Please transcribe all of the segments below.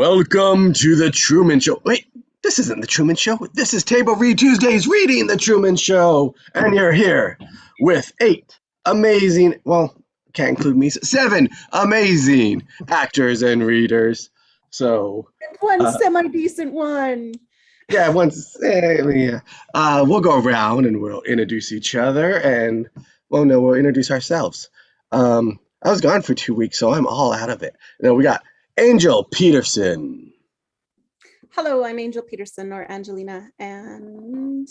Welcome to the Truman Show. Wait, this isn't the Truman Show. This is Table Read Tuesdays reading the Truman Show. And you're here with 8 amazing, well, can't include me, 7 amazing actors and readers. So, one semi-decent one. yeah, we'll go around and we'll introduce each other and, well, no, we'll introduce ourselves. I was gone for 2 weeks, so I'm all out of it. Now we got Angel Peterson. Hello, I'm Angel Peterson, or Angelina, and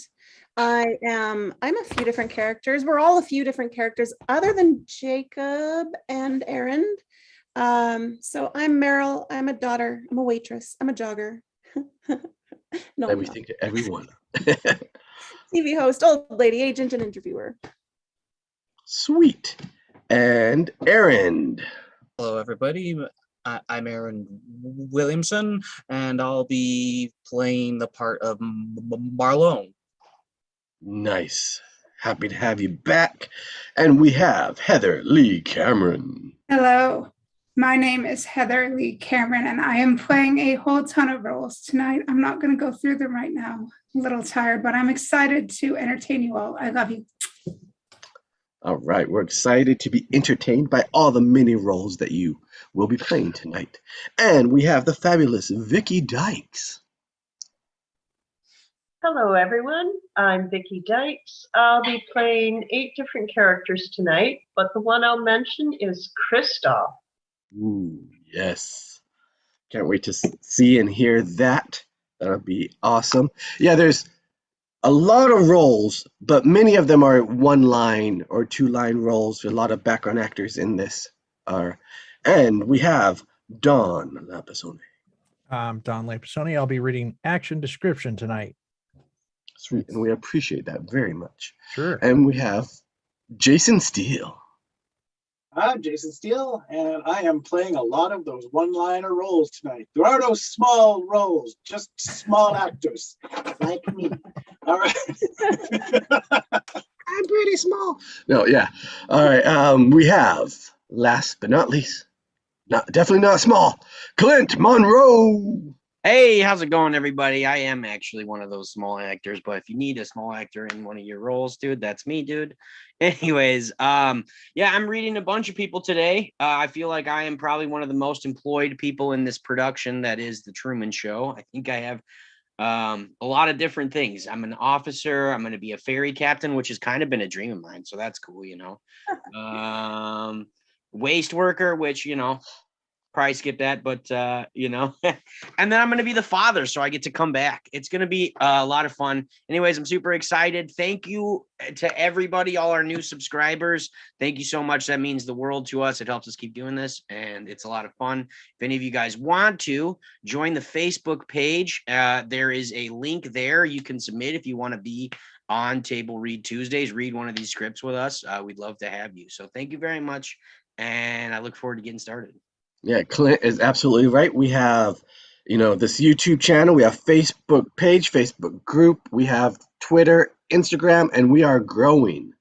I'm a few different characters. We're all a few different characters other than Jacob and Arend. So I'm Meryl, I'm a daughter, I'm a waitress, I'm a jogger. No, Everything to everyone. TV host, old lady, agent, and interviewer. Sweet. And Arend. Hello, everybody. I'm Arend Williamson, and I'll be playing the part of Marlone. Nice. Happy to have you back. And we have Heather Leigh Cameron. Hello, my name is Heather Leigh Cameron, and I am playing a whole ton of roles tonight. I'm not going to go through them right now. I'm a little tired, but I'm excited to entertain you all. I love you. All right, we're excited to be entertained by all the many roles that you will be playing tonight. And we have the fabulous Vicky Dykes. Hello, everyone. I'm Vicky Dykes. I'll be playing 8 different characters tonight, but the one I'll mention is Kristoff. Ooh, yes. Can't wait to see and hear that. That'll be awesome. Yeah, there's a lot of roles, but many of them are 1-line or 2-line roles. There's a lot of background actors in this. And we have Don Lampasone. I'm Don Lampasone. I'll be reading action description tonight. Sweet, and we appreciate that very much. Sure. And we have Jason Steele. I'm Jason Steele, and I am playing a lot of those one-liner roles tonight. There are no small roles, just small actors like me. All right. I'm pretty small. No, yeah. All right. We have, last but not least, definitely not small, Clint Monroe. Hey, how's it going, everybody? I am actually one of those small actors, but if you need a small actor in one of your roles, dude, that's me, dude. Anyways, yeah, I'm reading a bunch of people today. I feel like I am probably one of the most employed people in this production that is the Truman Show. I think I have a lot of different things. I'm an officer. I'm going to be a ferry captain, which has kind of been a dream of mine, so that's cool, you know. Waste worker, which, you know, probably skip that, but you know. And then I'm going to be the father, so I get to come back. It's going to be a lot of fun. Anyways, I'm super excited. Thank you to everybody, all our new subscribers. Thank you so much. That means the world to us. It helps us keep doing this, and it's a lot of fun. If any of you guys want to join the Facebook page, there is a link there. You can submit if you want to be on Table Read Tuesdays, read one of these scripts with us. We'd love to have you. So thank you very much, and I look forward to getting started. Yeah, Clint is absolutely right. We have, you know, this YouTube channel. We have Facebook page, Facebook group. We have Twitter, Instagram, and we are growing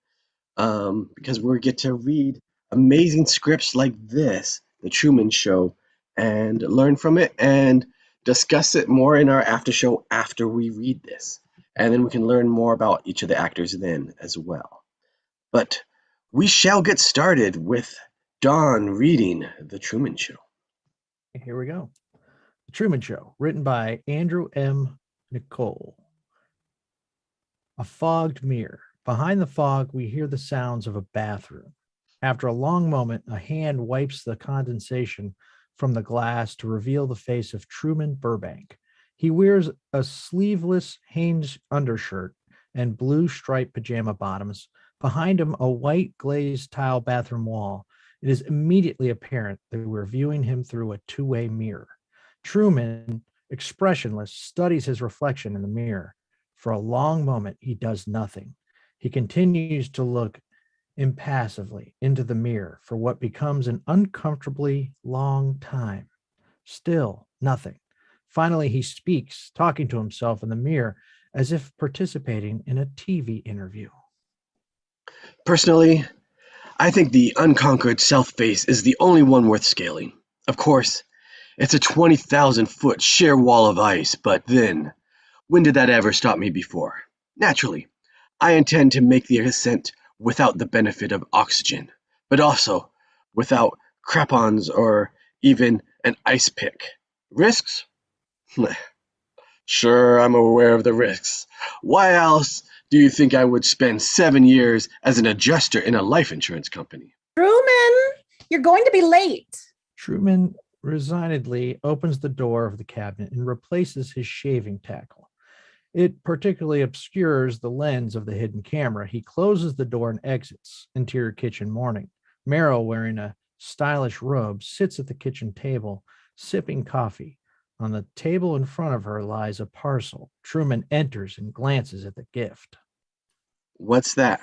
because we get to read amazing scripts like this, The Truman Show, and learn from it and discuss it more in our after show after we read this. And then we can learn more about each of the actors then as well. But we shall get started with Don reading The Truman Show. Here we go. The Truman Show, written by Andrew M. Niccol. A fogged mirror. Behind the fog, we hear the sounds of a bathroom. After a long moment, a hand wipes the condensation from the glass to reveal the face of Truman Burbank. He wears a sleeveless Hanes undershirt and blue striped pajama bottoms. Behind him, a white glazed tile bathroom wall. It is immediately apparent that we're viewing him through a two-way mirror. Truman, expressionless, studies his reflection in the mirror. For a long moment, he does nothing. He continues to look impassively into the mirror for what becomes an uncomfortably long time. Still, nothing. Finally, he speaks, talking to himself in the mirror as if participating in a TV interview. Personally, I think the unconquered self-face is the only one worth scaling. Of course, It's a 20,000-foot sheer wall of ice, but then, when did that ever stop me before? Naturally, I intend to make the ascent without the benefit of oxygen, but also without crapons or even an ice pick. Risks? Sure, I'm aware of the risks. Why else do you think I would spend 7 years as an adjuster in a life insurance company? Truman, you're going to be late. Truman resignedly opens the door of the cabinet and replaces his shaving tackle. It particularly obscures the lens of the hidden camera. He closes the door and exits. Interior kitchen morning. Meryl, wearing a stylish robe, sits at the kitchen table, sipping coffee. On the table in front of her lies a parcel. Truman enters and glances at the gift. What's that?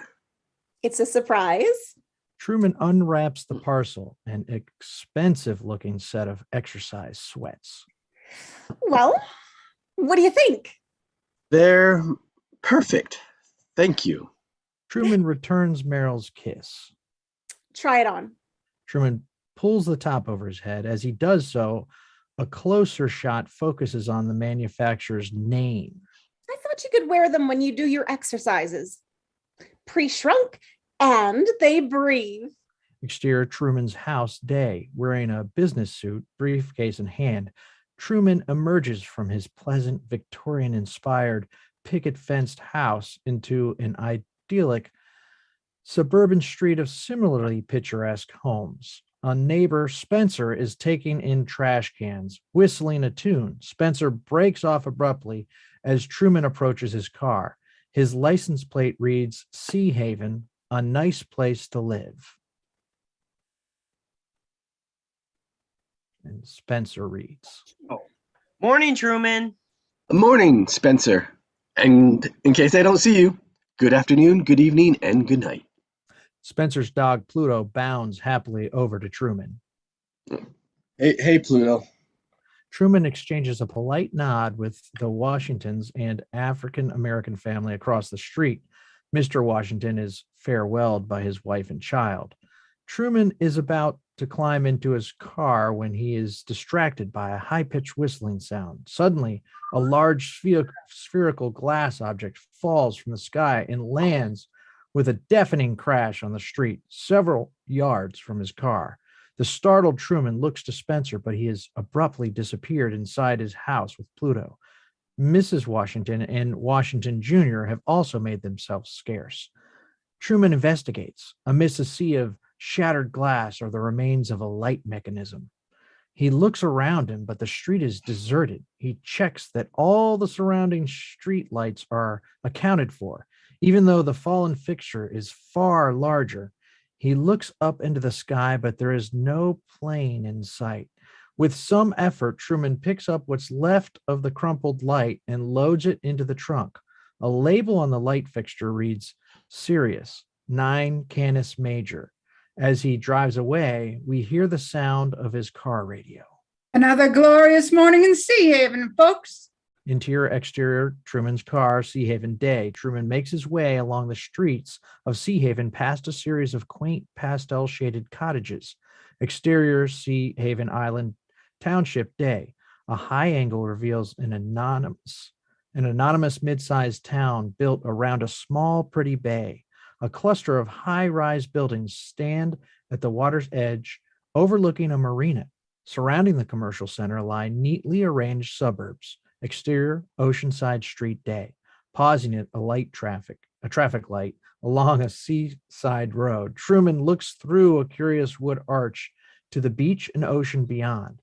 It's a surprise. Truman unwraps the parcel, an expensive-looking set of exercise sweats. Well, what do you think? They're perfect. Thank you. Truman returns Meryl's kiss. Try it on. Truman pulls the top over his head. As he does so, a closer shot focuses on the manufacturer's name. I thought you could wear them when you do your exercises. Pre-shrunk, and they breathe. Exterior Truman's house day. Wearing a business suit, briefcase in hand, Truman emerges from his pleasant Victorian-inspired picket-fenced house into an idyllic suburban street of similarly picturesque homes. A neighbor, Spencer, is taking in trash cans, whistling a tune. Spencer breaks off abruptly as Truman approaches his car. His license plate reads, Sea Haven, a nice place to live. And Spencer reads. Morning, Truman. Morning, Spencer. And in case I don't see you, good afternoon, good evening, and good night. Spencer's dog Pluto bounds happily over to Truman. Hey, Pluto. Truman exchanges a polite nod with the Washingtons and African-American family across the street. Mr. Washington is farewelled by his wife and child. Truman is about to climb into his car when he is distracted by a high-pitched whistling sound. Suddenly, a large spherical glass object falls from the sky and lands with a deafening crash on the street, several yards from his car. The startled Truman looks to Spencer, but he has abruptly disappeared inside his house with Pluto. Mrs. Washington and Washington Jr. have also made themselves scarce. Truman investigates. Amidst a sea of shattered glass are the remains of a light mechanism. He looks around him, but the street is deserted. He checks that all the surrounding street lights are accounted for, even though the fallen fixture is far larger. He looks up into the sky, but there is no plane in sight. With some effort, Truman picks up what's left of the crumpled light and loads it into the trunk. A label on the light fixture reads, Sirius, 9 Canis Major. As he drives away, we hear the sound of his car radio. Another glorious morning in Sea Haven, folks. Interior, exterior, Truman's car, Sea Haven day. Truman makes his way along the streets of Sea Haven past a series of quaint pastel-shaded cottages. Exterior, Sea Haven Island Township day. A high angle reveals an anonymous mid-sized town built around a small, pretty bay. A cluster of high-rise buildings stand at the water's edge, overlooking a marina. Surrounding the commercial center lie neatly arranged suburbs. Exterior, Oceanside Street day. Pausing at a traffic light along a seaside road, Truman looks through a curious wood arch to the beach and ocean beyond.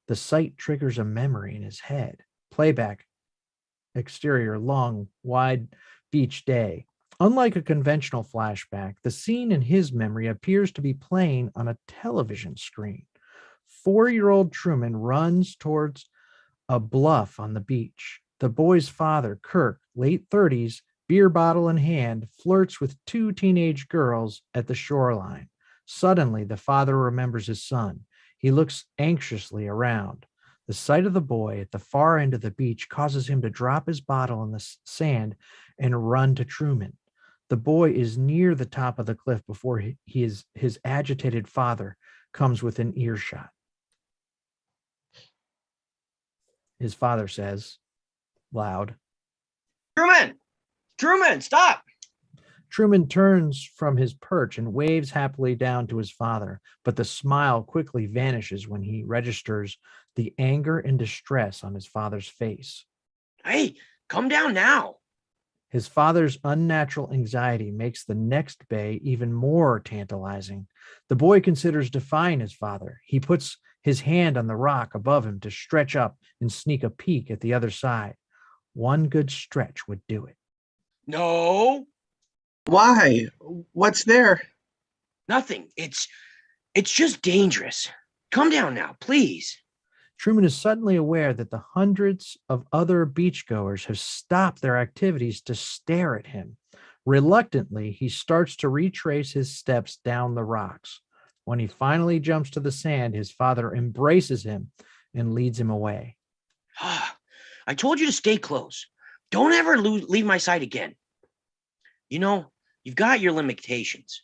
The sight triggers a memory in his head. Playback. Exterior, long, wide beach day. Unlike a conventional flashback, the scene in his memory appears to be playing on a television screen. 4-year-old Truman runs towards a bluff on the beach. The boy's father, Kirk, late 30s, beer bottle in hand, flirts with 2 teenage girls at the shoreline. Suddenly, the father remembers his son. He looks anxiously around. The sight of the boy at the far end of the beach causes him to drop his bottle in the sand and run to Truman. The boy is near the top of the cliff before his agitated father comes within earshot. His father says, loud. Truman! Truman, stop! Truman turns from his perch and waves happily down to his father, but the smile quickly vanishes when he registers the anger and distress on his father's face. Hey, come down now. His father's unnatural anxiety makes the next bay even more tantalizing. The boy considers defying his father. He puts his hand on the rock above him to stretch up and sneak a peek at the other side. One good stretch would do it. No, Why? What's there? nothing. It's just dangerous. Come down now, please. Truman is suddenly aware that the hundreds of other beachgoers have stopped their activities to stare at him. Reluctantly, he starts to retrace his steps down the rocks. When he finally jumps to the sand, his father embraces him and leads him away. I told you to stay close. Don't ever leave my side again. You know, you've got your limitations.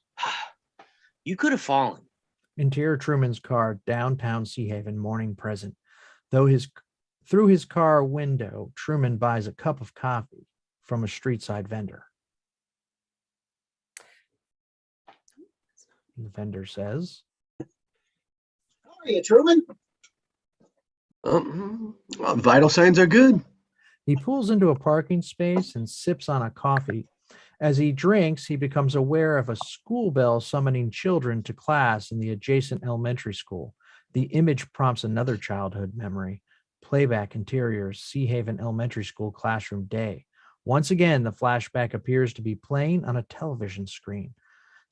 You could have fallen. Interior Truman's car, downtown Sea Haven, morning present. Through his car window, Truman buys a cup of coffee from a street side vendor. The vendor says, How are you, Truman? Well, vital signs are good. he pulls into a parking space and sips on a coffee. As he drinks, he becomes aware of a school bell summoning children to class in the adjacent elementary school. The image prompts another childhood memory. Playback interior, Sea Haven Elementary School classroom day. Once again, the flashback appears to be playing on a television screen.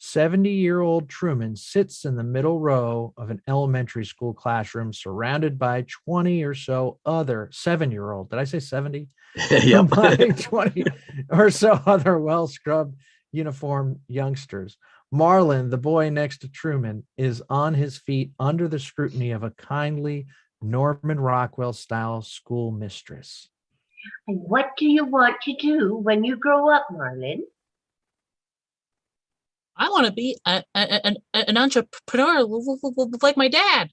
70-year-old Truman sits in the middle row of an elementary school classroom surrounded by 20 or so other 7-year-old. Did I say 70? Yep. By 20 or so other well-scrubbed uniformed youngsters. Marlin, the boy next to Truman, is on his feet under the scrutiny of a kindly Norman Rockwell-style school mistress. And what do you want to do when you grow up, Marlin? I want to be an entrepreneur like my dad.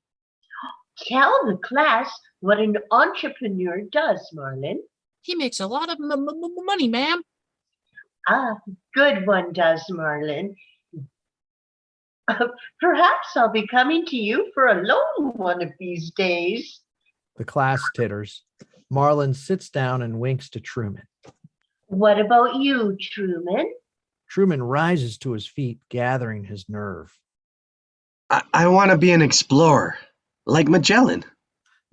Tell the class what an entrepreneur does, Marlin. He makes a lot of money, ma'am. Ah, good one does, Marlin. Perhaps I'll be coming to you for a loan one of these days. The class titters. Marlin sits down and winks to Truman. What about you, Truman? Truman rises to his feet, gathering his nerve. I want to be an explorer, like Magellan.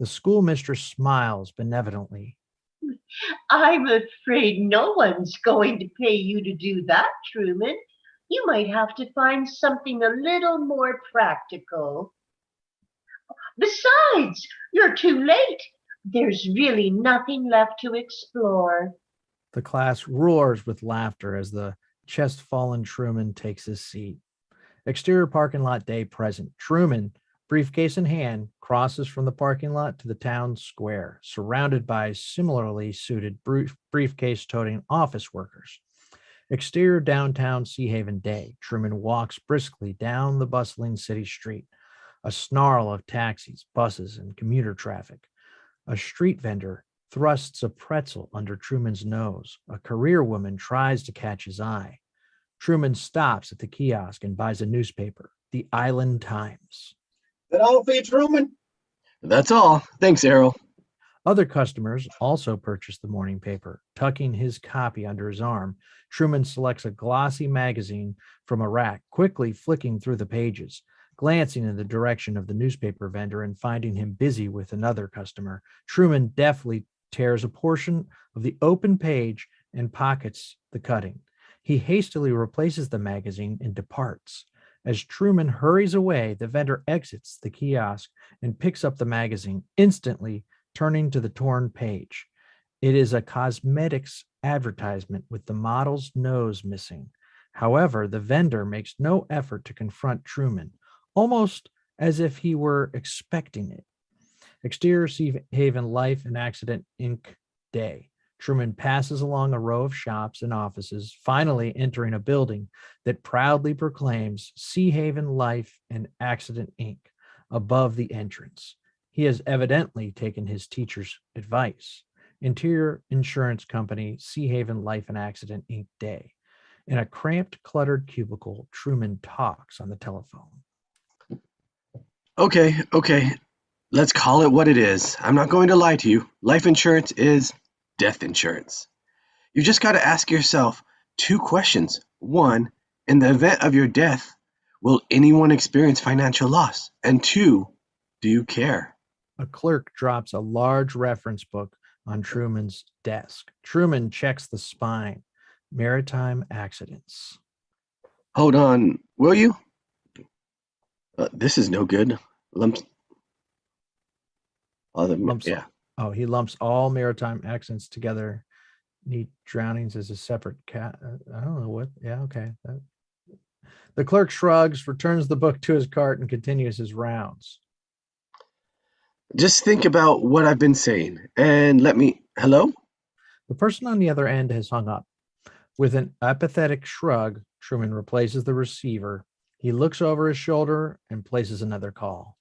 The schoolmistress smiles benevolently. I'm afraid no one's going to pay you to do that, Truman. You might have to find something a little more practical. Besides, you're too late. There's really nothing left to explore. The class roars with laughter as the chest-fallen Truman takes his seat. Exterior parking lot day present. Truman, briefcase in hand, crosses from the parking lot to the town square, surrounded by similarly suited briefcase-toting office workers. Exterior downtown Sea Haven day. Truman walks briskly down the bustling city street. A snarl of taxis, buses, and commuter traffic. A street vendor thrusts a pretzel under Truman's nose. A career woman tries to catch his eye. Truman stops at the kiosk and buys a newspaper, the Island Times. That all for you, Truman? That's all. Thanks, Earl. Other customers also purchase the morning paper. Tucking his copy under his arm, Truman selects a glossy magazine from a rack, quickly flicking through the pages. Glancing in the direction of the newspaper vendor and finding him busy with another customer, Truman deftly tears a portion of the open page and pockets the cutting. He hastily replaces the magazine and departs. As Truman hurries away, the vendor exits the kiosk and picks up the magazine, instantly turning to the torn page. It is a cosmetics advertisement with the model's nose missing. However, the vendor makes no effort to confront Truman, almost as if he were expecting it. Exterior Sea Haven Life and Accident Inc. day. Truman passes along a row of shops and offices, finally entering a building that proudly proclaims Sea Haven Life and Accident Inc. above the entrance. He has evidently taken his teacher's advice. Interior Insurance Company, Sea Haven Life and Accident Inc. Day. In a cramped, cluttered cubicle, Truman talks on the telephone. Okay. Let's call it what it is. I'm not going to lie to you. Life insurance is death insurance. You just got to ask yourself 2 questions. 1, in the event of your death, will anyone experience financial loss? And 2, do you care? A clerk drops a large reference book on Truman's desk. Truman checks the spine. Maritime accidents. Hold on, will you? This is no good. Lumps. Lumps. Yeah. Oh, he lumps all maritime accidents together. Neat drownings as a separate cat. I don't know what. Yeah, okay. The clerk shrugs, returns the book to his cart, and continues his rounds. Just think about what I've been saying and let me. Hello? The person on the other end has hung up. With an apathetic shrug, Truman replaces the receiver. He looks over his shoulder and places another call.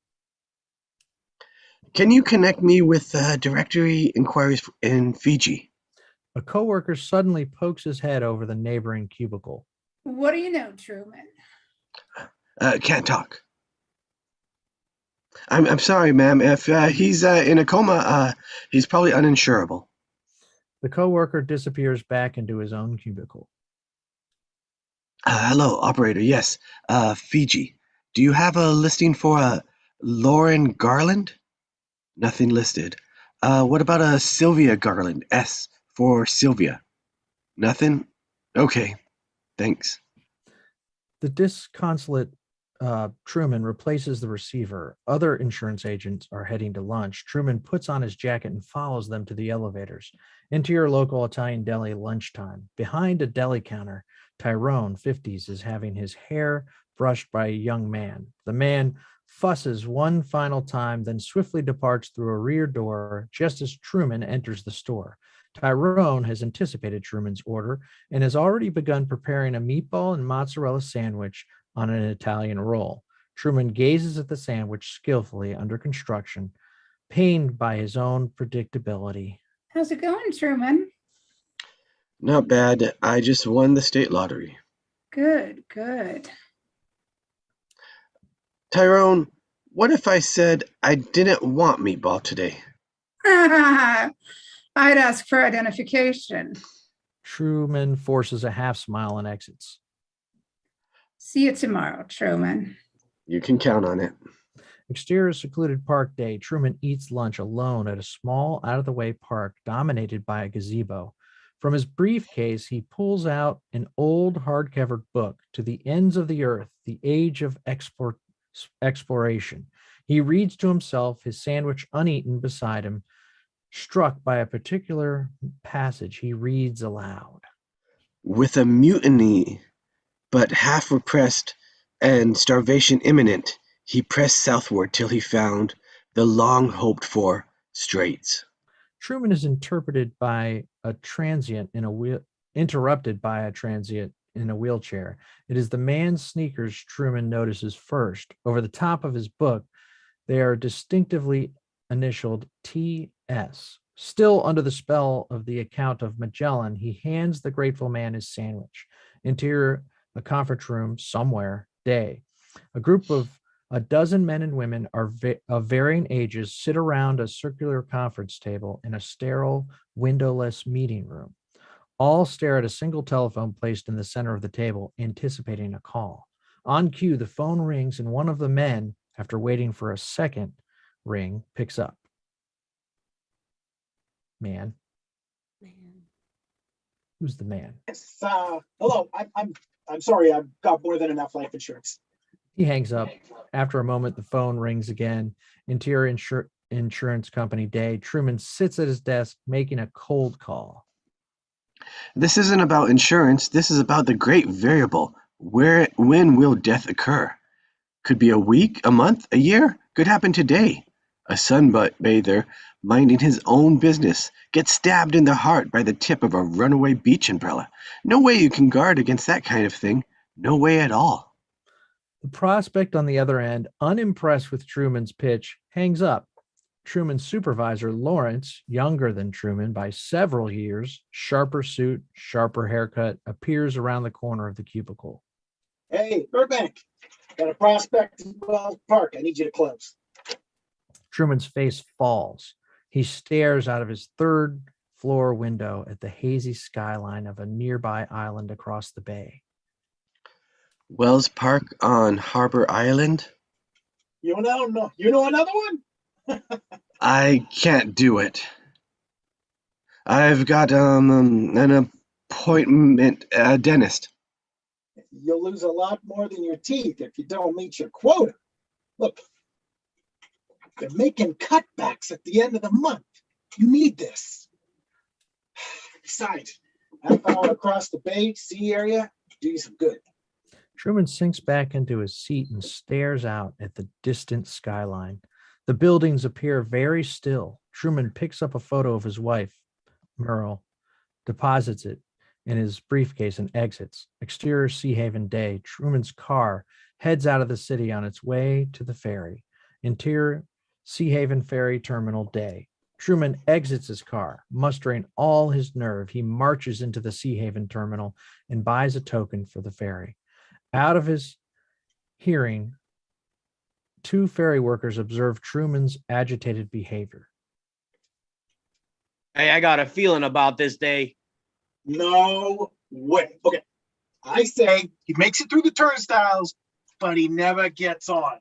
Can you connect me with directory inquiries in Fiji? A coworker suddenly pokes his head over the neighboring cubicle. What do you know, Truman? Can't talk. I'm sorry, ma'am. If he's in a coma, he's probably uninsurable. The coworker disappears back into his own cubicle. Hello, operator. Yes, Fiji. Do you have a listing for Lauren Garland? Nothing listed. What about a Sylvia Garland? S for Sylvia. Nothing? Okay, thanks. The disconsolate Truman replaces the receiver. Other insurance agents are heading to lunch. Truman puts on his jacket and follows them to the elevators. Into your local Italian deli lunchtime. Behind a deli counter, Tyrone, 50s, is having his hair brushed by a young man. The man fusses one final time, then swiftly departs through a rear door just as Truman enters the store. Tyrone has anticipated Truman's order and has already begun preparing a meatball and mozzarella sandwich on an Italian roll. Truman gazes at the sandwich skillfully under construction, pained by his own predictability. How's it going, Truman? Not bad. I just won the state lottery. Good. Tyrone, what if I said I didn't want meatball today? I'd ask for identification. Truman forces a half smile and exits. See you tomorrow, Truman. You can count on it. Exterior secluded park day. Truman eats lunch alone at a small, out-of-the-way park dominated by a gazebo. From his briefcase, he pulls out an old hard-covered book, To the Ends of the Earth, The Age of Exploration. He reads to himself, his sandwich uneaten beside him. Struck by a particular passage, he reads aloud. With a mutiny, but half repressed and starvation imminent, he pressed southward till he found the long-hoped-for straits. Truman is interrupted by a transient in a wheelchair. It is the man's sneakers Truman notices first. Over the top of his book, they are distinctively initialed T.S. Still under the spell of the account of Magellan, he hands the grateful man his sandwich. Interior, a conference room somewhere, day. A group of a dozen men and women of varying ages sit around a circular conference table in a sterile, windowless meeting room. All stare at a single telephone placed in the center of the table, anticipating a call. On cue, the phone rings and one of the men, after waiting for a second ring, picks up. Man. Who's the man? Yes, hello. I'm sorry. I've got more than enough life insurance. He hangs up. After a moment, the phone rings again. Interior Insurance Company day. Truman sits at his desk making a cold call. This isn't about insurance. This is about the great variable. When will death occur? Could be a week, a month, a year. Could happen today. A sunbather minding his own business gets stabbed in the heart by the tip of a runaway beach umbrella. No way you can guard against that kind of thing. No way at all. The prospect on the other end, unimpressed with Truman's pitch, hangs up. Truman's supervisor, Lawrence, younger than Truman by several years, sharper suit, sharper haircut, appears around the corner of the cubicle. Hey, Burbank, got a prospect in Wells Park. I need you to close. Truman's face falls. He stares out of his third-floor window at the hazy skyline of a nearby island across the bay. Wells Park on Harbor Island? You know another one? I can't do it. I've got an appointment at a dentist. You'll lose a lot more than your teeth if you don't meet your quota. Look, they're making cutbacks at the end of the month. You need this. Besides, half hour across the bay, sea area, do you some good. Truman sinks back into his seat and stares out at the distant skyline. The buildings appear very still. Truman picks up a photo of his wife, Earl, deposits it in his briefcase and exits. Exterior Sea Haven day. Truman's car heads out of the city on its way to the ferry. Interior Sea Haven ferry terminal day. Truman exits his car, mustering all his nerve. He marches into the Sea Haven terminal and buys a token for the ferry. Out of his hearing, two ferry workers observe Truman's agitated behavior. Hey, I got a feeling about this day. No way. Okay, I say he makes it through the turnstiles, but he never gets on.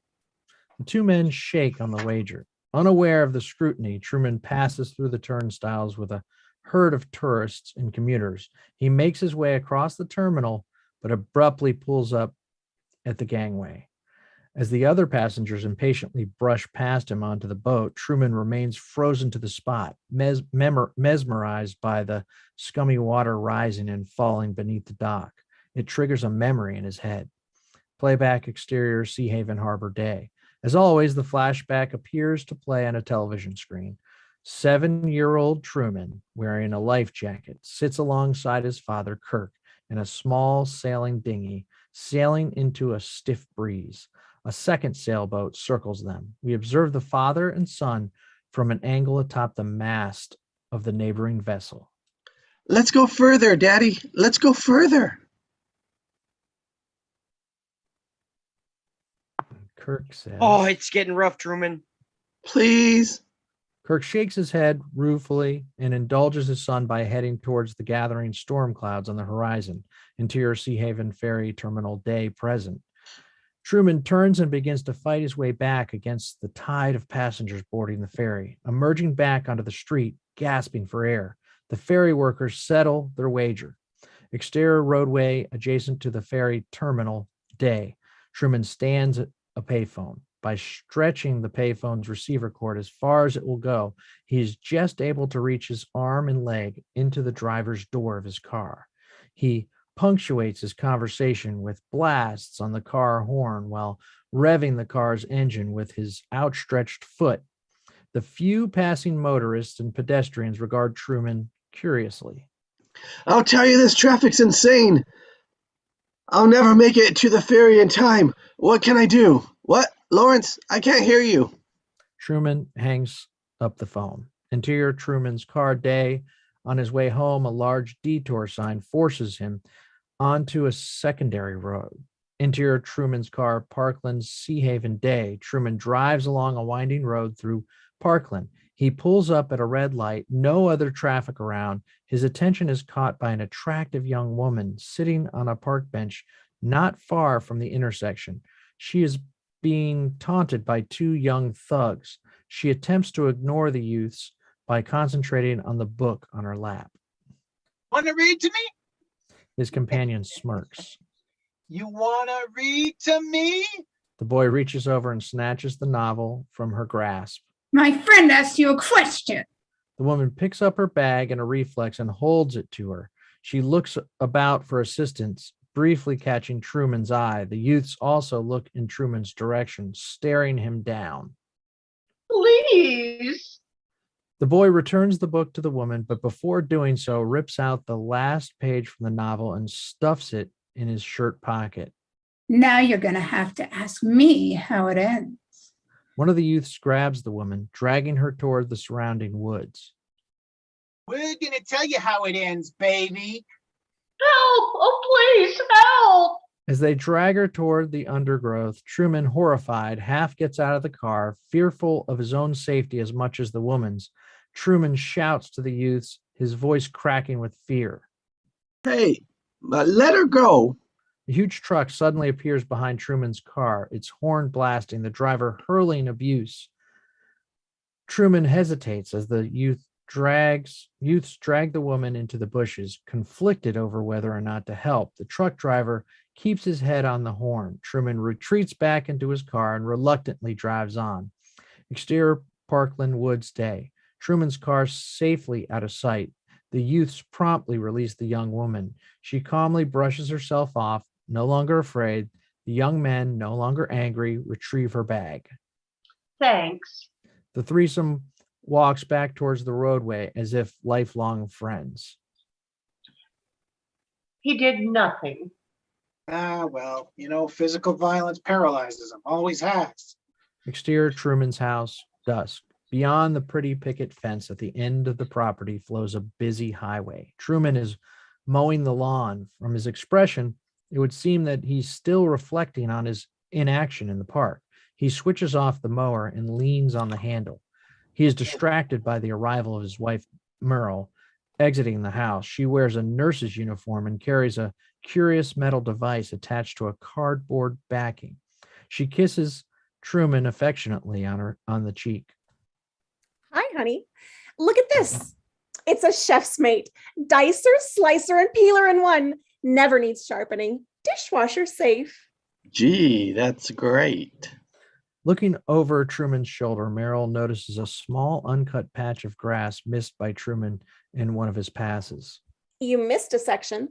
The two men shake on the wager. Unaware of the scrutiny, Truman passes through the turnstiles with a herd of tourists and commuters. He makes his way across the terminal, but abruptly pulls up at the gangway. As the other passengers impatiently brush past him onto the boat, Truman remains frozen to the spot, mesmerized by the scummy water rising and falling beneath the dock. It triggers a memory in his head. Playback exterior Sea Haven Harbor day. As always, the flashback appears to play on a television screen. 7-year-old Truman, wearing a life jacket, sits alongside his father, Kirk, in a small sailing dinghy, sailing into a stiff breeze. A second sailboat circles them. We observe the father and son from an angle atop the mast of the neighboring vessel. Let's go further, Daddy. Let's go further. Kirk says, Oh, it's getting rough, Truman. Please. Kirk shakes his head ruefully and indulges his son by heading towards the gathering storm clouds on the horizon. Interior Sea Haven ferry terminal day present. Truman turns and begins to fight his way back against the tide of passengers boarding the ferry, emerging back onto the street, gasping for air. The ferry workers settle their wager. Exterior roadway adjacent to the ferry terminal day. Truman stands at a payphone. By stretching the payphone's receiver cord as far as it will go, he is just able to reach his arm and leg into the driver's door of his car. He punctuates his conversation with blasts on the car horn while revving the car's engine with his outstretched foot. The few passing motorists and pedestrians regard Truman curiously. I'll tell you, this traffic's insane. I'll never make it to the ferry in time. What can I do? What? Lawrence, I can't hear you. Truman hangs up the phone. Interior Truman's car day. On his way home, a large detour sign forces him onto a secondary road. Interior Truman's car, Parkland's Sea Haven day. Truman drives along a winding road through Parkland. He pulls up at a red light, no other traffic around. His attention is caught by an attractive young woman sitting on a park bench not far from the intersection. She is being taunted by two young thugs. She attempts to ignore the youths by concentrating on the book on her lap. Want to read to me? His companion smirks. You want to read to me? The boy reaches over and snatches the novel from her grasp. My friend asked you a question. The woman picks up her bag in a reflex and holds it to her. She looks about for assistance, briefly catching Truman's eye. The youths also look in Truman's direction, staring him down. Please. The boy returns the book to the woman, but before doing so, rips out the last page from the novel and stuffs it in his shirt pocket. Now you're going to have to ask me how it ends. One of the youths grabs the woman, dragging her toward the surrounding woods. We're gonna tell you how it ends, baby. Help! Oh, please, help! As they drag her toward the undergrowth, Truman, horrified, half gets out of the car, fearful of his own safety as much as the woman's. Truman shouts to the youths, his voice cracking with fear. Hey, let her go. A huge truck suddenly appears behind Truman's car, its horn blasting, the driver hurling abuse. Truman hesitates as the youths drag the woman into the bushes, conflicted over whether or not to help. The truck driver keeps his head on the horn. Truman retreats back into his car and reluctantly drives on. Exterior Parkland Woods day. Truman's car safely out of sight. The youths promptly release the young woman. She calmly brushes herself off, no longer afraid. The young men, no longer angry, retrieve her bag. Thanks. The threesome walks back towards the roadway as if lifelong friends. He did nothing. Ah, well, physical violence paralyzes them. Always has. Exterior Truman's house, dusk. Beyond the pretty picket fence at the end of the property flows a busy highway. Truman is mowing the lawn. From his expression, it would seem that he's still reflecting on his inaction in the park. He switches off the mower and leans on the handle. He is distracted by the arrival of his wife, Earl, exiting the house. She wears a nurse's uniform and carries a curious metal device attached to a cardboard backing. She kisses Truman affectionately on the cheek. Hi, honey. Look at this. It's a chef's mate. Dicer, slicer, and peeler in one. Never needs sharpening. Dishwasher safe. Gee, that's great. Looking over Truman's shoulder, Merrill notices a small uncut patch of grass missed by Truman in one of his passes. You missed a section.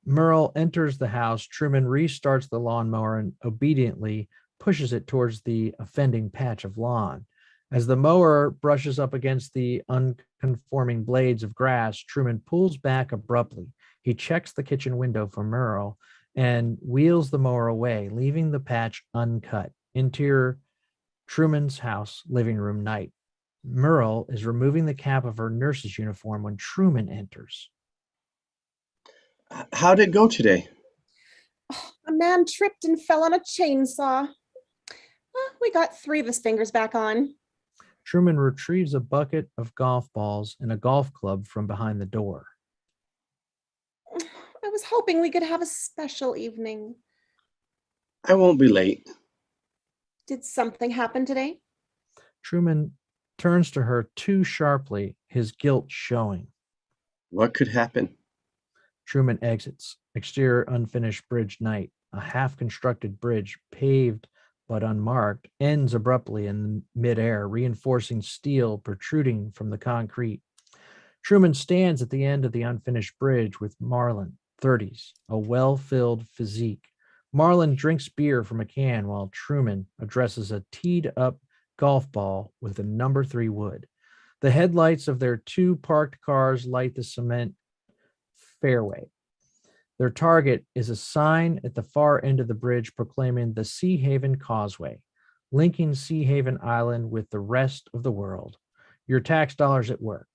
Merle enters the house. Truman restarts the lawnmower and obediently pushes it towards the offending patch of lawn. As the mower brushes up against the unconforming blades of grass, Truman pulls back abruptly. He checks the kitchen window for Merle and wheels the mower away, leaving the patch uncut. Interior Truman's house, living room, night. Merle is removing the cap of her nurse's uniform when Truman enters. How'd it go today? A man tripped and fell on a chainsaw. We got 3 of his fingers back on. Truman retrieves a bucket of golf balls and a golf club from behind the door. I was hoping we could have a special evening. I won't be late. Did something happen today? Truman turns to her too sharply, his guilt showing. What could happen? Truman exits. Exterior unfinished bridge night. A half-constructed bridge, paved but unmarked, ends abruptly in midair, reinforcing steel protruding from the concrete. Truman stands at the end of the unfinished bridge with Marlin, 30s, a well-filled physique. Marlin drinks beer from a can while Truman addresses a teed-up golf ball with a number 3 wood. The headlights of their 2 parked cars light the cement fairway. Their target is a sign at the far end of the bridge proclaiming the Sea Haven Causeway, linking Sea Haven Island with the rest of the world. Your tax dollars at work.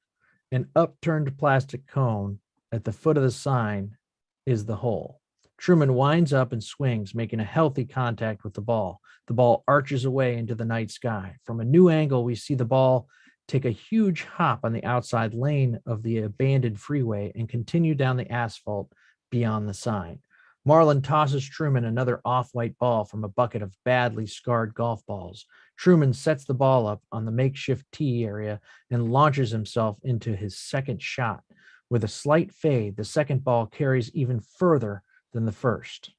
An upturned plastic cone at the foot of the sign is the hole. Truman winds up and swings, making a healthy contact with the ball. The ball arches away into the night sky. From a new angle, we see the ball take a huge hop on the outside lane of the abandoned freeway and continue down the asphalt beyond the sign. Marlin tosses Truman another off-white ball from a bucket of badly scarred golf balls. Truman sets the ball up on the makeshift tee area and launches himself into his second shot. With a slight fade, the second ball carries even further than the first.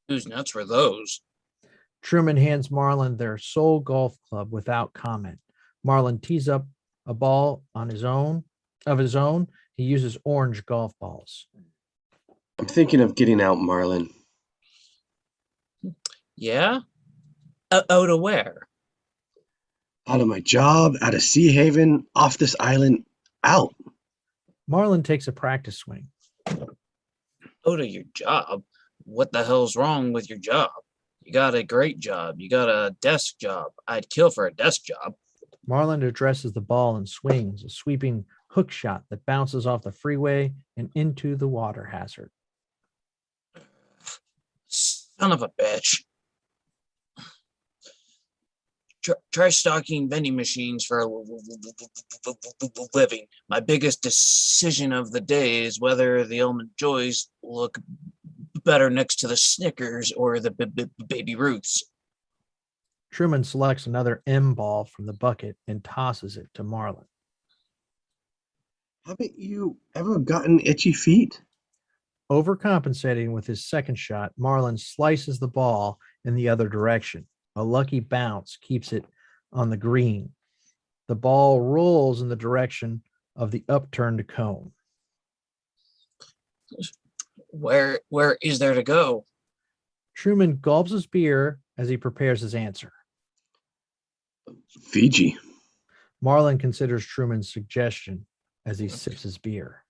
Whose nuts were those? Truman hands Marlin their sole golf club without comment. Marlin tees up a ball of his own. He uses orange golf balls. I'm thinking of getting out, Marlin. Yeah? Out of where? Out of my job, out of Sea Haven, off this island, out. Marlin takes a practice swing. Out of your job? What the hell's wrong with your job? You got a great job. You got a desk job. I'd kill for a desk job. Marlin addresses the ball and swings, a sweeping hook shot that bounces off the freeway and into the water hazard. Son of a bitch. Try stocking vending machines for a living. My biggest decision of the day is whether the almond joys look better next to the Snickers or the baby Ruths. Truman selects another M ball from the bucket and tosses it to Marlin. Haven't you ever gotten itchy feet? Overcompensating with his second shot, Marlin slices the ball in the other direction. A lucky bounce keeps it on the green. The ball rolls in the direction of the upturned cone. Where is there to go? Truman gulps his beer as he prepares his answer. Fiji. Marlin considers Truman's suggestion as he sips his beer.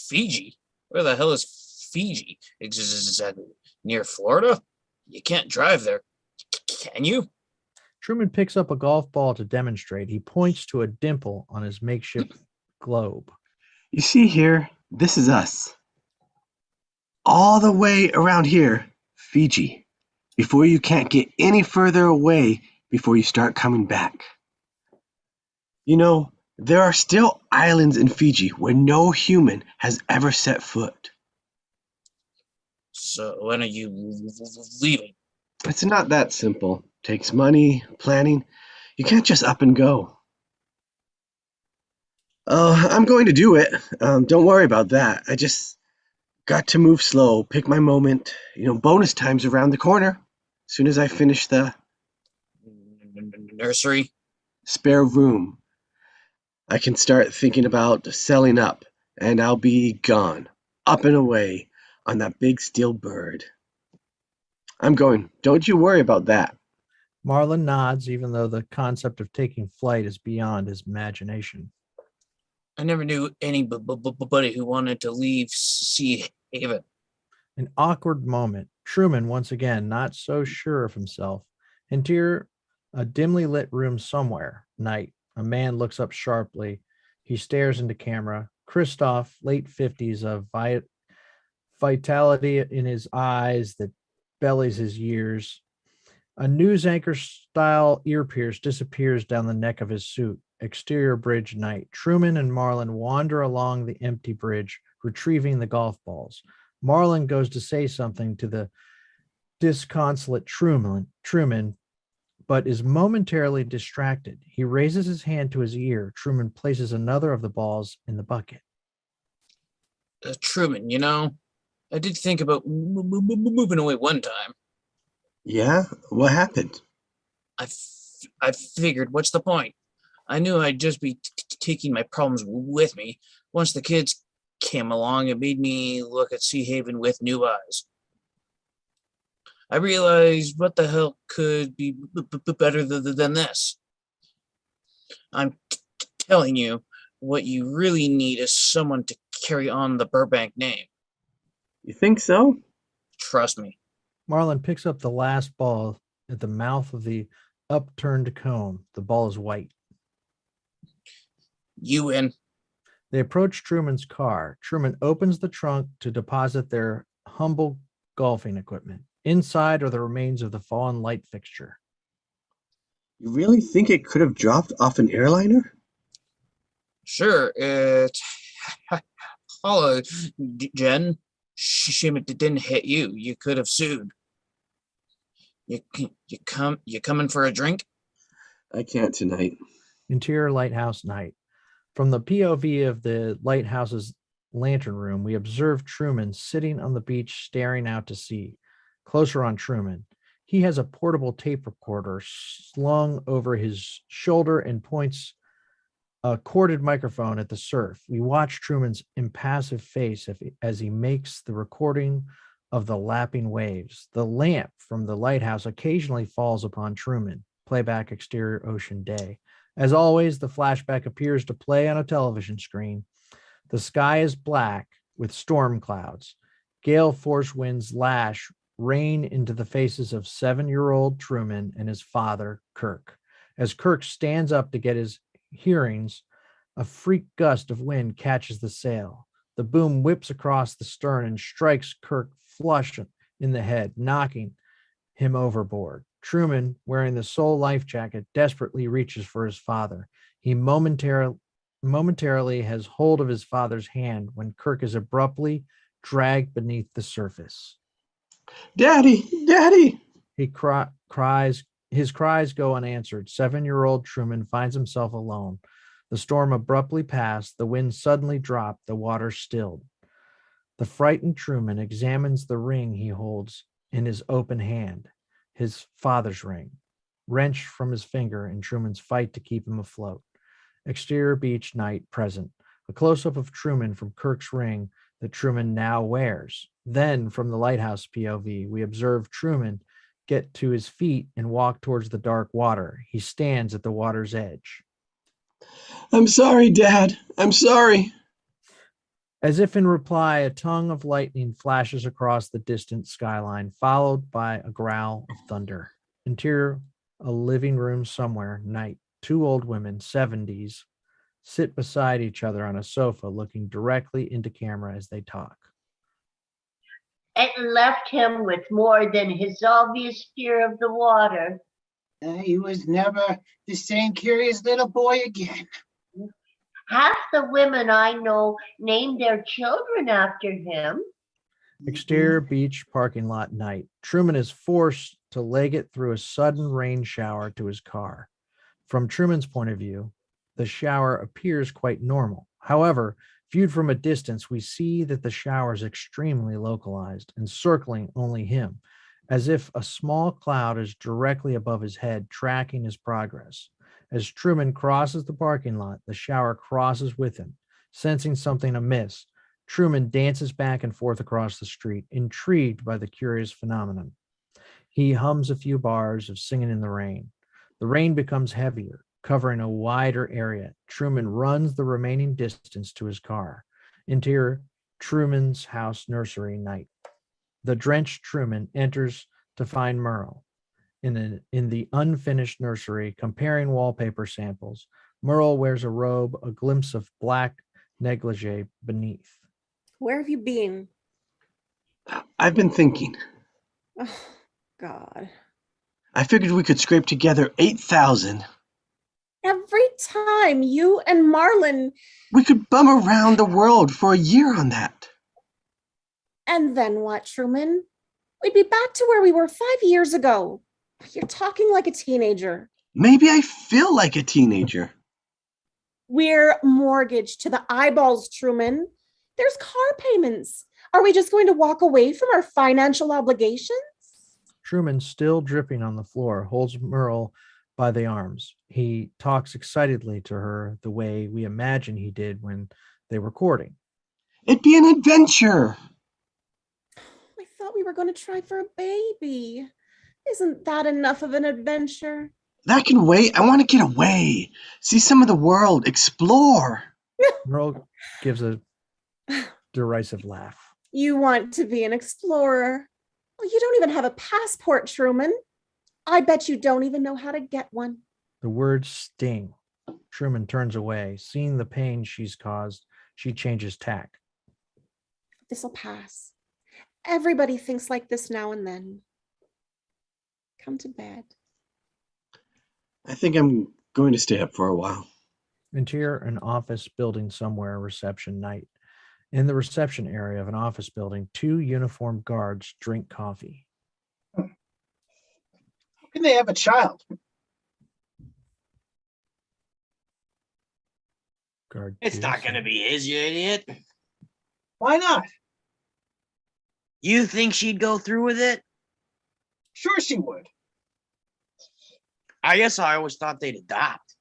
Fiji? Where the hell is Fiji? Is that near Florida? You can't drive there, can you? Truman picks up a golf ball to demonstrate. He points to a dimple on his makeshift globe. You see here, this is us. All the way around here, Fiji. Before you can't get any further away before you start coming back. You know, there are still islands in Fiji where no human has ever set foot. So when are you leaving? It's not that simple. Takes money, planning. You can't just up and go. I'm going to do it. Don't worry about that. I just got to move slow, pick my moment. You know, bonus time's around the corner. As soon as I finish the nursery spare room, I can start thinking about selling up, and I'll be gone, up and away on that big steel bird. I'm going. Don't you worry about that. Marlin nods, even though the concept of taking flight is beyond his imagination. I never knew anybody who wanted to leave Sea Haven. An awkward moment. Truman, once again, not so sure of himself. Enter a dimly lit room somewhere. Night. A man looks up sharply. He stares into camera. Christoph, late 50s, of vitality in his eyes that bellies his years. A news anchor style ear pierce disappears down the neck of his suit. Exterior bridge night. Truman and Marlin wander along the empty bridge, retrieving the golf balls. Marlin goes to say something to the disconsolate Truman, but is momentarily distracted. He raises his hand to his ear. Truman places another of the balls in the bucket. Truman, you know, I did think about moving away one time. Yeah? What happened? I figured, what's the point? I knew I'd just be taking my problems with me. Once the kids came along, it made me look at Sea Haven with new eyes. I realized what the hell could be better than this. I'm telling you, what you really need is someone to carry on the Burbank name. You think so? Trust me. Marlin picks up the last ball at the mouth of the upturned cone. The ball is white. You win. They approach Truman's car. Truman opens the trunk to deposit their humble golfing equipment. Inside are the remains of the fallen light fixture. You really think it could have dropped off an airliner? Sure, it Jen. Shame it didn't hit you. You could have sued. You coming for a drink? I can't tonight. Interior lighthouse night. From the POV of the lighthouse's lantern room, we observe Truman sitting on the beach staring out to sea. Closer on Truman. He has a portable tape recorder slung over his shoulder and points a corded microphone at the surf. We watch Truman's impassive face as he makes the recording of the lapping waves. The lamp from the lighthouse occasionally falls upon Truman. Playback exterior ocean day. As always, the flashback appears to play on a television screen. The sky is black with storm clouds. Gale force winds lash rain into the faces of 7-year-old Truman and his father, Kirk. As Kirk stands up to get his hearings, a freak gust of wind catches the sail. The boom whips across the stern and strikes Kirk flush in the head, knocking him overboard. Truman, wearing the sole life jacket, desperately reaches for his father. He momentarily has hold of his father's hand when Kirk is abruptly dragged beneath the surface. Daddy, Daddy! He cries. His cries go unanswered. 7-year-old Truman finds himself alone. The storm abruptly passed. The wind suddenly dropped. The water stilled. The frightened Truman examines the ring he holds in his open hand, his father's ring, wrenched from his finger in Truman's fight to keep him afloat. Exterior beach night present. A close-up of Truman from Kirk's ring that Truman now wears. Then, from the Lighthouse POV, we observe Truman get to his feet and walk towards the dark water. He stands at the water's edge. I'm sorry, Dad. I'm sorry. As if in reply, a tongue of lightning flashes across the distant skyline, followed by a growl of thunder. Interior, a living room somewhere, night. 2 old women, 70s, sit beside each other on a sofa, looking directly into camera as they talk. It left him with more than his obvious fear of the water. He was never the same curious little boy again. Half the women I know named their children after him. Exterior beach parking lot night. Truman is forced to leg it through a sudden rain shower to his car. From Truman's point of view, the shower appears quite normal. However, viewed from a distance, we see that the shower is extremely localized, encircling only him, as if a small cloud is directly above his head, tracking his progress. As Truman crosses the parking lot, the shower crosses with him. Sensing something amiss, Truman dances back and forth across the street, intrigued by the curious phenomenon. He hums a few bars of Singing in the Rain. The rain becomes heavier, covering a wider area. Truman runs the remaining distance to his car. Interior, Truman's house nursery night. The drenched Truman enters to find Merle in the unfinished nursery, comparing wallpaper samples. Merle wears a robe, a glimpse of black negligee beneath. Where have you been? I've been thinking. Oh, God. I figured we could scrape together 8,000. Every time you and Marlon. We could bum around the world for a year on that. And then what, Truman? We'd be back to where we were 5 years ago. You're talking like a teenager. Maybe I feel like a teenager. We're mortgaged to the eyeballs, Truman. There's car payments. Are we just going to walk away from our financial obligations? Truman, still dripping on the floor, holds Merle by the arms. He talks excitedly to her the way we imagine he did when they were courting. It'd be an adventure. I thought we were going to try for a baby. Isn't that enough of an adventure? That can wait. I want to get away. See some of the world. Explore. Merle gives a derisive laugh. You want to be an explorer? Well, you don't even have a passport, Truman. I bet you don't even know how to get one. The words sting. Truman turns away. Seeing the pain she's caused, she changes tack. This'll pass. Everybody thinks like this now and then. Come to bed. I think I'm going to stay up for a while. Interior, an office building somewhere, reception night. In the reception area of an office building, 2 uniformed guards drink coffee. How can they have a child? Guard It's 2 not going to be his, you idiot. Why not? You think she'd go through with it? Sure she would. I guess I always thought they'd adopt.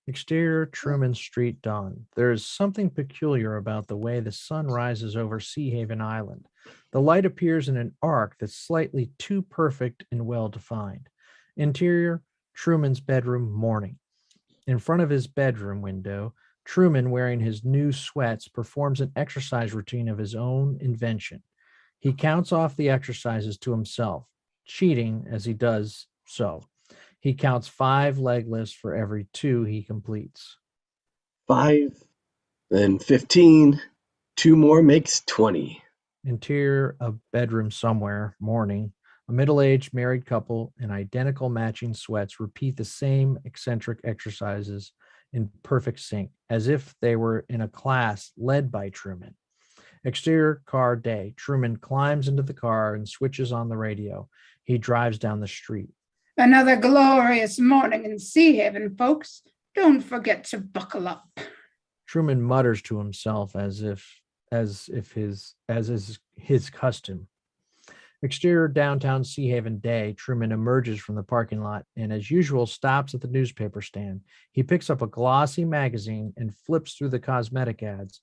Exterior, Truman Street dawn. There is something peculiar about the way the sun rises over Sea Haven Island. The light appears in an arc that's slightly too perfect and well-defined. Interior, Truman's bedroom morning. In front of his bedroom window, Truman, wearing his new sweats, performs an exercise routine of his own invention. He counts off the exercises to himself, cheating as he does so. He counts 5 leg lifts for every 2 he completes. 5, then 15. 2 more makes 20. Interior of bedroom somewhere, morning. A middle-aged married couple in identical matching sweats repeat the same eccentric exercises in perfect sync, as if they were in a class led by Truman. Exterior car day. Truman climbs into the car and switches on the radio. He drives down the street. Another glorious morning in Sea Haven, folks. Don't forget to buckle up. Truman mutters to himself as is his custom. Exterior downtown Sea Haven day. Truman emerges from the parking lot and, as usual, stops at the newspaper stand. He picks up a glossy magazine and flips through the cosmetic ads,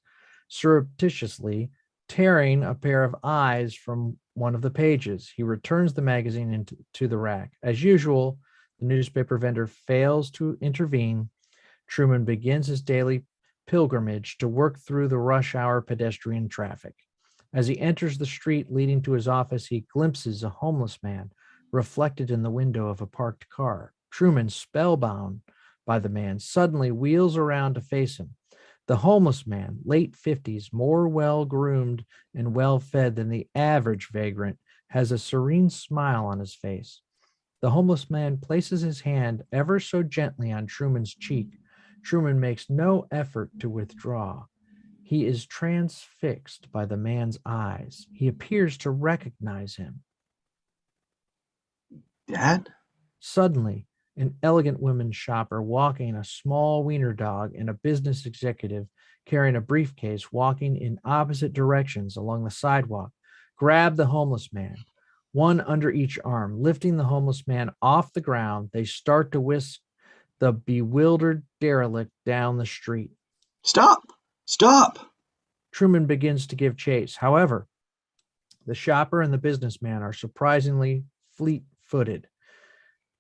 surreptitiously tearing a pair of eyes from one of the pages. He returns the magazine into the rack. As usual, the newspaper vendor fails to intervene. Truman begins his daily pilgrimage to work through the rush hour pedestrian traffic. As he enters the street leading to his office, he glimpses a homeless man reflected in the window of a parked car. Truman, spellbound by the man, suddenly wheels around to face him. The homeless man, late 50s, more well-groomed and well-fed than the average vagrant, has a serene smile on his face. The homeless man places his hand ever so gently on Truman's cheek. Truman makes no effort to withdraw. He is transfixed by the man's eyes. He appears to recognize him. Dad? Suddenly, an elegant woman shopper walking a small wiener dog and a business executive carrying a briefcase walking in opposite directions along the sidewalk grab the homeless man, one under each arm. Lifting the homeless man off the ground, they start to whisk the bewildered derelict down the street. Stop! Stop! Truman begins to give chase. However, the shopper and the businessman are surprisingly fleet-footed.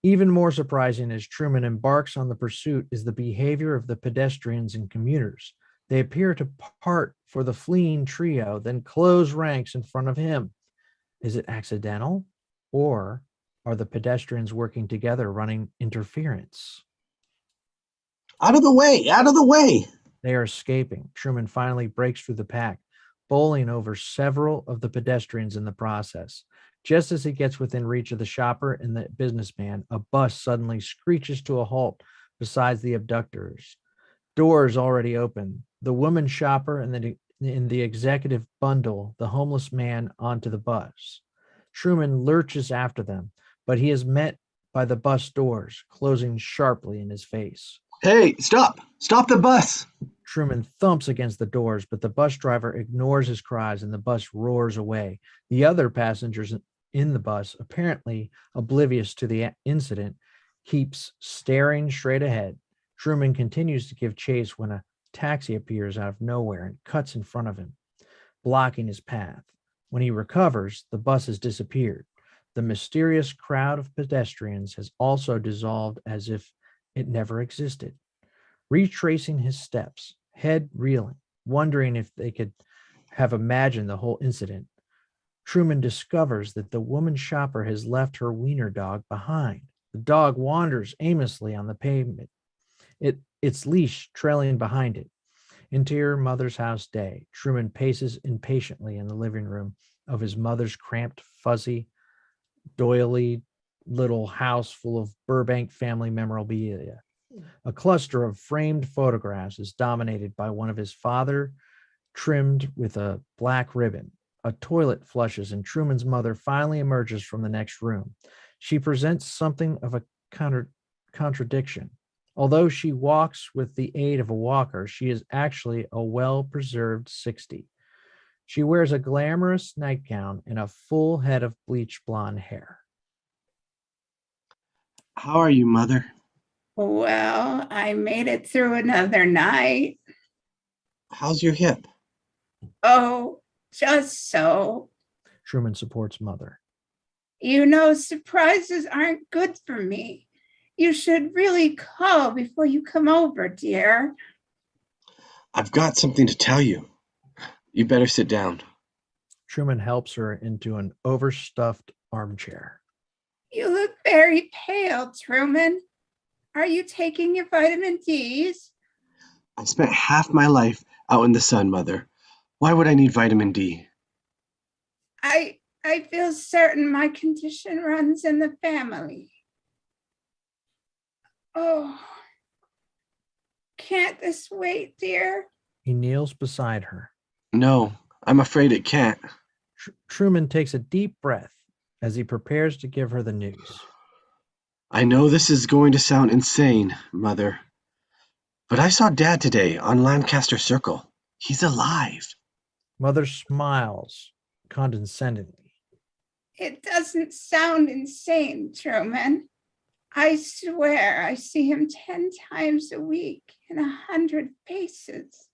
Even more surprising as Truman embarks on the pursuit is the behavior of the pedestrians and commuters. They appear to part for the fleeing trio, then close ranks in front of him. Is it accidental, or are the pedestrians working together, running interference? Out of the way! Out of the way! They are escaping. Truman finally breaks through the pack, bowling over several of the pedestrians in the process. Just as he gets within reach of the shopper and the businessman, a bus suddenly screeches to a halt beside the abductors. Doors already open. The woman shopper and the executive bundle the homeless man onto the bus. Truman lurches after them, but he is met by the bus doors, closing sharply in his face. Hey, stop! Stop the bus! Truman thumps against the doors, but the bus driver ignores his cries and the bus roars away. The other passengers in the bus, apparently oblivious to the incident, keeps staring straight ahead. Truman continues to give chase when a taxi appears out of nowhere and cuts in front of him, blocking his path. When he recovers, the bus has disappeared. The mysterious crowd of pedestrians has also dissolved as if it never existed. Retracing his steps, head reeling, wondering if they could have imagined the whole incident, Truman discovers that the woman shopper has left her wiener dog behind. The dog wanders aimlessly on the pavement, its leash trailing behind it. Interior mother's house day. Truman paces impatiently in the living room of his mother's cramped, fuzzy, doily little house full of Burbank family memorabilia. A cluster of framed photographs is dominated by one of his father, trimmed with a black ribbon. A toilet flushes, and Truman's mother finally emerges from the next room. She presents something of a contradiction. Although she walks with the aid of a walker, she is actually a well-preserved 60. She wears a glamorous nightgown and a full head of bleached blonde hair. How are you, Mother? Well, I made it through another night. How's your hip? Oh, just so. Truman supports mother. You know, surprises aren't good for me. You should really call before you come over, dear. I've got something to tell you. You better sit down. Truman helps her into an overstuffed armchair. You look very pale, Truman. Are you taking your vitamin Ds? I spent half my life out in the sun, Mother. Why would I need vitamin D? I feel certain my condition runs in the family. Oh, can't this wait, dear? He kneels beside her. No, I'm afraid it can't. Truman takes a deep breath as he prepares to give her the news. I know this is going to sound insane, Mother, but I saw Dad today on Lancaster Circle. He's alive. Mother smiles condescendingly. It doesn't sound insane, Truman. I swear I see him 10 times a week in 100 faces.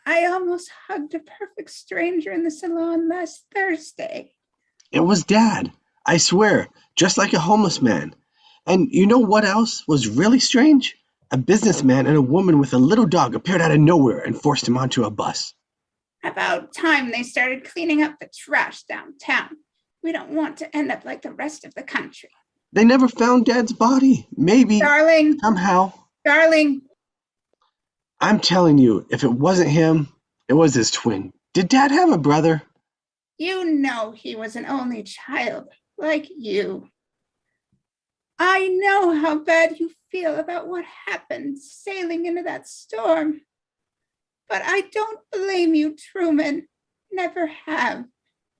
I almost hugged a perfect stranger in the salon last Thursday. It was Dad, I swear, just like a homeless man. And you know what else was really strange? A businessman and a woman with a little dog appeared out of nowhere and forced him onto a bus. About time they started cleaning up the trash downtown. We don't want to end up like the rest of the country. They never found Dad's body. Maybe, Darling, somehow. darling, I'm telling you, if it wasn't him, it was his twin. Did Dad have a brother? you know he was an only child, like you. I know how bad you feel about what happened sailing into that storm. But I don't blame you, Truman. Never have.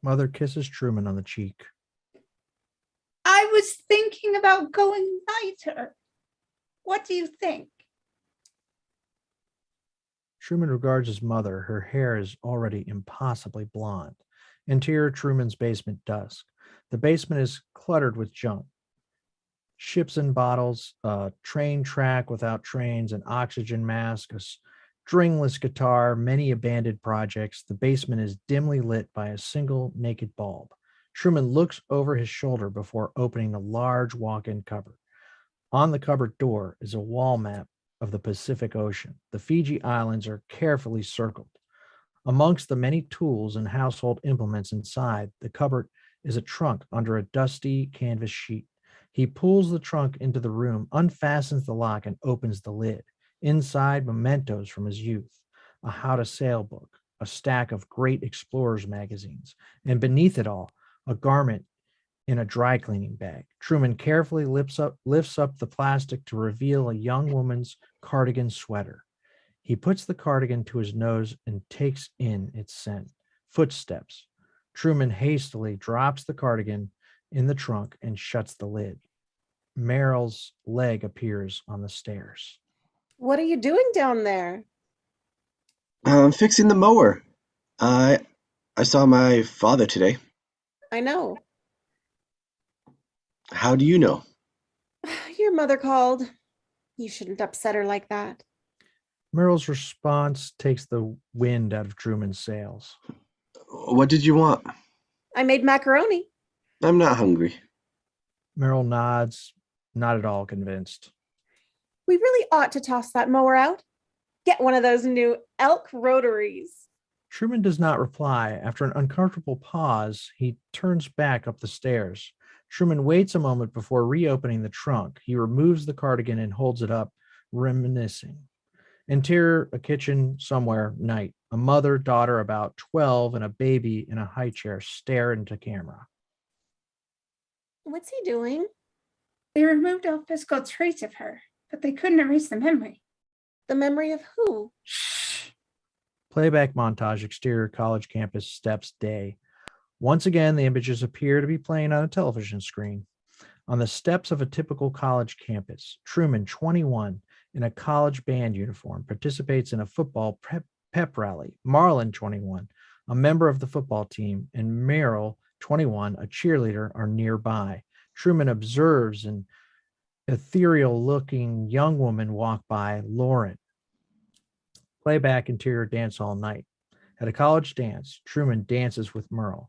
Mother kisses Truman on the cheek. I was thinking about going lighter. What do you think? Truman regards his mother. Her hair is already impossibly blonde. Interior Truman's basement dusk. The basement is cluttered with junk. Ships and bottles, a train track without trains, an oxygen mask, a stringless guitar, many abandoned projects. The basement is dimly lit by a single naked bulb. Truman looks over his shoulder before opening a large walk-in cupboard. On the cupboard door is a wall map of the Pacific Ocean. The Fiji Islands are carefully circled. Amongst the many tools and household implements inside the cupboard is a trunk under a dusty canvas sheet. He pulls the trunk into the room, unfastens the lock, and opens the lid. Inside, mementos from his youth, a how to sail book, a stack of great explorers magazines, and beneath it all, a garment in a dry cleaning bag. Truman carefully lifts up the plastic to reveal a young woman's cardigan sweater. He puts the cardigan to his nose and takes in its scent. Footsteps. Truman hastily drops the cardigan in the trunk and shuts the lid. Meryl's leg appears on the stairs. What are you doing down there? I'm fixing the mower. I saw my father today. I know. How do you know? Your mother called. You shouldn't upset her like that. Meryl's response takes the wind out of Truman's sails. What did you want? I made macaroni. I'm not hungry. Meryl nods, not at all convinced. We really ought to toss that mower out. Get one of those new elk rotaries. Truman does not reply. After an uncomfortable pause, he turns back up the stairs. Truman waits a moment before reopening the trunk. He removes the cardigan and holds it up, reminiscing. Interior, a kitchen somewhere, night. A mother, daughter about 12, and a baby in a high chair stare into camera. What's he doing? They removed all physical traits of her, but they couldn't erase the memory. The memory of who? Shh. Playback montage, exterior college campus, steps, day. Once again, the images appear to be playing on a television screen. On the steps of a typical college campus, Truman, 21, in a college band uniform, participates in a football pep rally. Marlon, 21, a member of the football team, and Meryl, 21, a cheerleader, are nearby. Truman observes an ethereal-looking young woman walk by, Lauren. Playback interior dance hall night. At a college dance, Truman dances with Meryl.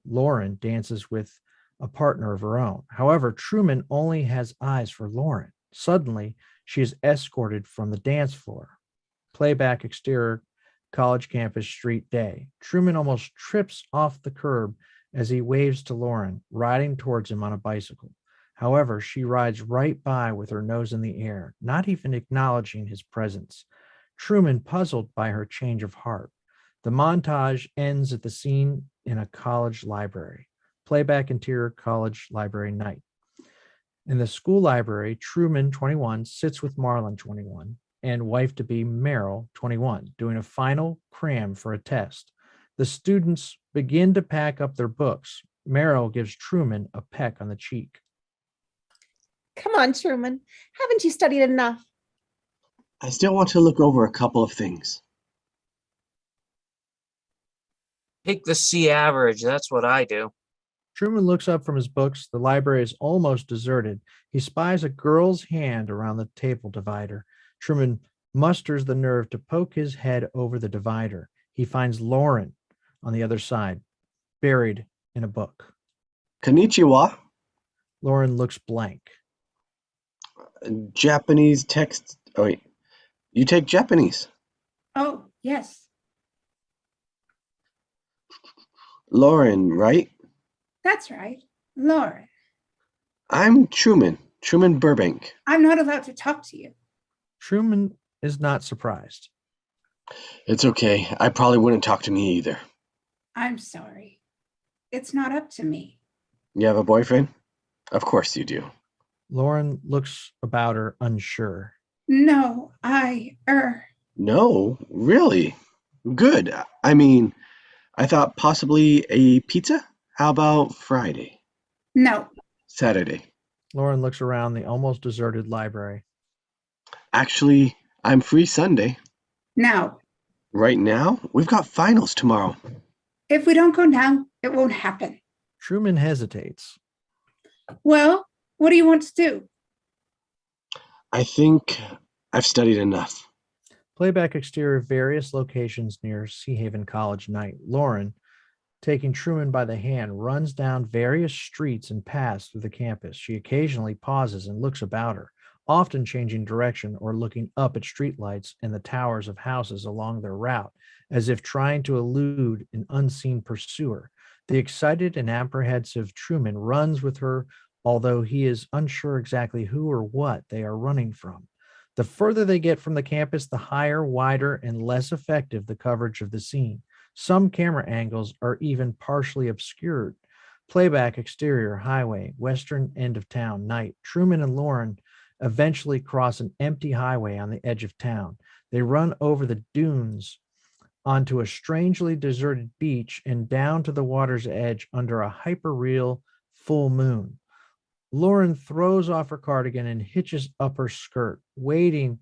Lauren dances with a partner of her own. However, Truman only has eyes for Lauren. Suddenly, she is escorted from the dance floor. Playback exterior college campus street day. Truman almost trips off the curb as he waves to Lauren, riding towards him on a bicycle. However, she rides right by with her nose in the air, not even acknowledging his presence. Truman puzzled by her change of heart. The montage ends at the scene in a college library. Playback interior college library night. In the school library, Truman, 21, sits with Marlon, 21, and wife-to-be Meryl, 21, doing a final cram for a test. The students begin to pack up their books. Meryl gives Truman a peck on the cheek. Come on, Truman. Haven't you studied enough? I still want to look over a couple of things. Take the C average. That's what I do. Truman looks up from his books. The library is almost deserted. He spies a girl's hand around the table divider. Truman musters the nerve to poke his head over the divider. He finds Lauren on the other side, buried in a book. Konnichiwa. Lauren looks blank. Japanese text. Oh, wait. You take Japanese. Oh, yes, Lauren, right? that's right. Lauren, I'm Truman. Truman Burbank. I'm not allowed to talk to you. Truman is not surprised. It's okay. I probably wouldn't talk to me either. I'm sorry. It's not up to me. You have a boyfriend? Of course you do. Lauren looks about her, unsure. No, No, really? Good. I mean, I thought possibly a pizza? How about Friday? no. Saturday? Lauren looks around the almost deserted library. Actually, I'm free Sunday. Now, Right now? We've got finals tomorrow. if we don't go now, it won't happen. Truman hesitates. Well, what do you want to do? I think I've studied enough. Playback exterior various locations near Sea Haven College night. Lauren, taking Truman by the hand, runs down various streets and paths through the campus. She occasionally pauses and looks about her, often changing direction or looking up at streetlights and the towers of houses along their route, as if trying to elude an unseen pursuer. The excited and apprehensive Truman runs with her, although he is unsure exactly who or what they are running from. The further they get from the campus, the higher, wider, and less effective the coverage of the scene. Some camera angles are even partially obscured. Playback exterior highway, western end of town, night. Truman and Lauren eventually cross an empty highway on the edge of town. They run over the dunes onto a strangely deserted beach and down to the water's edge under a hyper-real full moon. Lauren throws off her cardigan and hitches up her skirt, wading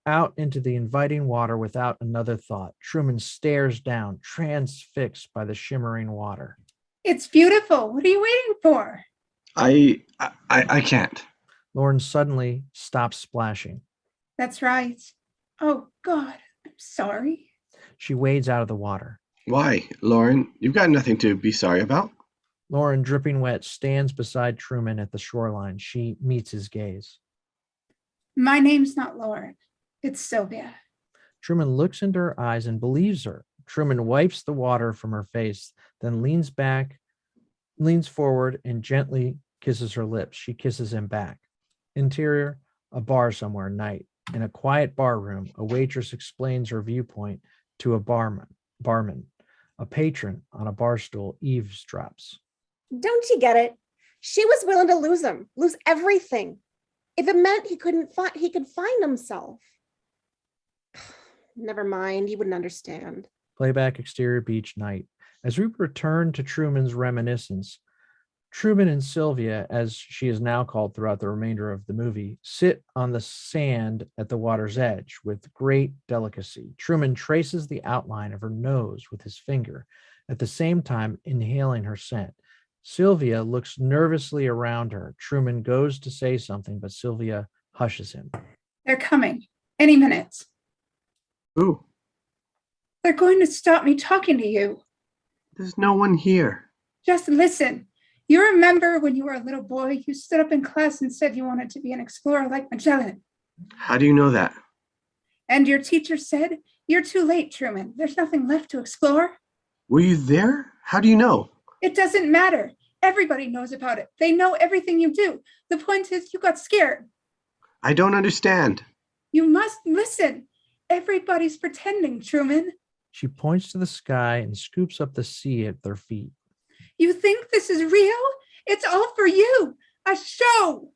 out into the inviting water without another thought. Truman stares down, transfixed by the shimmering water. It's beautiful. What are you waiting for? I can't. Lauren suddenly stops splashing. That's right. Oh, God, I'm sorry. She wades out of the water. Why, Lauren? You've got nothing to be sorry about. Lauren, dripping wet, stands beside Truman at the shoreline. She meets his gaze. My name's not Lauren. It's Sylvia. Truman looks into her eyes and believes her. Truman wipes the water from her face, then leans forward and gently kisses her lips. She kisses him back. Interior, a bar somewhere, night. In a quiet bar room, a waitress explains her viewpoint to a barman. A patron on a bar stool eavesdrops. Don't you get it? She was willing to lose everything. If it meant he could find himself. Never mind, he wouldn't understand. Playback exterior beach night. As we return to Truman's reminiscence, Truman and Sylvia, as she is now called throughout the remainder of the movie, sit on the sand at the water's edge with great delicacy. Truman traces the outline of her nose with his finger, at the same time inhaling her scent. Sylvia looks nervously around her. Truman goes to say something, but Sylvia hushes him. They're coming any minute. Ooh, They're going to stop me talking to you. there's no one here. Just listen. You remember when you were a little boy, you stood up in class and said you wanted to be an explorer like Magellan. How do you know that? And your teacher said You're too late, Truman. There's nothing left to explore. Were you there? How do you know? It doesn't matter. Everybody knows about it. They know everything you do. The point is, you got scared. I don't understand. You must listen. Everybody's pretending, Truman. She points to the sky and scoops up the sea at their feet. You think this is real? It's all for you. A show.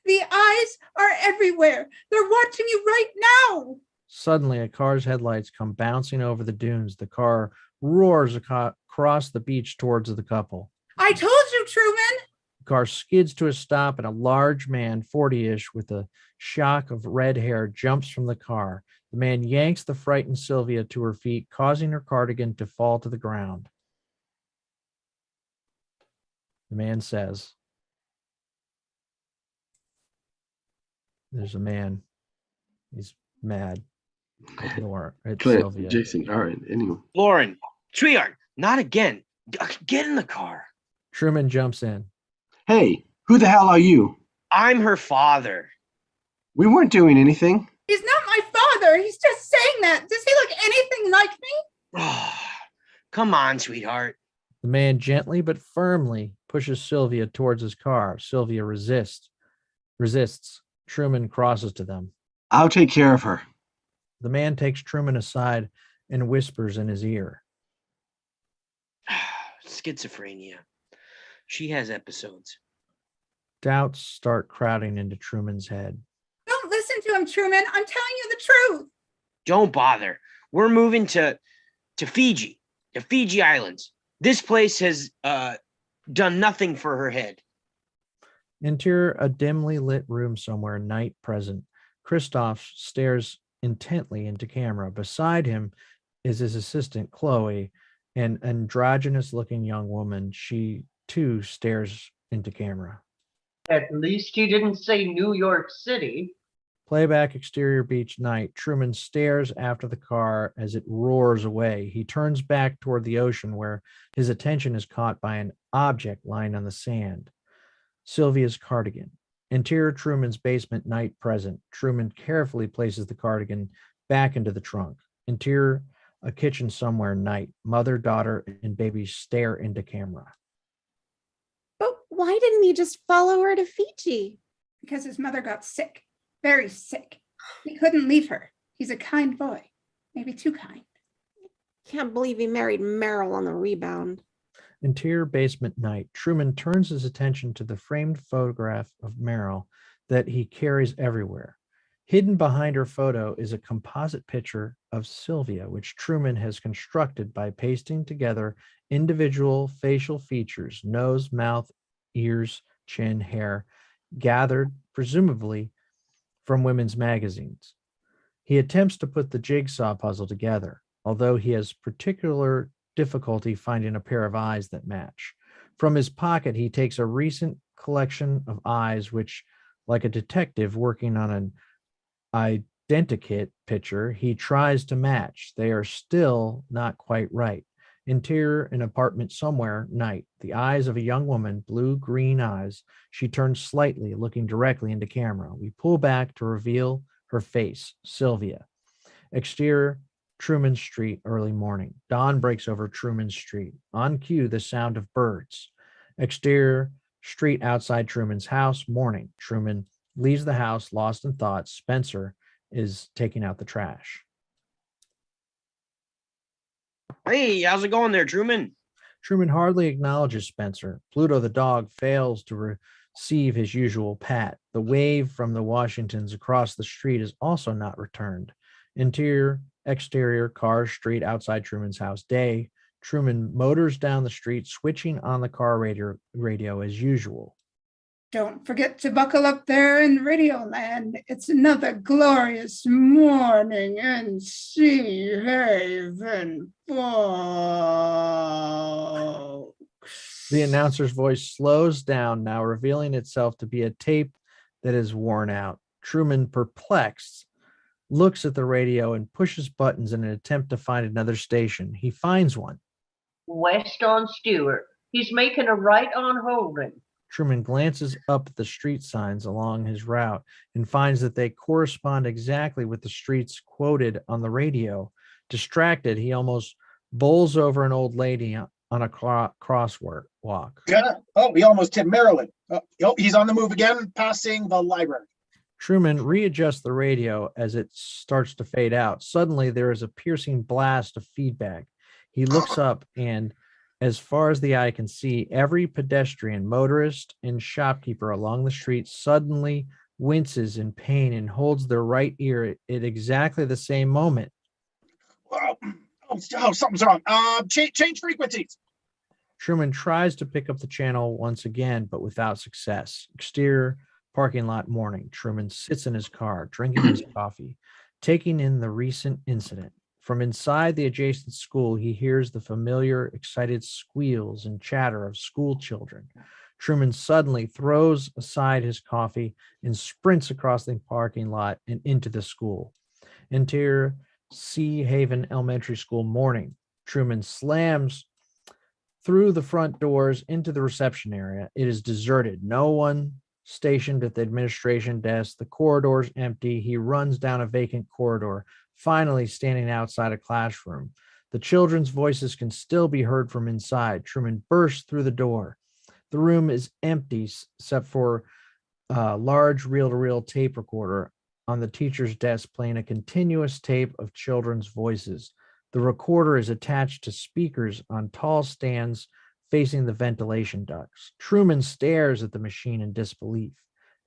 The eyes are everywhere. They're watching you right now. Suddenly, a car's headlights come bouncing over the dunes. The car roars across the beach towards the couple. I told you, Truman. The car skids to a stop, and a large man, 40-ish, with a shock of red hair, jumps from the car. The man yanks the frightened Sylvia to her feet, causing her cardigan to fall to the ground. The man says, there's a man. He's mad. It's Clint, Sylvia. Jason, all right, anyway. Lauren, sweetheart, not again. Get in the car. Truman jumps in. Hey, who the hell are you? I'm her father. We weren't doing anything. He's not my father. He's just saying that. Does he look anything like me? Come on, sweetheart. The man gently but firmly pushes Sylvia towards his car. Sylvia resists. Truman crosses to them. I'll take care of her. The man takes Truman aside and whispers in his ear. Schizophrenia. She has episodes. Doubts start crowding into Truman's head. Don't listen to him, Truman. I'm telling you the truth. Don't bother. We're moving to Fiji, the Fiji Islands. This place has done nothing for her head. Enter a dimly lit room somewhere, night present. Christoph stares intently into camera. Beside him is his assistant, Chloe, an androgynous-looking young woman. She, too, stares into camera. At least he didn't say New York City. Playback exterior beach night. Truman stares after the car as it roars away. He turns back toward the ocean where his attention is caught by an object lying on the sand. Sylvia's cardigan. Interior Truman's basement night present. Truman carefully places the cardigan back into the trunk. Interior a kitchen somewhere night. Mother, daughter, and baby stare into camera. But why didn't he just follow her to Fiji? Because his mother got sick. Very sick. He couldn't leave her. He's a kind boy. Maybe too kind. Can't believe he married Meryl on the rebound. Interior basement night. Truman turns his attention to the framed photograph of Meryl that he carries everywhere. Hidden behind her photo is a composite picture of Sylvia, which Truman has constructed by pasting together individual facial features, nose, mouth, ears, chin, hair, gathered, presumably, from women's magazines. He attempts to put the jigsaw puzzle together, although he has particular difficulty finding a pair of eyes that match. From his pocket, he takes a recent collection of eyes, which, like a detective working on an identikit picture, he tries to match. They are still not quite right. Interior, an apartment somewhere, night. The eyes of a young woman, blue-green eyes. She turns slightly, looking directly into camera. We pull back to reveal her face, Sylvia. Exterior, Truman Street, early morning. Dawn breaks over Truman Street. On cue, the sound of birds. Exterior, street outside Truman's house, morning. Truman leaves the house, lost in thought. Spencer is taking out the trash. Hey, how's it going there, Truman? Truman hardly acknowledges Spencer. Pluto the dog fails to receive his usual pat. The wave from the Washingtons across the street is also not returned. Interior, exterior, car, street outside Truman's house. Day. Truman motors down the street, switching on the car radio as usual. Don't forget to buckle up there in Radioland. It's another glorious morning in Sea Haven, folks. The announcer's voice slows down, now revealing itself to be a tape that is worn out. Truman, perplexed, looks at the radio and pushes buttons in an attempt to find another station. He finds one. West on Stewart. He's making a right on Holden. Truman glances up at the street signs along his route and finds that they correspond exactly with the streets quoted on the radio. Distracted, he almost bowls over an old lady on a crosswalk. Yeah. Oh, he almost hit Marilyn. Oh, he's on the move again, passing the library. Truman readjusts the radio as it starts to fade out. Suddenly, there is a piercing blast of feedback. He looks up, and as far as the eye can see, every pedestrian, motorist, and shopkeeper along the street suddenly winces in pain and holds their right ear at exactly the same moment. Oh, something's wrong. Change frequencies. Truman tries to pick up the channel once again, but without success. Exterior parking lot morning. Truman sits in his car, drinking his coffee, taking in the recent incident. From inside the adjacent school, he hears the familiar, excited squeals and chatter of school children. Truman suddenly throws aside his coffee and sprints across the parking lot and into the school. Interior Sea Haven Elementary School morning. Truman slams through the front doors into the reception area. It is deserted. No one stationed at the administration desk. The corridor's empty. He runs down a vacant corridor, finally standing outside a classroom. The children's voices can still be heard from inside. Truman bursts through the door. The room is empty except for a large reel-to-reel tape recorder on the teacher's desk playing a continuous tape of children's voices. The recorder is attached to speakers on tall stands facing the ventilation ducts. Truman stares at the machine in disbelief.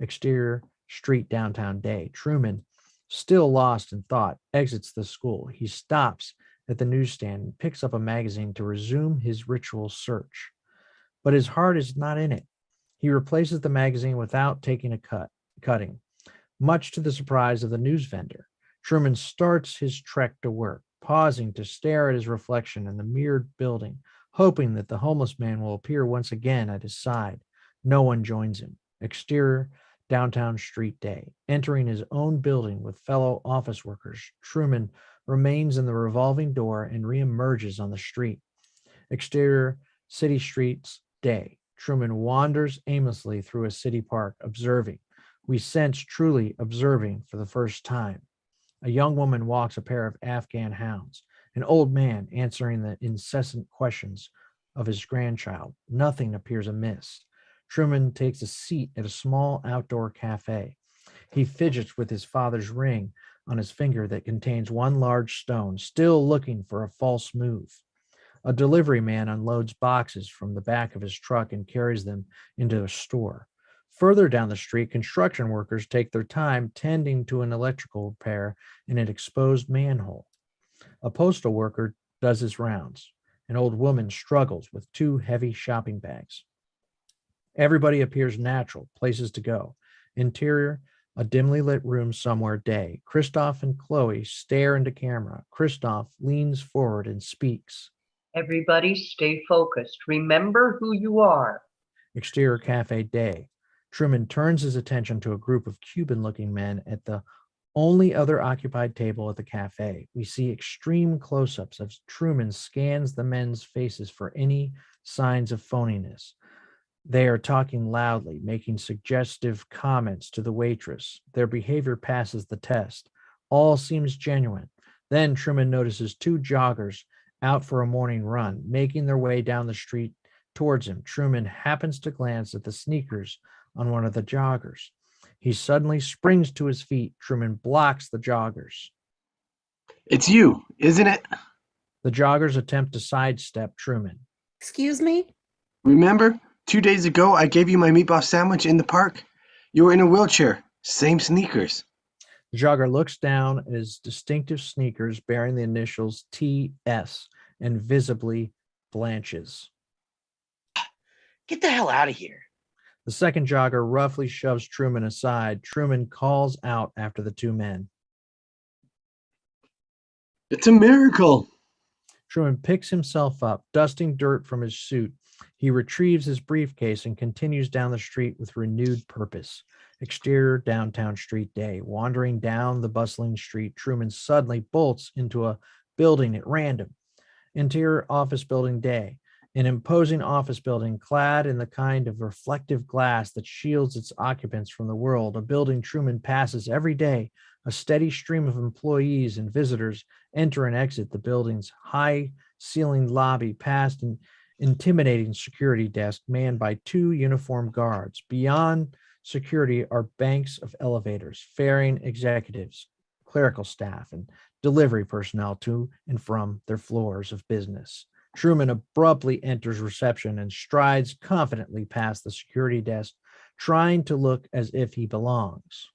Exterior street, downtown day. Truman, still lost in thought, exits the school. He stops at the newsstand and picks up a magazine to resume his ritual search. But his heart is not in it. He replaces the magazine without taking a cutting. Much to the surprise of the news vendor, Truman starts his trek to work, pausing to stare at his reflection in the mirrored building, hoping that the homeless man will appear once again at his side. No one joins him. Exterior, downtown street day. Entering his own building with fellow office workers, Truman remains in the revolving door and reemerges on the street. Exterior, city streets day. Truman wanders aimlessly through a city park, observing. We sense truly observing for the first time. A young woman walks a pair of Afghan hounds, an old man answering the incessant questions of his grandchild. Nothing appears amiss. Truman takes a seat at a small outdoor cafe. He fidgets with his father's ring on his finger that contains one large stone, still looking for a false move. A delivery man unloads boxes from the back of his truck and carries them into a store. Further down the street, construction workers take their time tending to an electrical repair in an exposed manhole. A postal worker does his rounds. An old woman struggles with two heavy shopping bags. Everybody appears natural, places to go. Interior, a dimly lit room somewhere day. Christoph and Chloe stare into camera. Christoph leans forward and speaks. Everybody stay focused. Remember who you are. Exterior cafe day. Truman turns his attention to a group of Cuban-looking men at the only other occupied table at the cafe. We see extreme close-ups as Truman scans the men's faces for any signs of phoniness. They are talking loudly, making suggestive comments to the waitress. Their behavior passes the test. All seems genuine. Then Truman notices two joggers out for a morning run, making their way down the street towards him. Truman happens to glance at the sneakers on one of the joggers. He suddenly springs to his feet. Truman blocks the joggers. It's you, isn't it? The joggers attempt to sidestep Truman. Excuse me? Remember, 2 days ago I gave you my meatball sandwich in the park? You were in a wheelchair. Same sneakers. The jogger looks down at his distinctive sneakers bearing the initials TS and visibly blanches. Get the hell out of here. The second jogger roughly shoves Truman aside. Truman calls out after the two men. It's a miracle. Truman picks himself up, dusting dirt from his suit. He retrieves his briefcase and continues down the street with renewed purpose. Exterior downtown street day. Wandering down the bustling street, Truman suddenly bolts into a building at random. Interior office building day. An imposing office building clad in the kind of reflective glass that shields its occupants from the world, a building Truman passes every day A steady stream of employees and visitors enter and exit the building's high-ceilinged lobby past an intimidating security desk manned by 2 uniformed guards. Beyond security are banks of elevators, ferrying executives, clerical staff, and delivery personnel to and from their floors of business. Truman abruptly enters reception and strides confidently past the security desk, trying to look as if he belongs.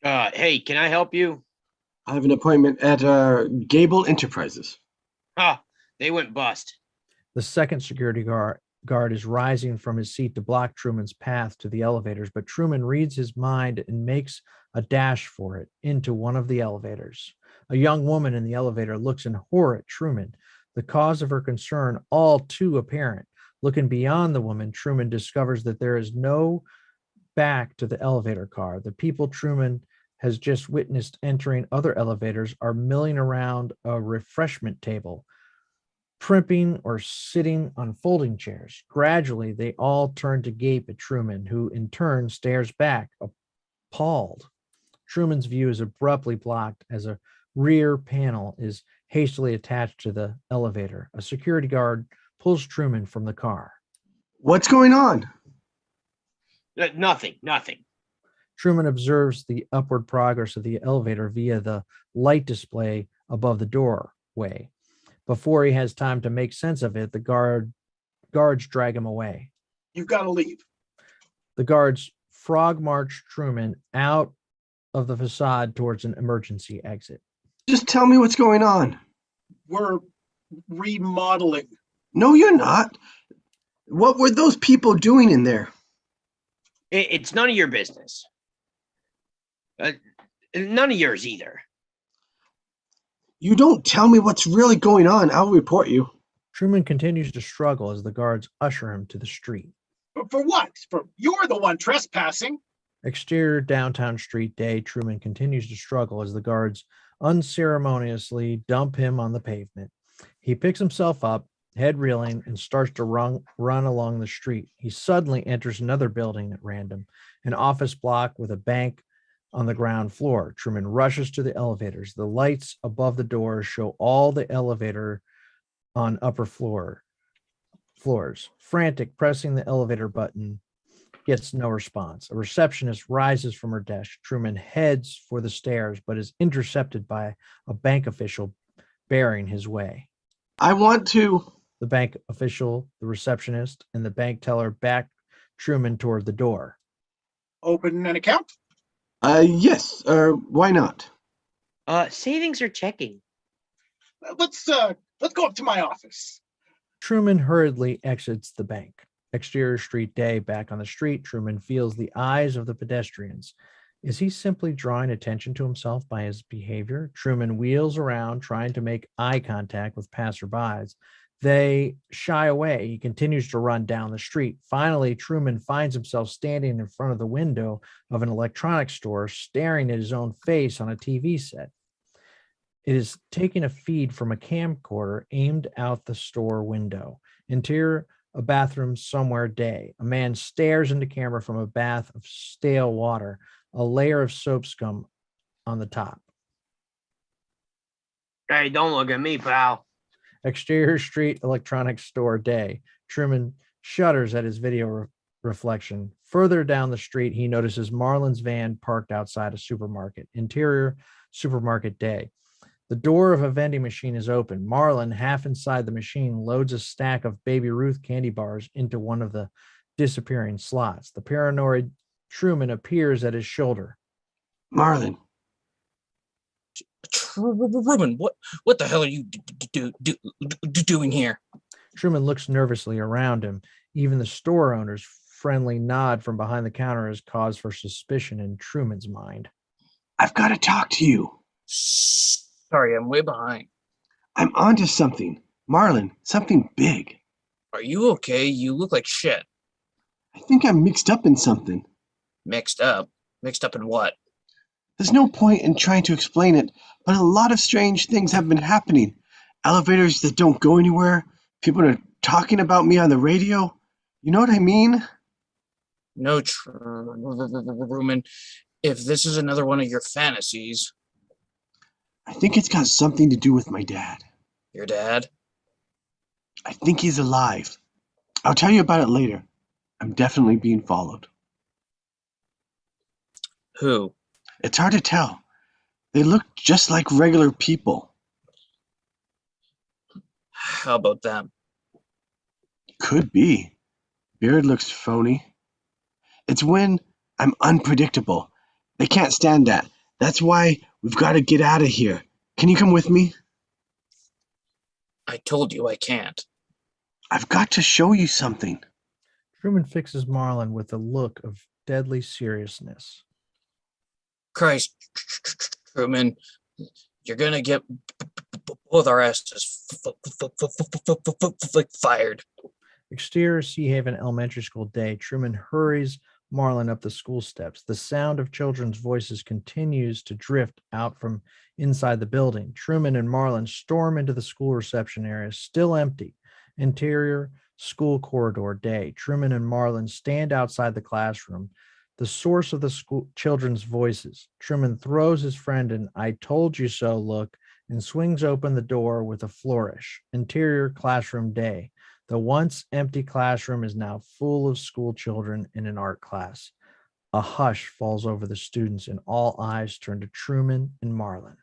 Hey, can I help you? I have an appointment at Gable Enterprises. They went bust. The second security guard is rising from his seat to block Truman's path to the elevators, but Truman reads his mind and makes a dash for it into one of the elevators. A young woman in the elevator looks in horror at Truman, the cause of her concern all too apparent. Looking beyond the woman, Truman discovers that there is no back to the elevator car. The people Truman has just witnessed entering other elevators are milling around a refreshment table, primping or sitting on folding chairs. Gradually, they all turn to gape at Truman, who in turn stares back, appalled. Truman's view is abruptly blocked as a rear panel is hastily attached to the elevator. A security guard pulls Truman from the car. What's going on? Nothing. Truman observes the upward progress of the elevator via the light display above the doorway. Before he has time to make sense of it, the guards drag him away. You've got to leave. The guards frog march Truman out of the facade towards an emergency exit. Just tell me what's going on. We're remodeling. No, you're not. What were those people doing in there? It's none of your business. None of yours either. You don't tell me what's really going on, I'll report you. Truman continues to struggle as the guards usher him to the street. For what? You're the one trespassing. Exterior downtown street day, Truman continues to struggle as the guards unceremoniously dump him on the pavement. He picks himself up, head reeling, and starts to run along the street. He suddenly enters another building at random, an office block with a bank on the ground floor. Truman rushes to the elevators. The lights above the doors show all the elevator on upper floors. Frantic, pressing the elevator button gets no response. A receptionist rises from her desk. Truman heads for the stairs, but is intercepted by a bank official bearing his way. I want to. The bank official, the receptionist, and the bank teller back Truman toward the door. Open an account? Yes, why not? Savings or checking? Let's go up to my office. Truman hurriedly exits the bank. Exterior street day, back on the street, Truman feels the eyes of the pedestrians. Is he simply drawing attention to himself by his behavior? Truman wheels around, trying to make eye contact with passerbys. They shy away. He continues to run down the street. Finally, Truman finds himself standing in front of the window of an electronics store, staring at his own face on a TV set. It is taking a feed from a camcorder aimed out the store window. Interior, a bathroom somewhere day. A man stares into camera from a bath of stale water, a layer of soap scum on the top. Hey, don't look at me, pal. Exterior street electronics store day. Truman shudders at his video reflection. Further down the street, he notices Marlon's van parked outside a supermarket. Interior supermarket day. The door of a vending machine is open. Marlon, half inside the machine, loads a stack of Baby Ruth candy bars into one of the disappearing slots. The paranoid Truman appears at his shoulder. Marlon. Truman, what the hell are you doing here? Truman looks nervously around him. Even the store owner's friendly nod from behind the counter is cause for suspicion in Truman's mind. I've got to talk to you. Sorry, I'm way behind. I'm onto something. Marlon, something big. Are you okay? You look like shit. I think I'm mixed up in something. Mixed up? Mixed up in what? There's no point in trying to explain it, but a lot of strange things have been happening. Elevators that don't go anywhere. People are talking about me on the radio. You know what I mean? No, Truman. If this is another one of your fantasies, I think it's got something to do with my dad. your dad? I think he's alive. I'll tell you about it later. I'm definitely being followed. Who? It's hard to tell. They look just like regular people. How about them? Could be. Beard looks phony. It's when I'm unpredictable. They can't stand that. That's why we've got to get out of here. Can you come with me? I told you I can't. I've got to show you something. Truman fixes Marlin with a look of deadly seriousness. Christ, Truman, you're gonna get both our asses fired. Exterior Sea Haven Elementary School day. Truman hurries Marlin up the school steps. The sound of children's voices continues to drift out from inside the building. Truman and Marlin storm into the school reception area, still empty. Interior school corridor day. Truman and Marlin stand outside the classroom, the source of the school children's voices. Truman throws his friend an "I told you so" look and swings open the door with a flourish. Interior classroom day. The once empty classroom is now full of school children in an art class. A hush falls over the students and all eyes turn to Truman and Marlin.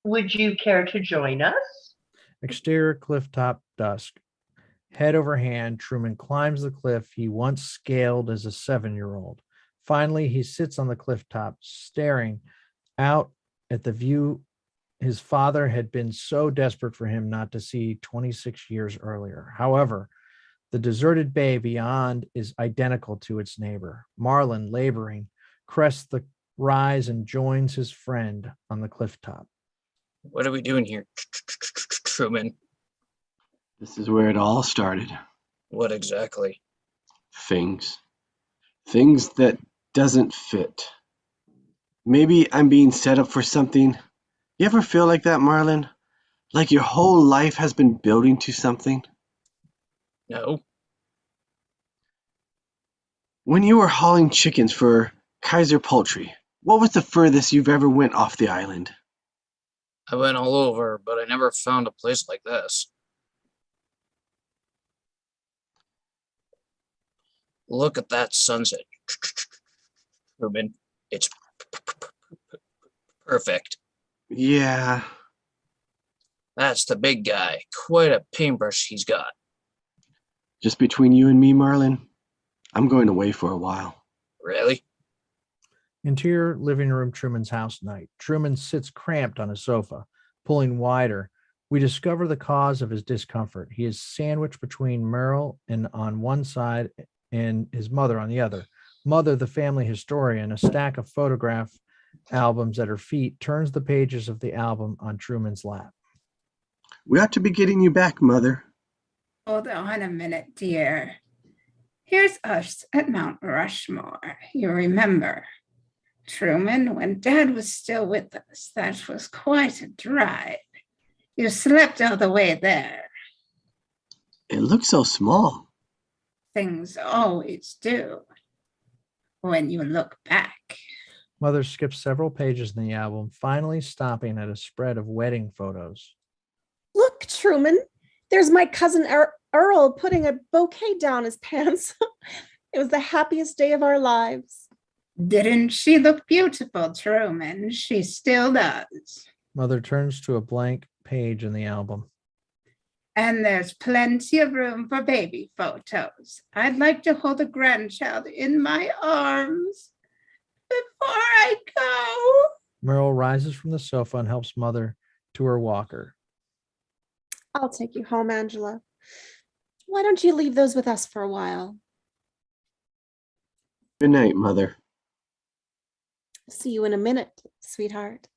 Would you care to join us? Exterior clifftop dusk. Head over hand, Truman climbs the cliff he once scaled as a 7-year-old. Finally, he sits on the cliff top, staring out at the view his father had been so desperate for him not to see 26 years earlier. However, the deserted bay beyond is identical to its neighbor. Marlin, laboring, crests the rise and joins his friend on the cliff top. What are we doing here, Truman? This is where it all started. What exactly? Things. Things that doesn't fit. Maybe I'm being set up for something. You ever feel like that, Marlin? Like your whole life has been building to something? No. When you were hauling chickens for Kaiser Poultry, what was the furthest you've ever went off the island? I went all over, but I never found a place like this. Look at that sunset, Truman. It's perfect. Yeah. That's the big guy. Quite a paintbrush he's got. Just between you and me, Marlin, I'm going away for a while. Really? Interior living room, Truman's house night. Truman sits cramped on a sofa, pulling wider. We discover the cause of his discomfort. He is sandwiched between Merle and on one side and his mother on the other. Mother, the family historian, a stack of photograph albums at her feet, turns the pages of the album on Truman's lap. We ought to be getting you back, Mother. Hold on a minute, dear. Here's us at Mount Rushmore. You remember, Truman, when Dad was still with us, that was quite a drive. You slept all the way there. It looks so small. Things always do when you look back. Mother skips several pages in the album, finally stopping at a spread of wedding photos. Look, Truman, there's my cousin Earl putting a bouquet down his pants. It was the happiest day of our lives. Didn't she look beautiful, Truman? She still does. Mother turns to a blank page in the album. And there's plenty of room for baby photos. I'd like to hold a grandchild in my arms before I go. Merle rises from the sofa and helps Mother to her walker. I'll take you home, Angela. Why don't you leave those with us for a while? Good night, Mother. See you in a minute, sweetheart.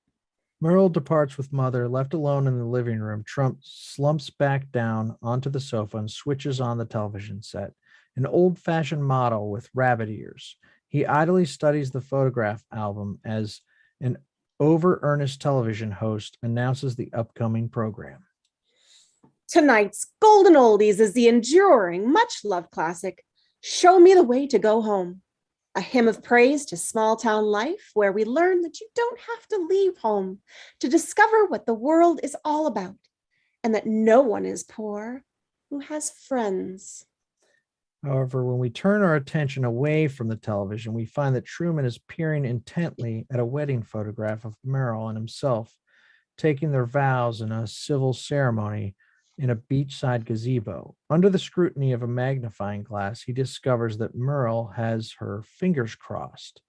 Merle departs with Mother. Left alone in the living room, Trump slumps back down onto the sofa and switches on the television set, an old-fashioned model with rabbit ears. He idly studies the photograph album as an over-earnest television host announces the upcoming program. Tonight's Golden Oldies is the enduring, much-loved classic, Show Me the Way to Go Home. a hymn of praise to small town life, where we learn that you don't have to leave home to discover what the world is all about, and that no one is poor who has friends. However, when we turn our attention away from the television, we find that Truman is peering intently at a wedding photograph of Merrill and himself taking their vows in a civil ceremony in a beachside gazebo. Under the scrutiny of a magnifying glass, he discovers that Merle has her fingers crossed.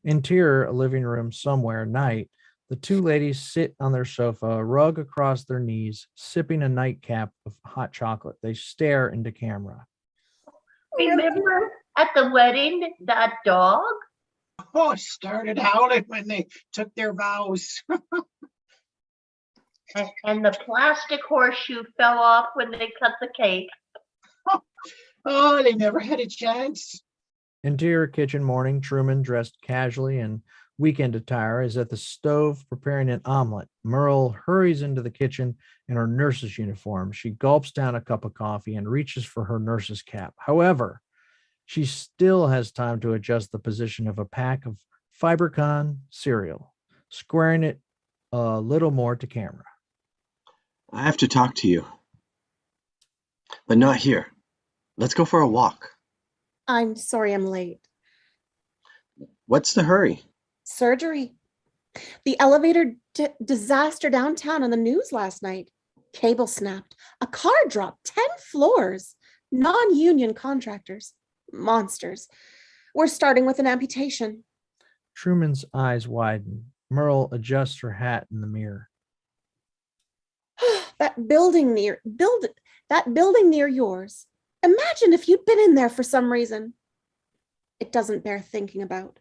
Interior, a living room somewhere, night, the two ladies sit on their sofa, a rug across their knees, sipping a nightcap of hot chocolate. They stare into camera. Remember at the wedding, that dog? Oh, started howling when they took their vows. And the plastic horseshoe fell off when they cut the cake. Oh, they never had a chance. Interior kitchen morning, Truman, dressed casually in weekend attire, is at the stove preparing an omelet. Merle hurries into the kitchen in her nurse's uniform. She gulps down a cup of coffee and reaches for her nurse's cap. However, she still has time to adjust the position of a pack of Fibercon cereal, squaring it a little more to camera. I have to talk to you, but not here. Let's go for a walk. I'm sorry I'm late. What's the hurry? Surgery. The elevator disaster downtown on the news last night. Cable snapped. A car dropped 10 floors. Non-union contractors. Monsters. We're starting with an amputation. Truman's eyes widen. Merle adjusts her hat in the mirror. That building near yours. Imagine if you'd been in there for some reason. It doesn't bear thinking about.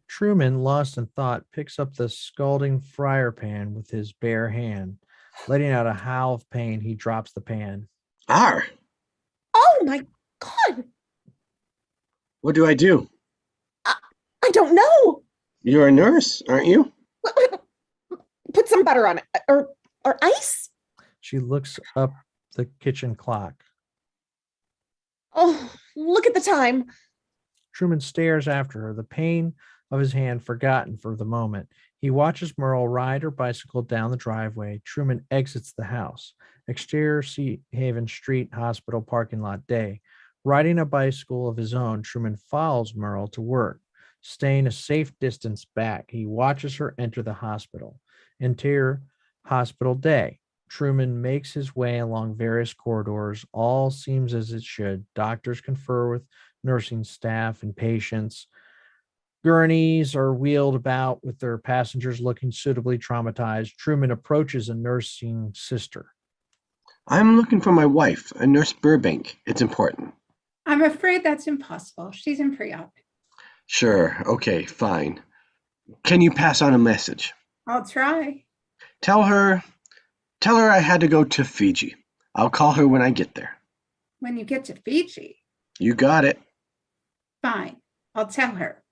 Truman, lost in thought, picks up the scalding fryer pan with his bare hand. Letting out a howl of pain, he drops the pan. Arr! Oh my God! What do I do? I don't know. You're a nurse, aren't you? Put some butter on it. Or ice? She looks up the kitchen clock. Oh, look at the time. Truman stares after her, the pain of his hand forgotten for the moment. He watches Merle ride her bicycle down the driveway. Truman exits the house. Exterior Sea Haven Street Hospital parking lot day. Riding a bicycle of his own, Truman follows Merle to work. Staying a safe distance back, he watches her enter the hospital. Interior hospital day. Truman makes his way along various corridors. All seems as it should. Doctors confer with nursing staff and patients. Gurneys are wheeled about with their passengers looking suitably traumatized. Truman approaches a nursing sister. I'm looking for my wife, a Nurse Burbank. It's important. I'm afraid that's impossible. She's in pre-op. Sure, okay, fine. Can you pass on a message? I'll try. Tell her I had to go to Fiji. I'll call her when I get there. When you get to Fiji. You got it. Fine. I'll tell her.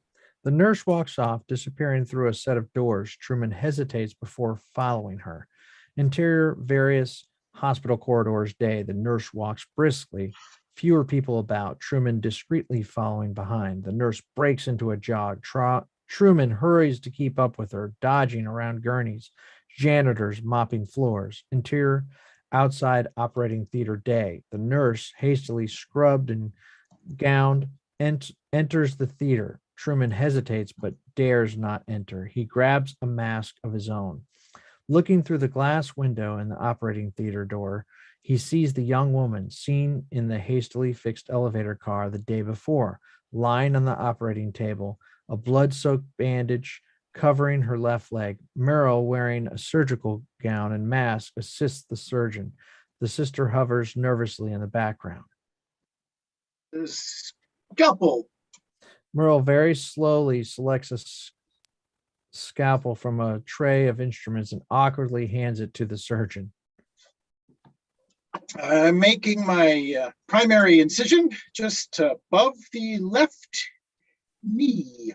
The nurse walks off, disappearing through a set of doors. Truman hesitates before following her. Interior various hospital corridors day. The nurse walks briskly. Fewer people about. Truman discreetly following behind. The nurse breaks into a jog. Truman hurries to keep up with her, dodging around gurneys. Janitors mopping floors. Interior outside operating theater day. The nurse, hastily scrubbed and gowned, enters the theater. Truman hesitates but dares not enter. He grabs a mask of his own. Looking through the glass window in the operating theater door, he sees the young woman seen in the hastily fixed elevator car the day before, lying on the operating table, a blood-soaked bandage covering her left leg. Merrill, wearing a surgical gown and mask, assists the surgeon. The sister hovers nervously in the background. Scalpel. Merle very slowly selects a scalpel from a tray of instruments and awkwardly hands it to the surgeon. I'm making my primary incision just above the left knee.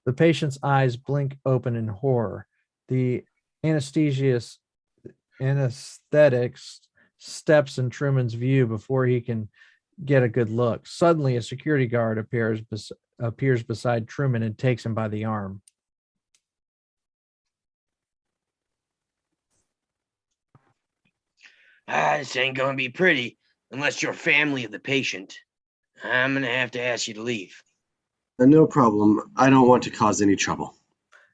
The patient's eyes blink open in horror. The anesthetics steps in Truman's view before he can get a good look. Suddenly, a security guard appears appears beside Truman and takes him by the arm. This ain't gonna be pretty unless you're family of the patient. I'm gonna have to ask you to leave. No problem. I don't want to cause any trouble.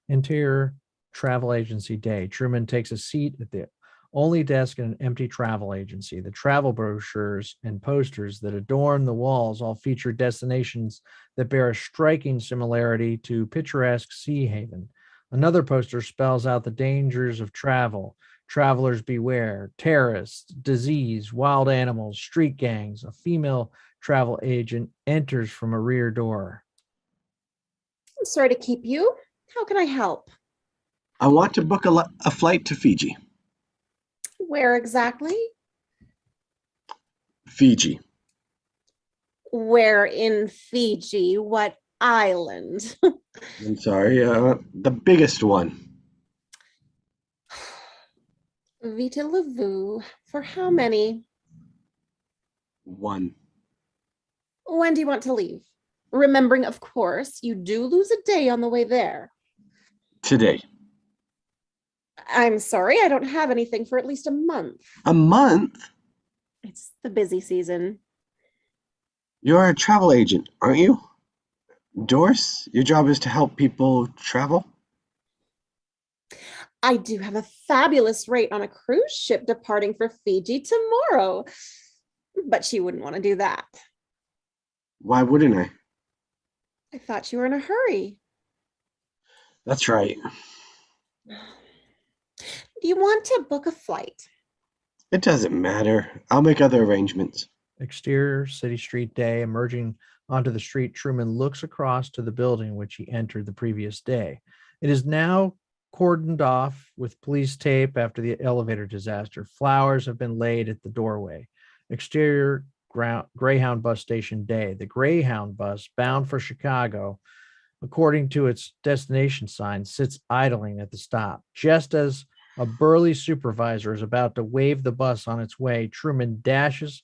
Interior travel agency day. Truman takes a seat at the only desk in an empty travel agency. The travel brochures and posters that adorn the walls all feature destinations that bear a striking similarity to picturesque Sea Haven. Another poster spells out the dangers of travel. Travelers beware, terrorists, disease, wild animals, street gangs. A female travel agent enters from a rear door. I'm sorry to keep you. How can I help? I want to book a flight to Fiji. Where exactly? Fiji. Where in Fiji? What island? I'm sorry, the biggest one. Vita Lavu. For how many? One. When do you want to leave? Remembering, of course, you do lose a day on the way there. Today. I'm sorry, I don't have anything for at least a month. A month? It's the busy season. You're a travel agent, aren't you? Doris, your job is to help people travel? I do have a fabulous rate on a cruise ship departing for Fiji tomorrow, but she wouldn't want to do that. Why wouldn't I? I thought you were in a hurry. That's right. Do you want to book a flight? It doesn't matter. I'll make other arrangements. Exterior city street day. Emerging onto the street, Truman looks across to the building which he entered the previous day. It is now cordoned off with police tape after the elevator disaster. Flowers have been laid at the doorway. Exterior Greyhound bus station day. The Greyhound bus bound for Chicago, according to its destination sign, sits idling at the stop. Just as a burly supervisor is about to wave the bus on its way, Truman dashes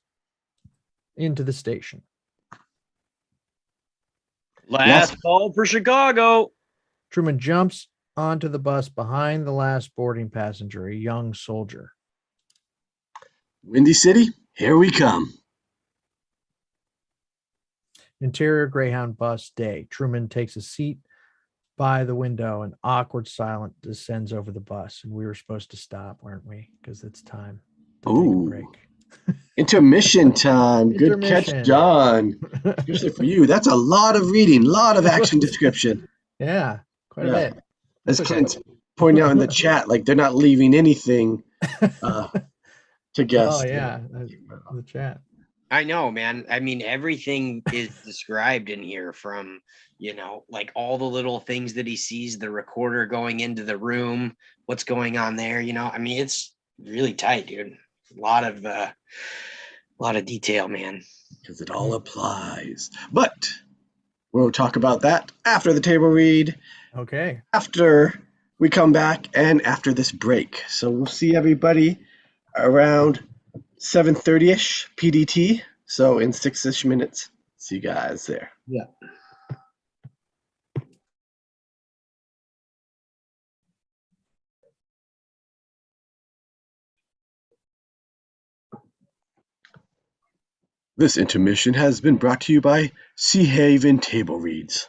into the station. Last call for Chicago. Truman jumps onto the bus behind the last boarding passenger, a young soldier. Windy City, here we come. Interior Greyhound bus day. Truman takes a seat by the window. An awkward silence descends over the bus, and we were supposed to stop, weren't we? Because it's time to take a break. Intermission time. Good Intermission. catch, John. Especially for you. That's a lot of reading, a lot of action description. Yeah, quite a bit. As Clint pointing out in the chat, like they're not leaving anything to guess. Oh, yeah, the chat. I know, man. I mean, everything is described in here from, like all the little things that he sees, the recorder going into the room, what's going on there, I mean, it's really tight, dude. A lot of detail, man. Because it all applies. But we'll talk about that after the table read. Okay. After we come back and after this break. So we'll see everybody around 7:30ish PDT. So in 6-ish minutes. See you guys there. Yeah. This intermission has been brought to you by Sea Haven Table Reads.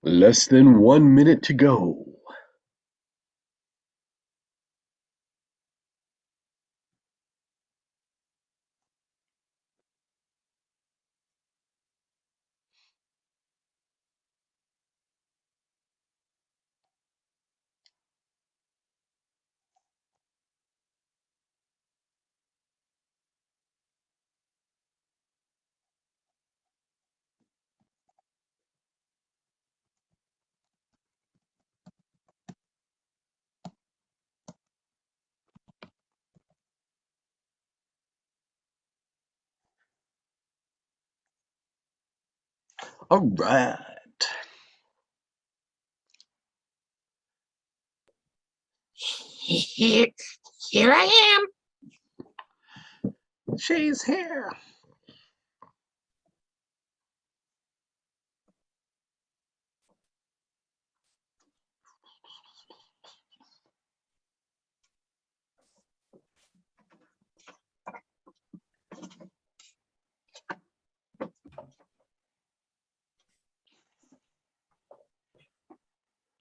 Less than 1 minute to go. All right. Here I am. She's here.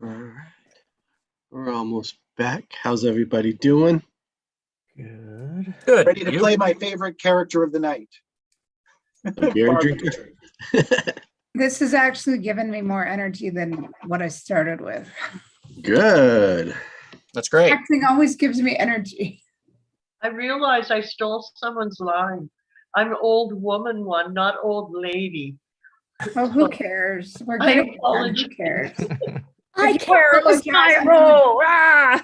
All right. We're almost back. How's everybody doing? Good. Good. Ready to You? play my favorite character of the night. A beer Barbie. drinker? This has actually given me more energy than what I started with. Good. That's great. Acting always gives me energy. I realize I stole someone's line. I'm old woman one, not old lady. Oh, who cares? We're I getting done. apologize. Who cares? I you care. It was my apologize, role. Ah!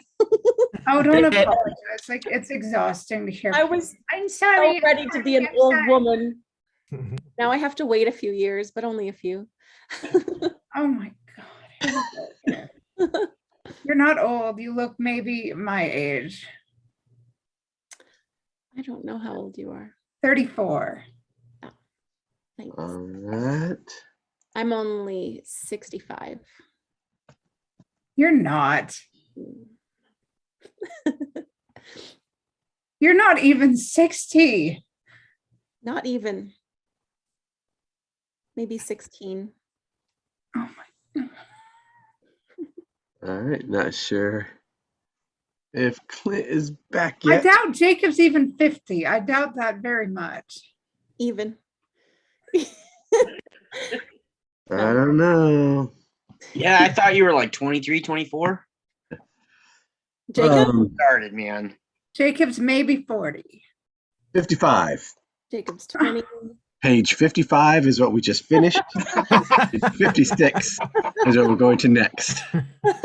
Oh, don't apologize. Like, it's exhausting to hear. I'm So sorry. ready to be an old woman. Now I have to wait a few years, but only a few. Oh my God. You're not old. You look maybe my age. I don't know how old you are. 34. Thanks. All right. I'm only 65. You're not. You're not even 60. Not even. Maybe 16. Oh my. All right. Not sure if Clint is back I yet. doubt Jacob's even 50. I doubt that very much. Even. I don't know. Yeah, I thought you were like 23, 24. Jacob? Started, man. Jacob's maybe 40. 55. Jacob's 20. Page 55 is what we just finished. Page 56 is what we're going to next.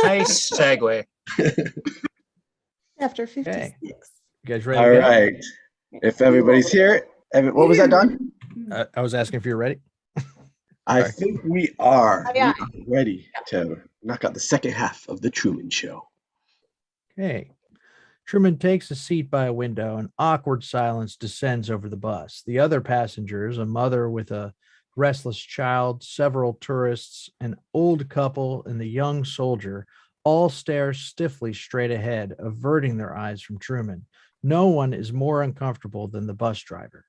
Nice segue. After 56. You guys ready? All to go? right. If everybody's here, what was that, Don? I was asking if you're ready. I Sorry. think we are. Oh, yeah. We are ready to knock out the second half of the Truman Show. Okay. Truman takes a seat by a window. An awkward silence descends over the bus. The other passengers, a mother with a restless child, several tourists, an old couple, and the young soldier, all stare stiffly straight ahead, averting their eyes from Truman. No one is more uncomfortable than the bus driver.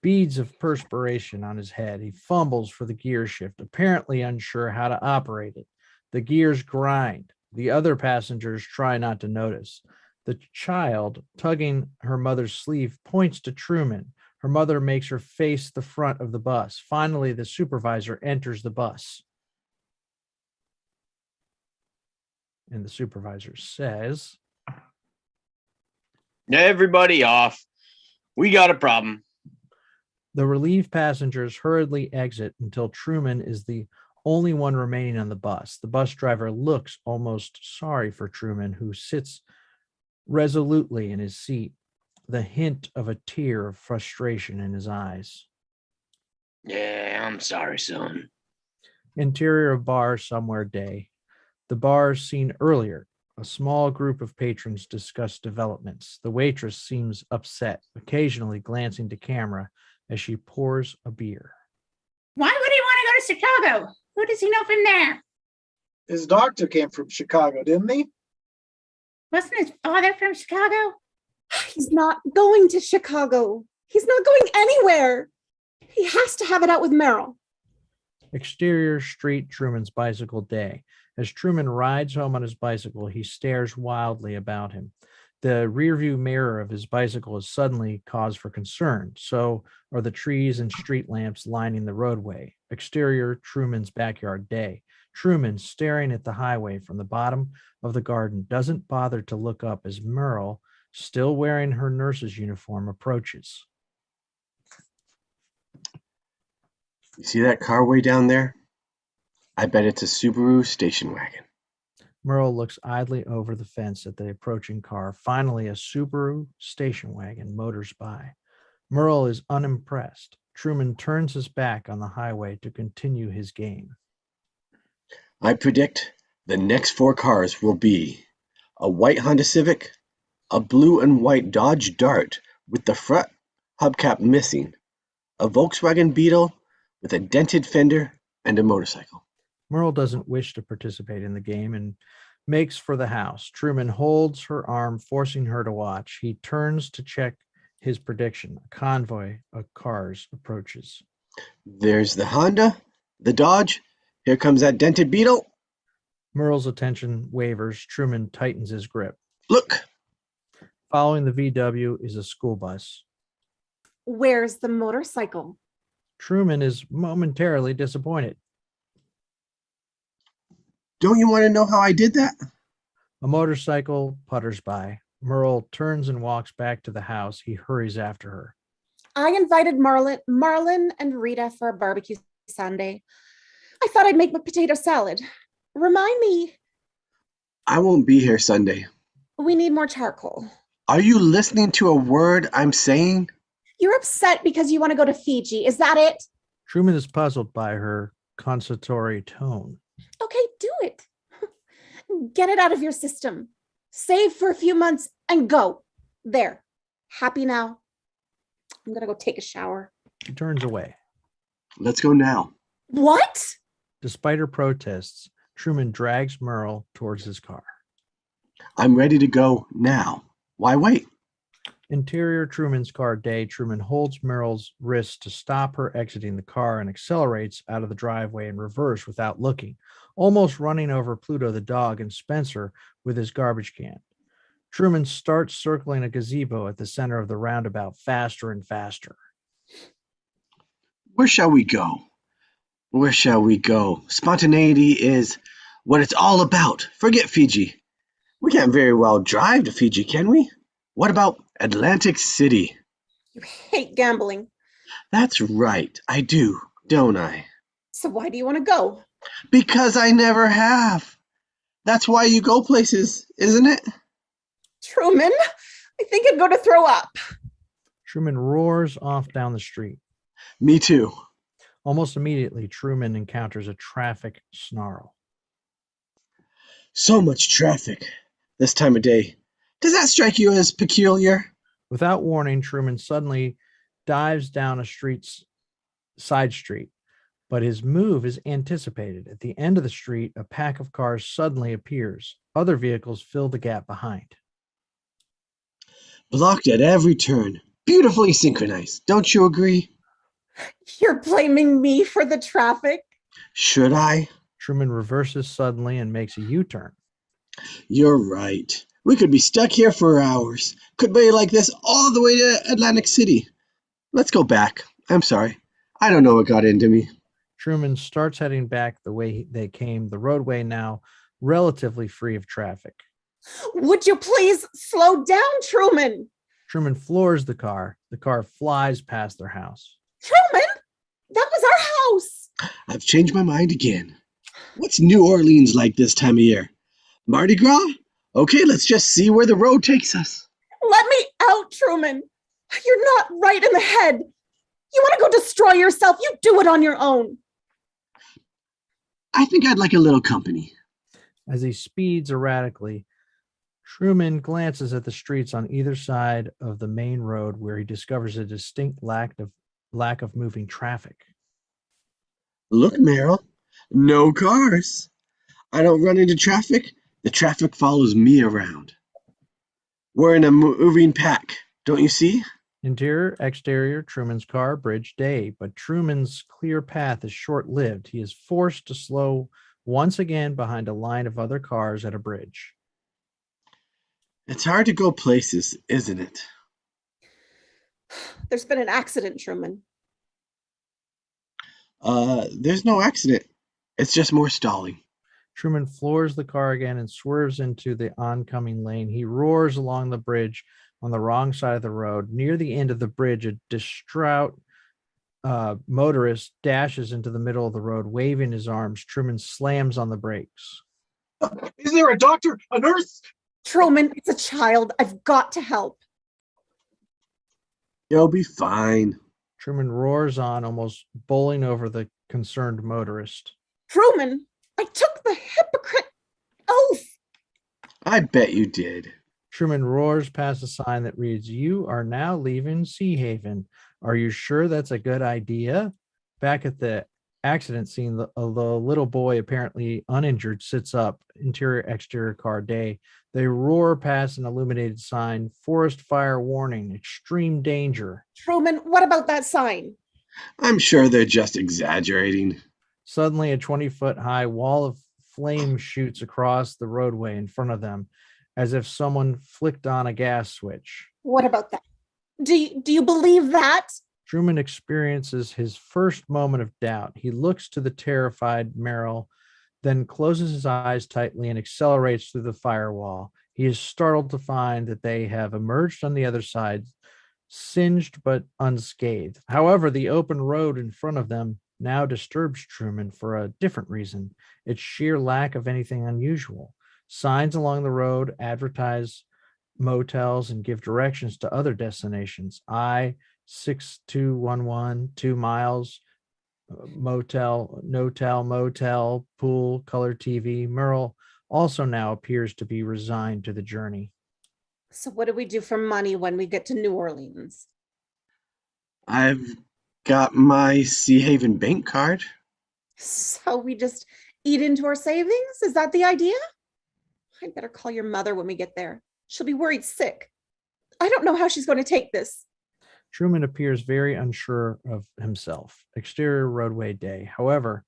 Beads of perspiration on his head. He fumbles for the gear shift, apparently unsure how to operate it. The gears grind. The other passengers try not to notice. The child, tugging her mother's sleeve, points to Truman. Her mother makes her face the front of the bus. Finally, the supervisor enters the bus. And the supervisor says, Everybody off. We got a problem. the relieved passengers hurriedly exit until Truman is the only one remaining on the bus. The bus driver looks almost sorry for Truman, who sits resolutely in his seat, the hint of a tear of frustration in his eyes. Yeah, I'm sorry, son. Interior of bar somewhere day. The bar seen earlier. A small group of patrons discuss developments. The waitress seems upset, occasionally glancing to camera as she pours a beer. Why would he want to go to Chicago? Who does he know from there? His doctor came from Chicago, didn't he? Wasn't his father from Chicago? He's not going to Chicago. He's not going anywhere. He has to have it out with Meryl. Exterior street, Truman's bicycle day. As Truman rides home on his bicycle, he stares wildly about him. The rearview mirror of his bicycle is suddenly cause for concern. So are the trees and street lamps lining the roadway. Exterior, Truman's backyard day. Truman, staring at the highway from the bottom of the garden, doesn't bother to look up as Merle, still wearing her nurse's uniform, approaches. You see that car way down there? I bet it's a Subaru station wagon. Merle looks idly over the fence at the approaching car. Finally, a Subaru station wagon motors by. Merle is unimpressed. Truman turns his back on the highway to continue his game. I predict the next 4 cars will be a white Honda Civic, a blue and white Dodge Dart with the front hubcap missing, a Volkswagen Beetle with a dented fender, and a motorcycle. Merle doesn't wish to participate in the game and makes for the house. Truman holds her arm, forcing her to watch. He turns to check his prediction. A convoy of cars approaches. There's the Honda, the Dodge. Here comes that dented Beetle. Merle's attention wavers. Truman tightens his grip. Look, Following the VW is a school bus. Where's the motorcycle? Truman is momentarily disappointed. don't you want to know how I did that? A motorcycle putters by. Merle turns and walks back to the house. He hurries after her. I invited Marlon and Rita for a barbecue Sunday. I thought I'd make a potato salad. Remind me. I won't be here Sunday. We need more charcoal. Are you listening to a word I'm saying? You're upset because you want to go to Fiji. Is that it? Truman is puzzled by her conciliatory tone. Okay, do it. Get it out of your system. Save for a few months and go. There. Happy now? I'm going to go take a shower. She turns away. Let's go now. What? Despite her protests, Truman drags Merle towards his car. I'm ready to go now. Why wait? Interior Truman's car day. Truman holds Merle's wrist to stop her exiting the car and accelerates out of the driveway in reverse without looking, almost running over Pluto the dog and Spencer with his garbage can. Truman starts circling a gazebo at the center of the roundabout faster and faster. Where shall we go? Where shall we go? Spontaneity is what it's all about. Forget Fiji. We can't very well drive to Fiji, can we? What about Atlantic City? You hate gambling. That's right. I do, don't I? So why do you want to go? Because I never have. That's why you go places, isn't it? Truman, I think I'm going to throw up. Truman roars off down the street. Me too. Almost immediately, Truman encounters a traffic snarl. So much traffic this time of day. Does that strike you as peculiar? Without warning, Truman suddenly dives down a side street, but his move is anticipated. At the end of the street, a pack of cars suddenly appears. Other vehicles fill the gap behind. Blocked at every turn. Beautifully synchronized. Don't you agree? You're blaming me for the traffic? Should I? Truman reverses suddenly and makes a U-turn. You're right. We could be stuck here for hours. Could be like this all the way to Atlantic City. Let's go back. I'm sorry. I don't know what got into me. Truman starts heading back the way they came, the roadway now relatively free of traffic. Would you please slow down, Truman? Truman floors the car. The car flies past their house. Truman, that was our house. I've changed my mind again. What's New Orleans like this time of year? Mardi Gras? Okay, let's just see where the road takes us. Let me out, Truman. You're not right in the head. You want to go destroy yourself? You do it on your own. I think I'd like a little company. As he speeds erratically, Truman glances at the streets on either side of the main road where he discovers a distinct lack of moving traffic. Look, Meryl, no cars. I don't run into traffic. The traffic follows me around. We're in a moving pack, don't you see? Interior, exterior, Truman's car, bridge, day. But Truman's clear path is short-lived. He is forced to slow once again behind a line of other cars at a bridge. It's hard to go places, isn't it? There's been an accident, Truman. There's no accident. It's just more stalling. Truman floors the car again and swerves into the oncoming lane. He roars along the bridge on the wrong side of the road. Near the end of the bridge, a distraught motorist dashes into the middle of the road, waving his arms. Truman slams on the brakes. Is there a doctor? A nurse? Truman, it's a child. I've got to help. You'll be fine. Truman roars on, almost bowling over the concerned motorist. Truman, I took the hypocrite oath. I bet you did. Truman roars past a sign that reads, "You are now leaving Sea Haven. Are you sure that's a good idea?" Back at the accident scene, the little boy, apparently uninjured, sits up. Interior, exterior car, day. They roar past an illuminated sign, "Forest fire warning, extreme danger." Truman, what about that sign? I'm sure they're just exaggerating. Suddenly, a 20-foot high wall of flame shoots across the roadway in front of them, as if someone flicked on a gas switch. What about that? Do you believe that? Truman experiences his first moment of doubt. He looks to the terrified Merrill, then closes his eyes tightly and accelerates through the firewall. He is startled to find that they have emerged on the other side, singed but unscathed. However, the open road in front of them now disturbs Truman for a different reason: its sheer lack of anything unusual. Signs along the road advertise motels and give directions to other destinations. I-6211, 2 miles, motel, no-tell, motel, pool, color TV. Merle also now appears to be resigned to the journey. So what do we do for money when we get to New Orleans? I've got my Sea Haven bank card. So we just eat into our savings? Is that the idea? I'd better call your mother when we get there. She'll be worried sick. I don't know how she's going to take this. Truman appears very unsure of himself. Exterior roadway, day. However,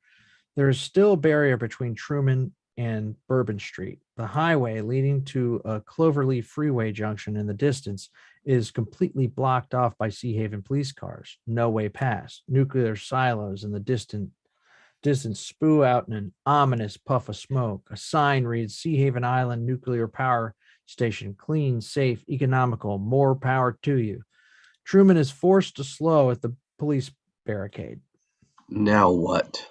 there is still a barrier between Truman and Bourbon Street. The highway leading to a Cloverleaf Freeway junction in the distance is completely blocked off by Sea Haven police cars. No way past. Nuclear silos in the distance spew out in an ominous puff of smoke. A sign reads, "Sea Haven Island Nuclear Power Station. Clean, safe, economical. More power to you." Truman is forced to slow at the police barricade. Now what?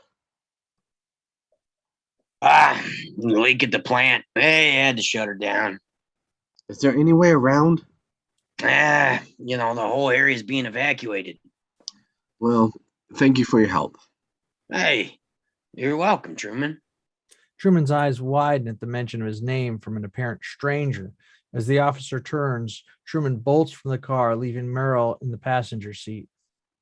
Leak at the plant. They had to shut her down. Is there any way around? The whole area is being evacuated. Well, thank you for your help. Hey, you're welcome, Truman. Truman's eyes widen at the mention of his name from an apparent stranger. As the officer turns, Truman bolts from the car, leaving Merrill in the passenger seat.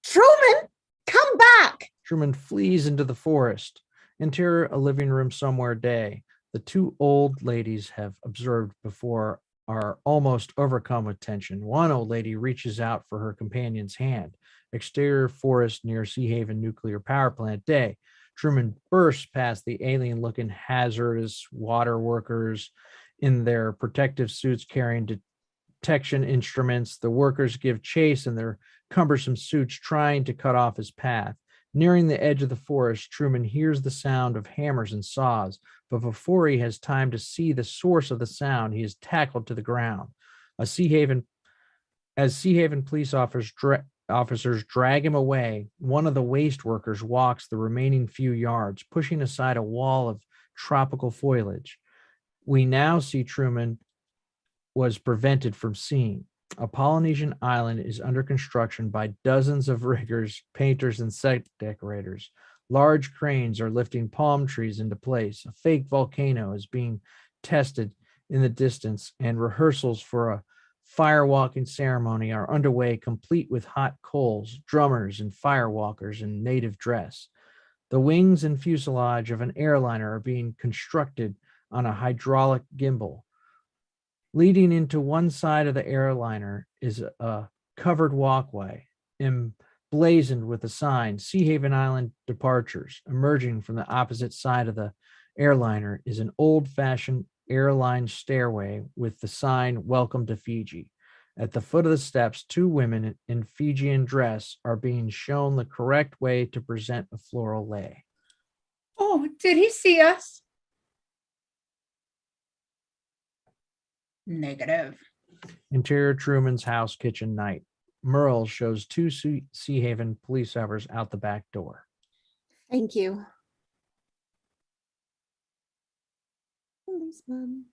Truman, come back! Truman flees into the forest. Interior, a living room somewhere, day. The two old ladies have observed before are almost overcome with tension. One old lady reaches out for her companion's hand. Exterior forest near Sea Haven Nuclear Power Plant, day. Truman bursts past the alien-looking hazardous water workers in their protective suits carrying detection instruments. The workers give chase in their cumbersome suits, trying to cut off his path. Nearing the edge of the forest, Truman hears the sound of hammers and saws, but before he has time to see the source of the sound, he is tackled to the ground. As Sea Haven police officers drag him away, one of the waste workers walks the remaining few yards, pushing aside a wall of tropical foliage. We now see Truman was prevented from seeing. A Polynesian island is under construction by dozens of riggers, painters, and set decorators. Large cranes are lifting palm trees into place. A fake volcano is being tested in the distance, and rehearsals for a firewalking ceremony are underway, complete with hot coals, drummers, and firewalkers in native dress. The wings and fuselage of an airliner are being constructed on a hydraulic gimbal. Leading into one side of the airliner is a covered walkway, emblazoned with the sign Sea Haven Island departures. Emerging from the opposite side of the airliner is an old-fashioned airline stairway with the sign Welcome to Fiji. At the foot of the steps, two women in Fijian dress are being shown the correct way to present a floral lei. Oh, did he see us? Negative. Interior Truman's house kitchen night. Merle shows two Sea Haven police officers out the back door. Thank you. Policeman.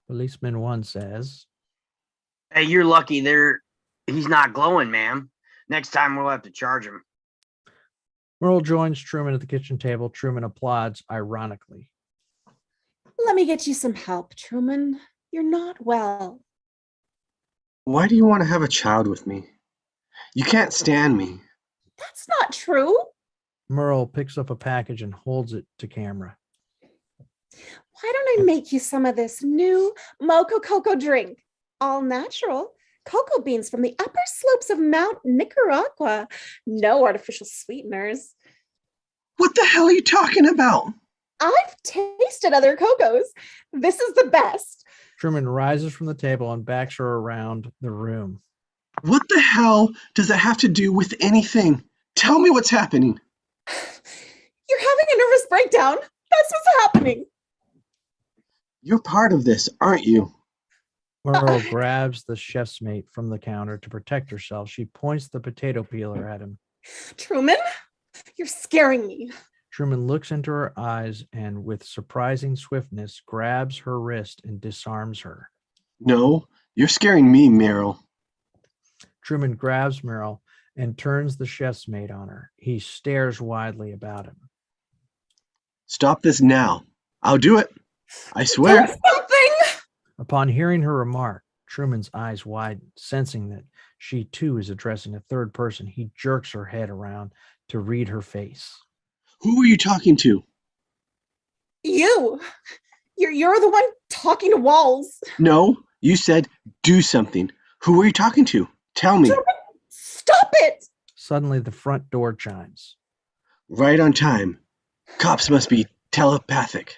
Policeman 1 says, Hey, you're lucky he's not glowing, ma'am. Next time we'll have to charge him. Merle joins Truman at the kitchen table. Truman applauds ironically. Let me get you some help, Truman. You're not well. Why do you want to have a child with me? You can't stand me. That's not true. Merle picks up a package and holds it to camera. Why don't I make you some of this new mocha cocoa drink? All natural. Cocoa beans from the upper slopes of Mount Nicaragua. No artificial sweeteners. What the hell are you talking about? I've tasted other cocos. This is the best. Truman rises from the table and backs her around the room. What the hell does that have to do with anything? Tell me what's happening. You're having a nervous breakdown. That's what's happening. You're part of this, aren't you? Merle grabs the chef's mate from the counter to protect herself. She points the potato peeler at him. Truman, you're scaring me. Truman looks into her eyes and, with surprising swiftness, grabs her wrist and disarms her. No, you're scaring me, Meryl. Truman grabs Meryl and turns the chef's mate on her. He stares widely about him. Stop this now. I'll do it. I swear. Do something! Upon hearing her remark, Truman's eyes widen, sensing that she too is addressing a third person. He jerks her head around to read her face. Who are you talking to? You. You're the one talking to walls. No, you said do something. Who are you talking to? Tell me. Truman, stop it! Suddenly, the front door chimes. Right on time. Cops must be telepathic.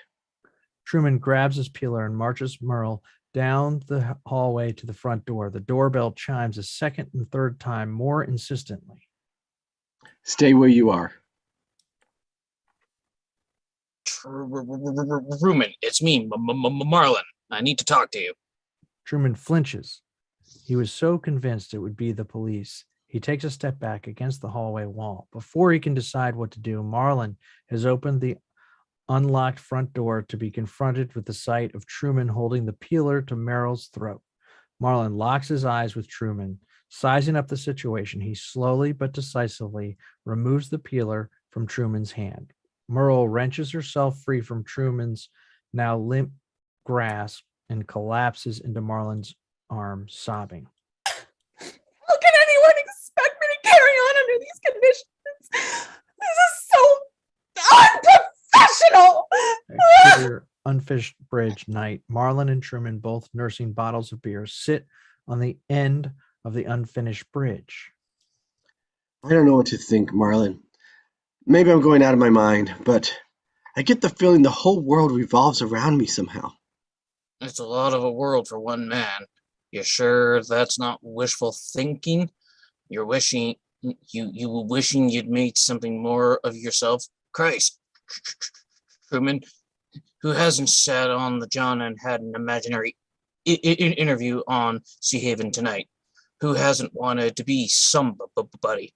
Truman grabs his peeler and marches Merle down the hallway to the front door. The doorbell chimes a second and third time more insistently. Stay where you are. Truman, it's me, Marlin. I need to talk to you. Truman flinches. He was so convinced it would be the police. He takes a step back against the hallway wall. Before he can decide what to do, Marlin has opened the unlocked front door to be confronted with the sight of Truman holding the peeler to Meryl's throat. Marlin locks his eyes with Truman. Sizing up the situation, he slowly but decisively removes the peeler from Truman's hand. Merle wrenches herself free from Truman's now limp grasp and collapses into Marlin's arm, sobbing. How can anyone expect me to carry on under these conditions? This is so unprofessional! A clear, unfished bridge night. Marlin and Truman, both nursing bottles of beer, sit on the end of the unfinished bridge. I don't know what to think, Marlin. Maybe I'm going out of my mind, but I get the feeling the whole world revolves around me somehow. It's a lot of a world for one man. You sure that's not wishful thinking? You're wishing you were wishing you'd made something more of yourself? Christ, Truman, who hasn't sat on the John and had an imaginary interview on Sea Haven tonight? Who hasn't wanted to be somebody?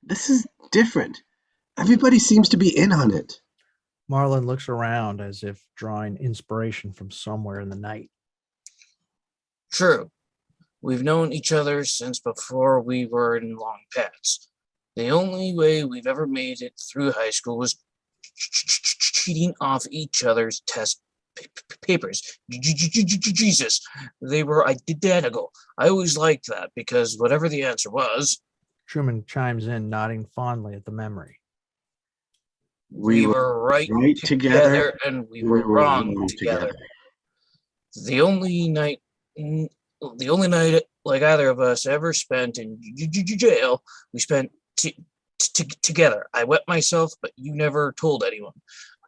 This is different. Everybody seems to be in on it. Marlin looks around as if drawing inspiration from somewhere in the night. True. We've known each other since before we were in long paths. The only way we've ever made it through high school was cheating off each other's test papers. Jesus, they were identical. I always liked that because whatever the answer was... Truman chimes in, nodding fondly at the memory. We were right together and we were wrong together. The only night like either of us ever spent in jail. We spent together. I wet myself, but you never told anyone.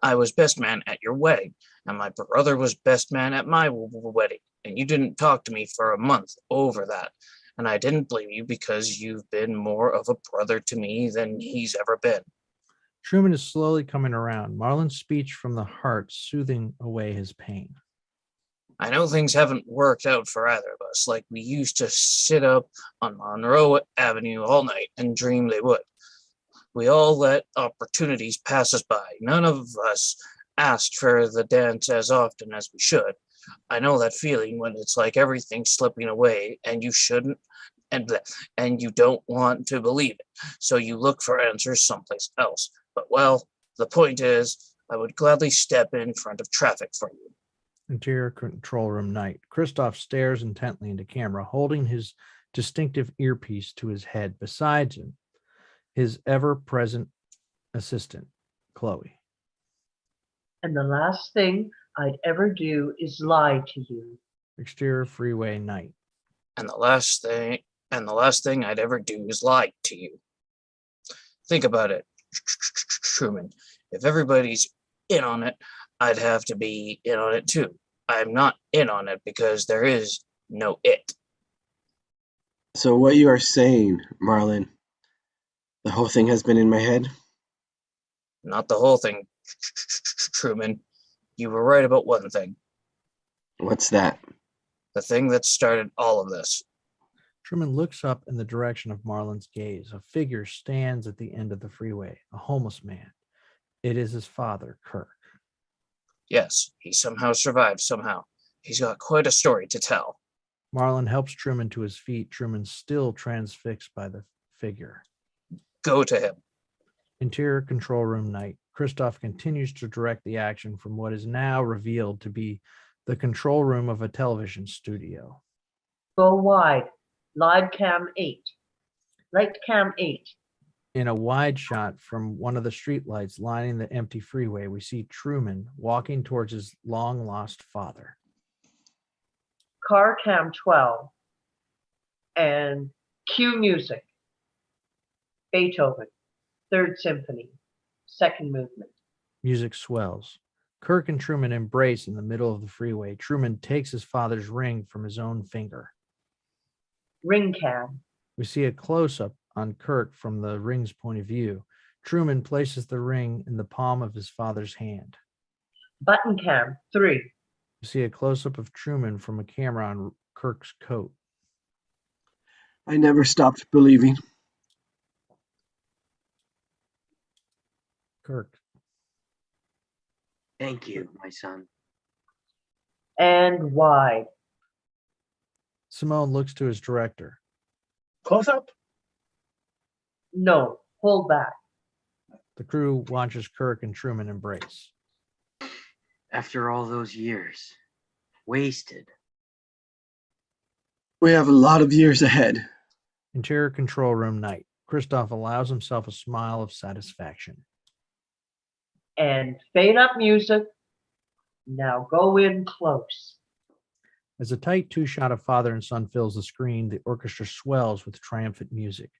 I was best man at your wedding, and my brother was best man at my wedding, and you didn't talk to me for a month over that. And I didn't blame you because you've been more of a brother to me than he's ever been. Truman is slowly coming around, Marlin's speech from the heart soothing away his pain. I know things haven't worked out for either of us, like we used to sit up on Monroe Avenue all night and dream they would. We all let opportunities pass us by. None of us asked for the dance as often as we should. I know that feeling when it's like everything's slipping away and you shouldn't, and you don't want to believe it. So you look for answers someplace else. But well, the point is, I would gladly step in front of traffic for you. Interior control room night. Christoph stares intently into camera, holding his distinctive earpiece to his head. Besides him, his ever-present assistant, Chloe. And the last thing I'd ever do is lie to you. Exterior freeway night. And the last thing I'd ever do is lie to you. Think about it, Truman. If everybody's in on it, I'd have to be in on it too. I'm not in on it because there is no it. So what you are saying, Marlin, the whole thing has been in my head? Not the whole thing, Truman. You were right about one thing. What's that? The thing that started all of this. Truman looks up in the direction of Marlin's gaze. A figure stands at the end of the freeway, a homeless man. It is his father, Kirk. Yes, he somehow survived somehow. He's got quite a story to tell. Marlin helps Truman to his feet. Truman still transfixed by the figure. Go to him. Interior control room night. Christoph continues to direct the action from what is now revealed to be the control room of a television studio. Go wide. Live cam 8. Light cam 8. In a wide shot from one of the streetlights lining the empty freeway, we see Truman walking towards his long-lost father. Car cam 12. And cue music. Beethoven. Third Symphony. Second movement. Music swells. Kirk and Truman embrace in the middle of the freeway. Truman takes his father's ring from his own finger. Ring cam. We see a close-up on Kirk from the ring's point of view. Truman places the ring in the palm of his father's hand. Button cam 3. We see a close-up of Truman from a camera on Kirk's coat. I never stopped believing. Kirk. Thank you, my son. And wide. Simone looks to his director. Close up. No, hold back. The crew watches Kirk and Truman embrace. After all those years, wasted. We have a lot of years ahead. Interior control room night. Christoph allows himself a smile of satisfaction. And fade up music. Now go in close. As a tight two-shot of father and son fills the screen, the orchestra swells with triumphant music.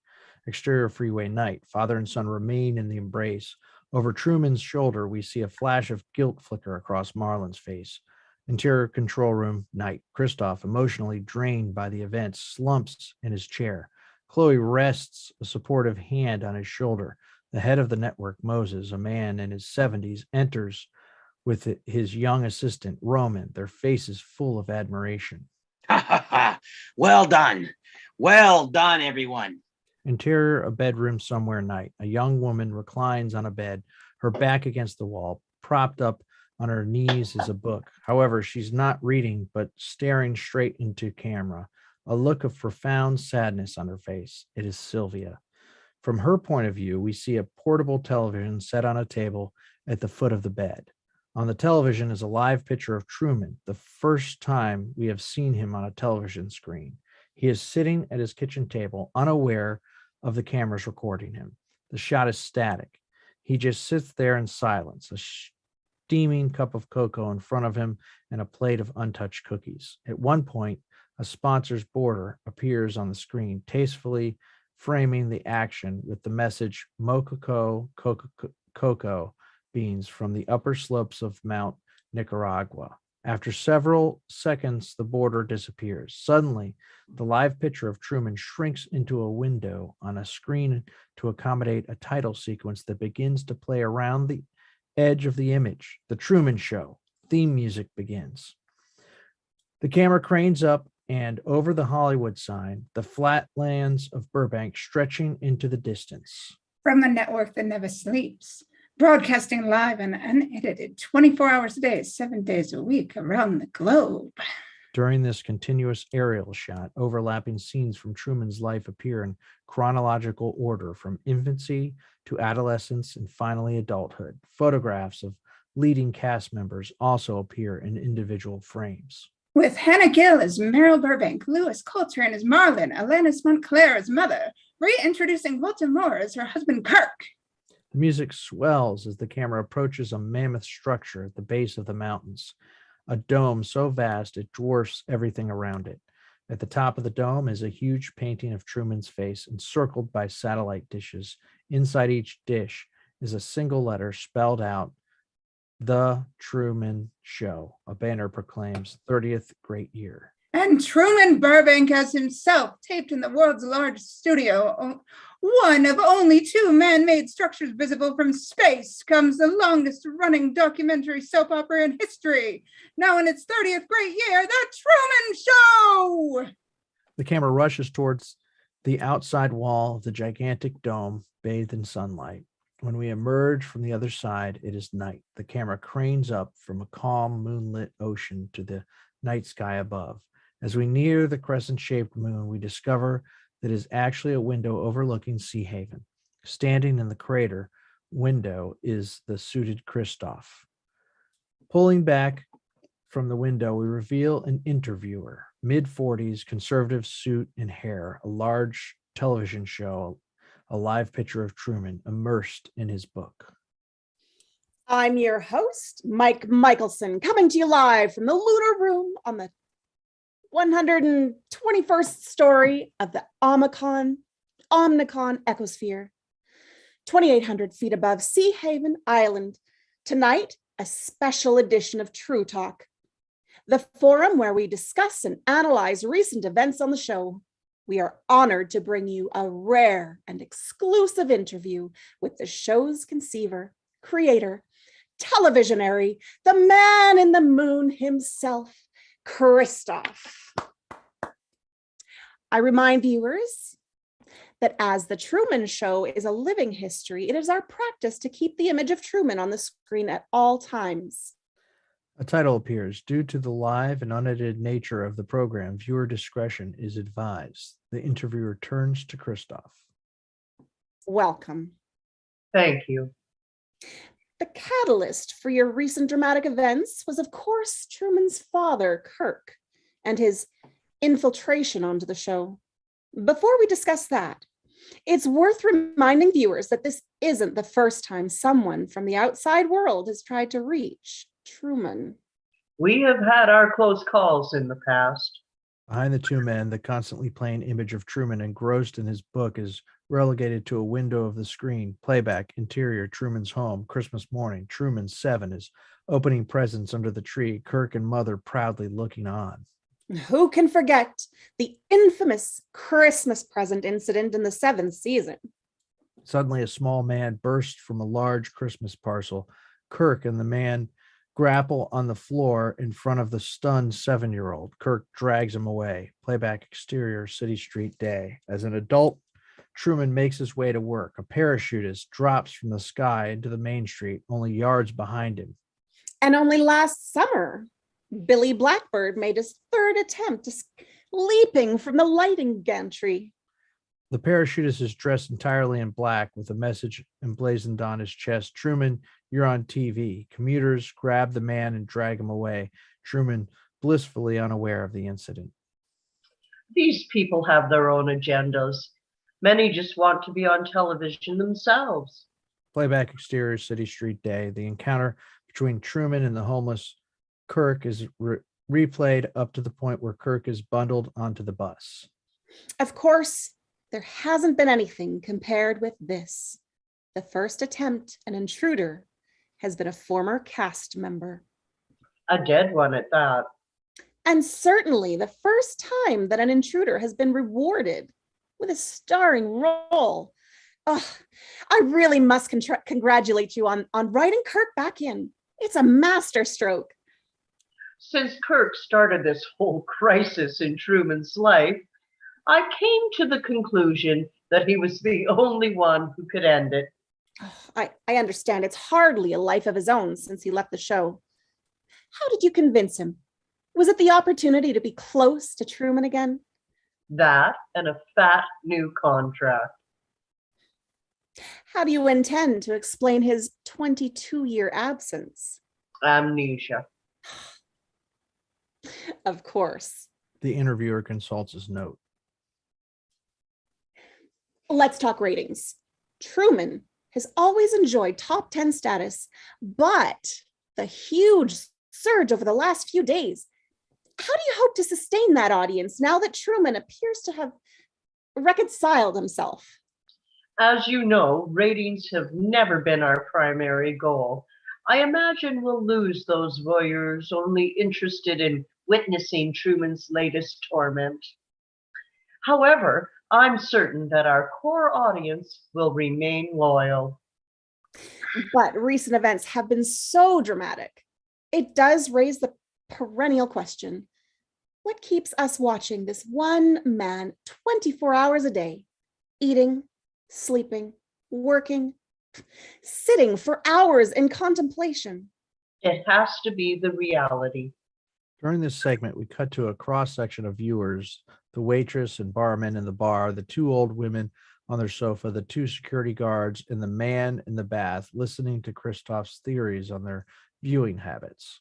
Exterior freeway night. Father and son remain in the embrace. Over Truman's shoulder, we see a flash of guilt flicker across Marlin's face. Interior control room night. Christoph, emotionally drained by the event, slumps in his chair. Chloe rests a supportive hand on his shoulder. The head of the network, Moses, a man in his 70s, enters with his young assistant, Roman, their faces full of admiration. Well done. Well done, everyone. Interior, a bedroom somewhere night. A young woman reclines on a bed, her back against the wall. Propped up on her knees is a book. However, she's not reading, but staring straight into camera. A look of profound sadness on her face. It is Sylvia. From her point of view, we see a portable television set on a table at the foot of the bed. On the television is a live picture of Truman, the first time we have seen him on a television screen. He is sitting at his kitchen table, unaware of the cameras recording him. The shot is static. He just sits there in silence, a steaming cup of cocoa in front of him and a plate of untouched cookies. At one point, A sponsor's border appears on the screen, tastefully framing the action with the message Mococo cocoa beans from the upper slopes of Mount Nicaragua. After several seconds, the border disappears. Suddenly, the live picture of Truman shrinks into a window on a screen to accommodate a title sequence that begins to play around the edge of the image. The Truman Show theme music begins. The camera cranes up and over the Hollywood sign, the flatlands of Burbank stretching into the distance. From the network that never sleeps, broadcasting live and unedited 24 hours a day, 7 days a week around the globe. During this continuous aerial shot, overlapping scenes from Truman's life appear in chronological order from infancy to adolescence and finally adulthood. Photographs of leading cast members also appear in individual frames. With Hannah Gill as Meryl Burbank, Lewis Coltrane as Marlin, Alanis Montclair as Mother, reintroducing Walter Moore as her husband Kirk. The music swells as the camera approaches a mammoth structure at the base of the mountains, a dome so vast it dwarfs everything around it. At the top of the dome is a huge painting of Truman's face encircled by satellite dishes. Inside each dish is a single letter spelled out, The Truman Show. A banner proclaims 30th great year. And Truman Burbank as himself, taped in the world's largest studio, one of only 2 man-made structures visible from space, comes the longest-running documentary soap opera in history. Now in its 30th great year, The Truman Show! The camera rushes towards the outside wall of the gigantic dome, bathed in sunlight. When we emerge from the other side, it is night. The camera cranes up from a calm, moonlit ocean to the night sky above. As we near the crescent-shaped moon, we discover that it is actually a window overlooking Sea Haven. Standing in the crater window is the suited Kristoff. Pulling back from the window, we reveal an interviewer, mid-40s, conservative suit and hair, a large television show, a live picture of Truman immersed in his book. I'm your host, Mike Michelson, coming to you live from the Lunar Room on the 121st story of the Omnicon Ecosphere, 2,800 feet above Sea Haven Island. Tonight, a special edition of True Talk, the forum where we discuss and analyze recent events on the show. We are honored to bring you a rare and exclusive interview with the show's conceiver, creator, televisionary, the man in the moon himself, Kristoff. I remind viewers that as the Truman Show is a living history, it is our practice to keep the image of Truman on the screen at all times. A title appears. Due to the live and unedited nature of the program, viewer discretion is advised. The interviewer turns to Kristoff. Welcome. Thank you. The catalyst for your recent dramatic events was, of course, Truman's father, Kirk, and his infiltration onto the show. Before we discuss that, it's worth reminding viewers that this isn't the first time someone from the outside world has tried to reach Truman. We have had our close calls in the past. Behind the 2 men, the constantly playing image of Truman engrossed in his book is relegated to a window of the screen. Playback, interior, Truman's home, Christmas morning, Truman 7 is opening presents under the tree, Kirk and Mother proudly looking on. Who can forget the infamous Christmas present incident in the 7th season? Suddenly, a small man bursts from a large Christmas parcel. Kirk and the man grapple on the floor in front of the stunned 7-year-old. Kirk drags him away. Playback, exterior, City Street day. As an adult, Truman makes his way to work. A parachutist drops from the sky into the main street, only yards behind him. And only last summer, Billy Blackbird made his 3rd attempt, leaping from the lighting gantry. The parachutist is dressed entirely in black with a message emblazoned on his chest. Truman, you're on TV. Commuters grab the man and drag him away. Truman, blissfully unaware of the incident. These people have their own agendas. Many just want to be on television themselves. Playback, exterior, City Street day. The encounter between Truman and the homeless Kirk is replayed up to the point where Kirk is bundled onto the bus. Of course, there hasn't been anything compared with this. The first attempt an intruder has been a former cast member. A dead one at that. And certainly the first time that an intruder has been rewarded with a starring role. Oh, I really must congratulate you on writing Kirk back in. It's a masterstroke. Since Kirk started this whole crisis in Truman's life, I came to the conclusion that he was the only one who could end it. I understand it's hardly a life of his own since he left the show. How did you convince him? Was it the opportunity to be close to Truman again? That and a fat new contract. How do you intend to explain his 22-year absence? Amnesia. Of course. The interviewer consults his note. Let's talk ratings. Truman has always enjoyed top 10 status, but the huge surge over the last few days, how do you hope to sustain that audience now that Truman appears to have reconciled himself? As you know, ratings have never been our primary goal. I imagine we'll lose those voyeurs only interested in witnessing Truman's latest torment. However, I'm certain that our core audience will remain loyal. But recent events have been so dramatic. It does raise the perennial question: what keeps us watching this one man 24 hours a day, eating, sleeping, working, sitting for hours in contemplation? It has to be the reality. During this segment, we cut to a cross-section of viewers: the waitress and barman in the bar, the two old women on their sofa, the two security guards, and the man in the bath listening to Christoph's theories on their viewing habits.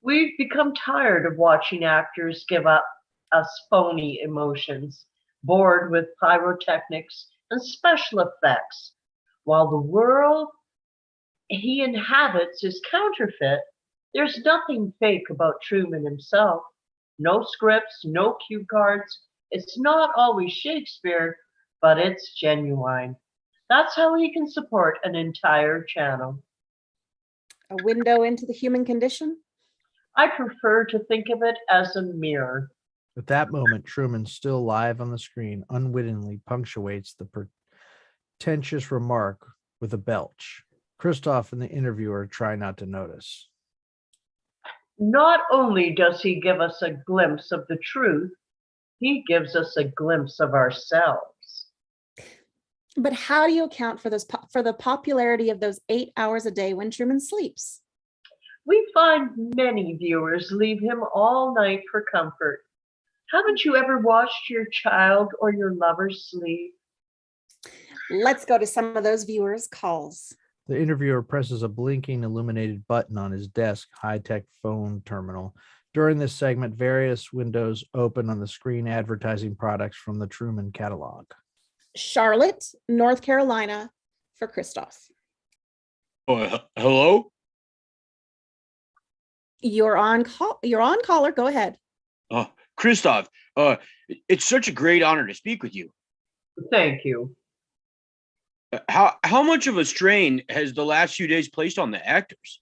We've become tired of watching actors give up us phony emotions, bored with pyrotechnics and special effects. While the world he inhabits is counterfeit, there's nothing fake about Truman himself. No scripts, no cue cards. It's not always Shakespeare, but it's genuine. That's how he can support an entire channel. A window into the human condition? I prefer to think of it as a mirror. At that moment, Truman, still live on the screen, unwittingly punctuates the pretentious remark with a belch. Christoph and the interviewer try not to notice. Not only does he give us a glimpse of the truth, he gives us a glimpse of ourselves. But how do you account for the popularity of those 8 hours a day when Truman sleeps? We find many viewers leave him all night for comfort. Haven't you ever watched your child or your lover sleep? Let's go to some of those viewers' calls. The interviewer presses a blinking illuminated button on his desk high-tech phone terminal. During this segment, various windows open on the screen advertising products from the Truman catalog. Charlotte, North Carolina, for Christoph. Hello? You're on call. You're on caller. Go ahead. Christoph, it's such a great honor to speak with you. Thank you. How much of a strain has the last few days placed on the actors?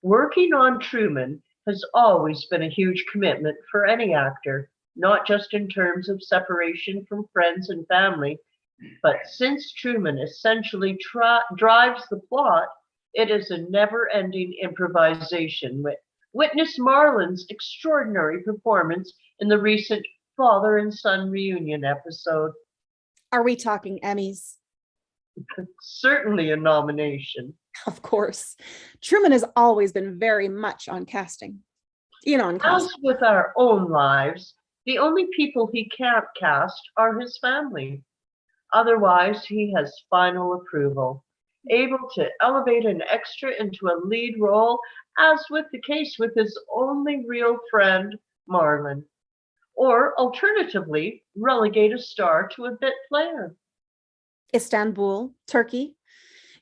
Working on Truman has always been a huge commitment for any actor, not just in terms of separation from friends and family, but since Truman essentially drives the plot, it is a never-ending improvisation. Witness Marlon's extraordinary performance in the recent father and son reunion episode. Are we talking Emmys? Certainly a nomination. Of course. Truman has always been very much on casting. On casting. As with our own lives, the only people he can't cast are his family. Otherwise, he has final approval, able to elevate an extra into a lead role, as with the case with his only real friend, Marlon. Or alternatively, relegate a star to a bit player. Istanbul, Turkey.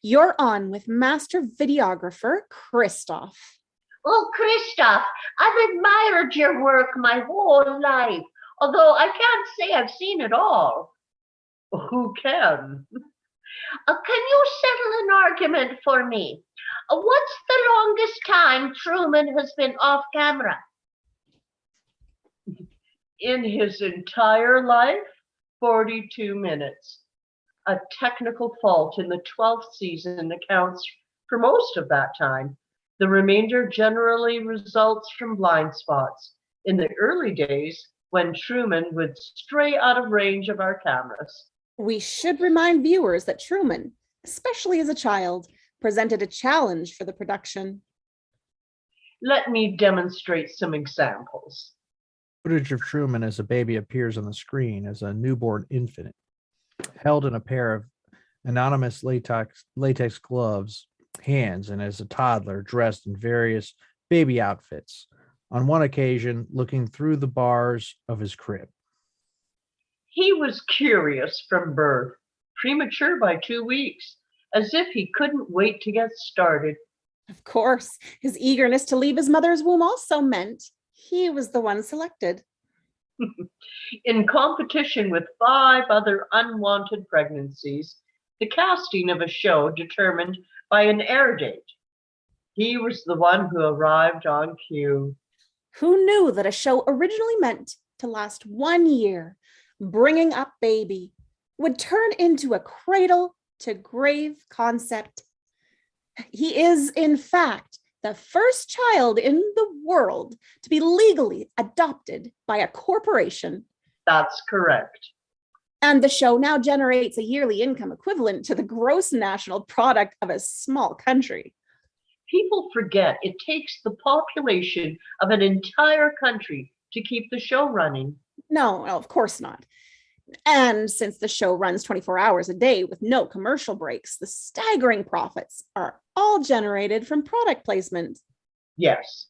You're on with master videographer Christoph. Oh, Christoph, I've admired your work my whole life, although I can't say I've seen it all. Who can? Can you settle an argument for me? What's the longest time Truman has been off camera? In his entire life, 42 minutes. A technical fault in the 12th season accounts for most of that time. The remainder generally results from blind spots in the early days when Truman would stray out of range of our cameras. We should remind viewers that Truman, especially as a child, presented a challenge for the production. Let me demonstrate some examples. Footage of Truman as a baby appears on the screen as a newborn infant, held in a pair of anonymous latex gloves, hands, and as a toddler dressed in various baby outfits, on one occasion looking through the bars of his crib. He was curious from birth, premature by 2 weeks, as if he couldn't wait to get started. Of course, his eagerness to leave his mother's womb also meant he was the one selected. In competition with 5 other unwanted pregnancies, the casting of a show determined by an air date. He was the one who arrived on cue. Who knew that a show originally meant to last 1 year, bringing up baby, would turn into a cradle to grave concept? He is, in fact, the first child in the world to be legally adopted by a corporation. That's correct. And the show now generates a yearly income equivalent to the gross national product of a small country. People forget it takes the population of an entire country to keep the show running. No, of course not. And since the show runs 24 hours a day with no commercial breaks, the staggering profits are all generated from product placement. Yes,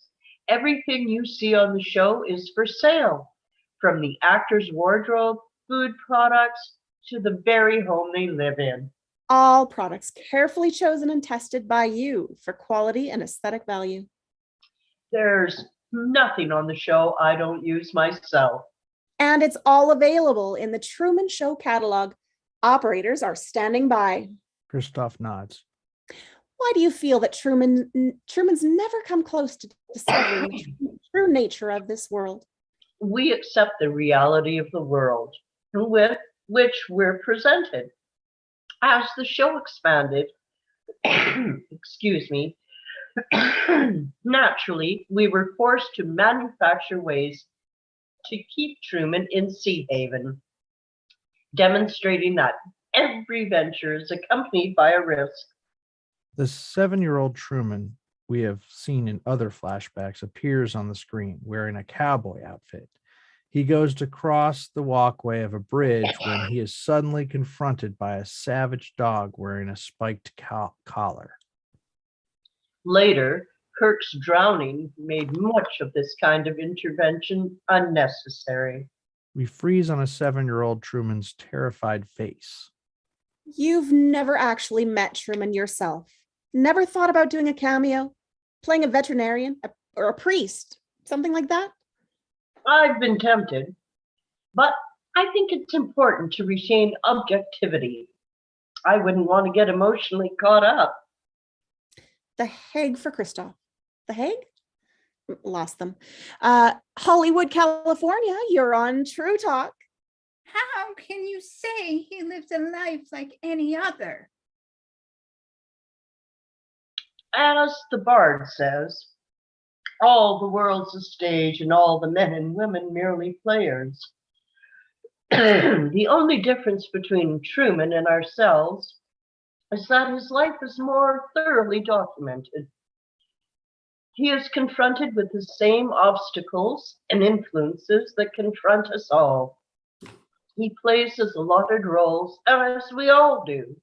everything you see on the show is for sale, from the actor's wardrobe, food products, to the very home they live in. All products carefully chosen and tested by you for quality and aesthetic value. There's nothing on the show I don't use myself. And it's all available in the Truman Show catalog. Operators are standing by. Christoph nods. Why do you feel that Truman's never come close to discovering the true nature of this world? We accept the reality of the world with which we're presented. As the show expanded, excuse me, naturally, we were forced to manufacture ways to keep Truman in Sea Haven, demonstrating that every venture is accompanied by a risk. The 7-year-old Truman we have seen in other flashbacks appears on the screen wearing a cowboy outfit. He goes to cross the walkway of a bridge when he is suddenly confronted by a savage dog wearing a spiked collar. Later, Kirk's drowning made much of this kind of intervention unnecessary. We freeze on a 7-year-old Truman's terrified face. You've never actually met Truman yourself. Never thought about doing a cameo, playing a veterinarian or a priest, something like that? I've been tempted, but I think it's important to retain objectivity. I wouldn't want to get emotionally caught up. The Hague for Christoph. The Hague? Lost them. Hollywood, California, you're on True Talk. How can you say he lived a life like any other? As the bard says, all the world's a stage and all the men and women merely players. The only difference between Truman and ourselves is that his life is more thoroughly documented. He is confronted with the same obstacles and influences that confront us all. He plays his allotted roles, as we all do.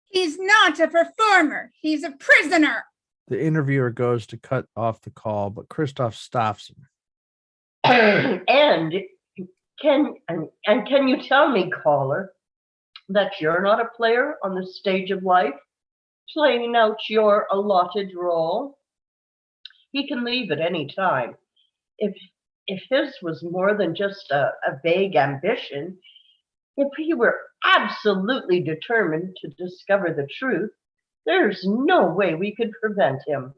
He's not a performer. He's a prisoner. The interviewer goes to cut off the call, but Christoph stops him. And can you tell me, caller, that you're not a player on the stage of life, playing out your allotted role? He can leave at any time. If his was more than just a vague ambition, if he were absolutely determined to discover the truth, there's no way we could prevent him.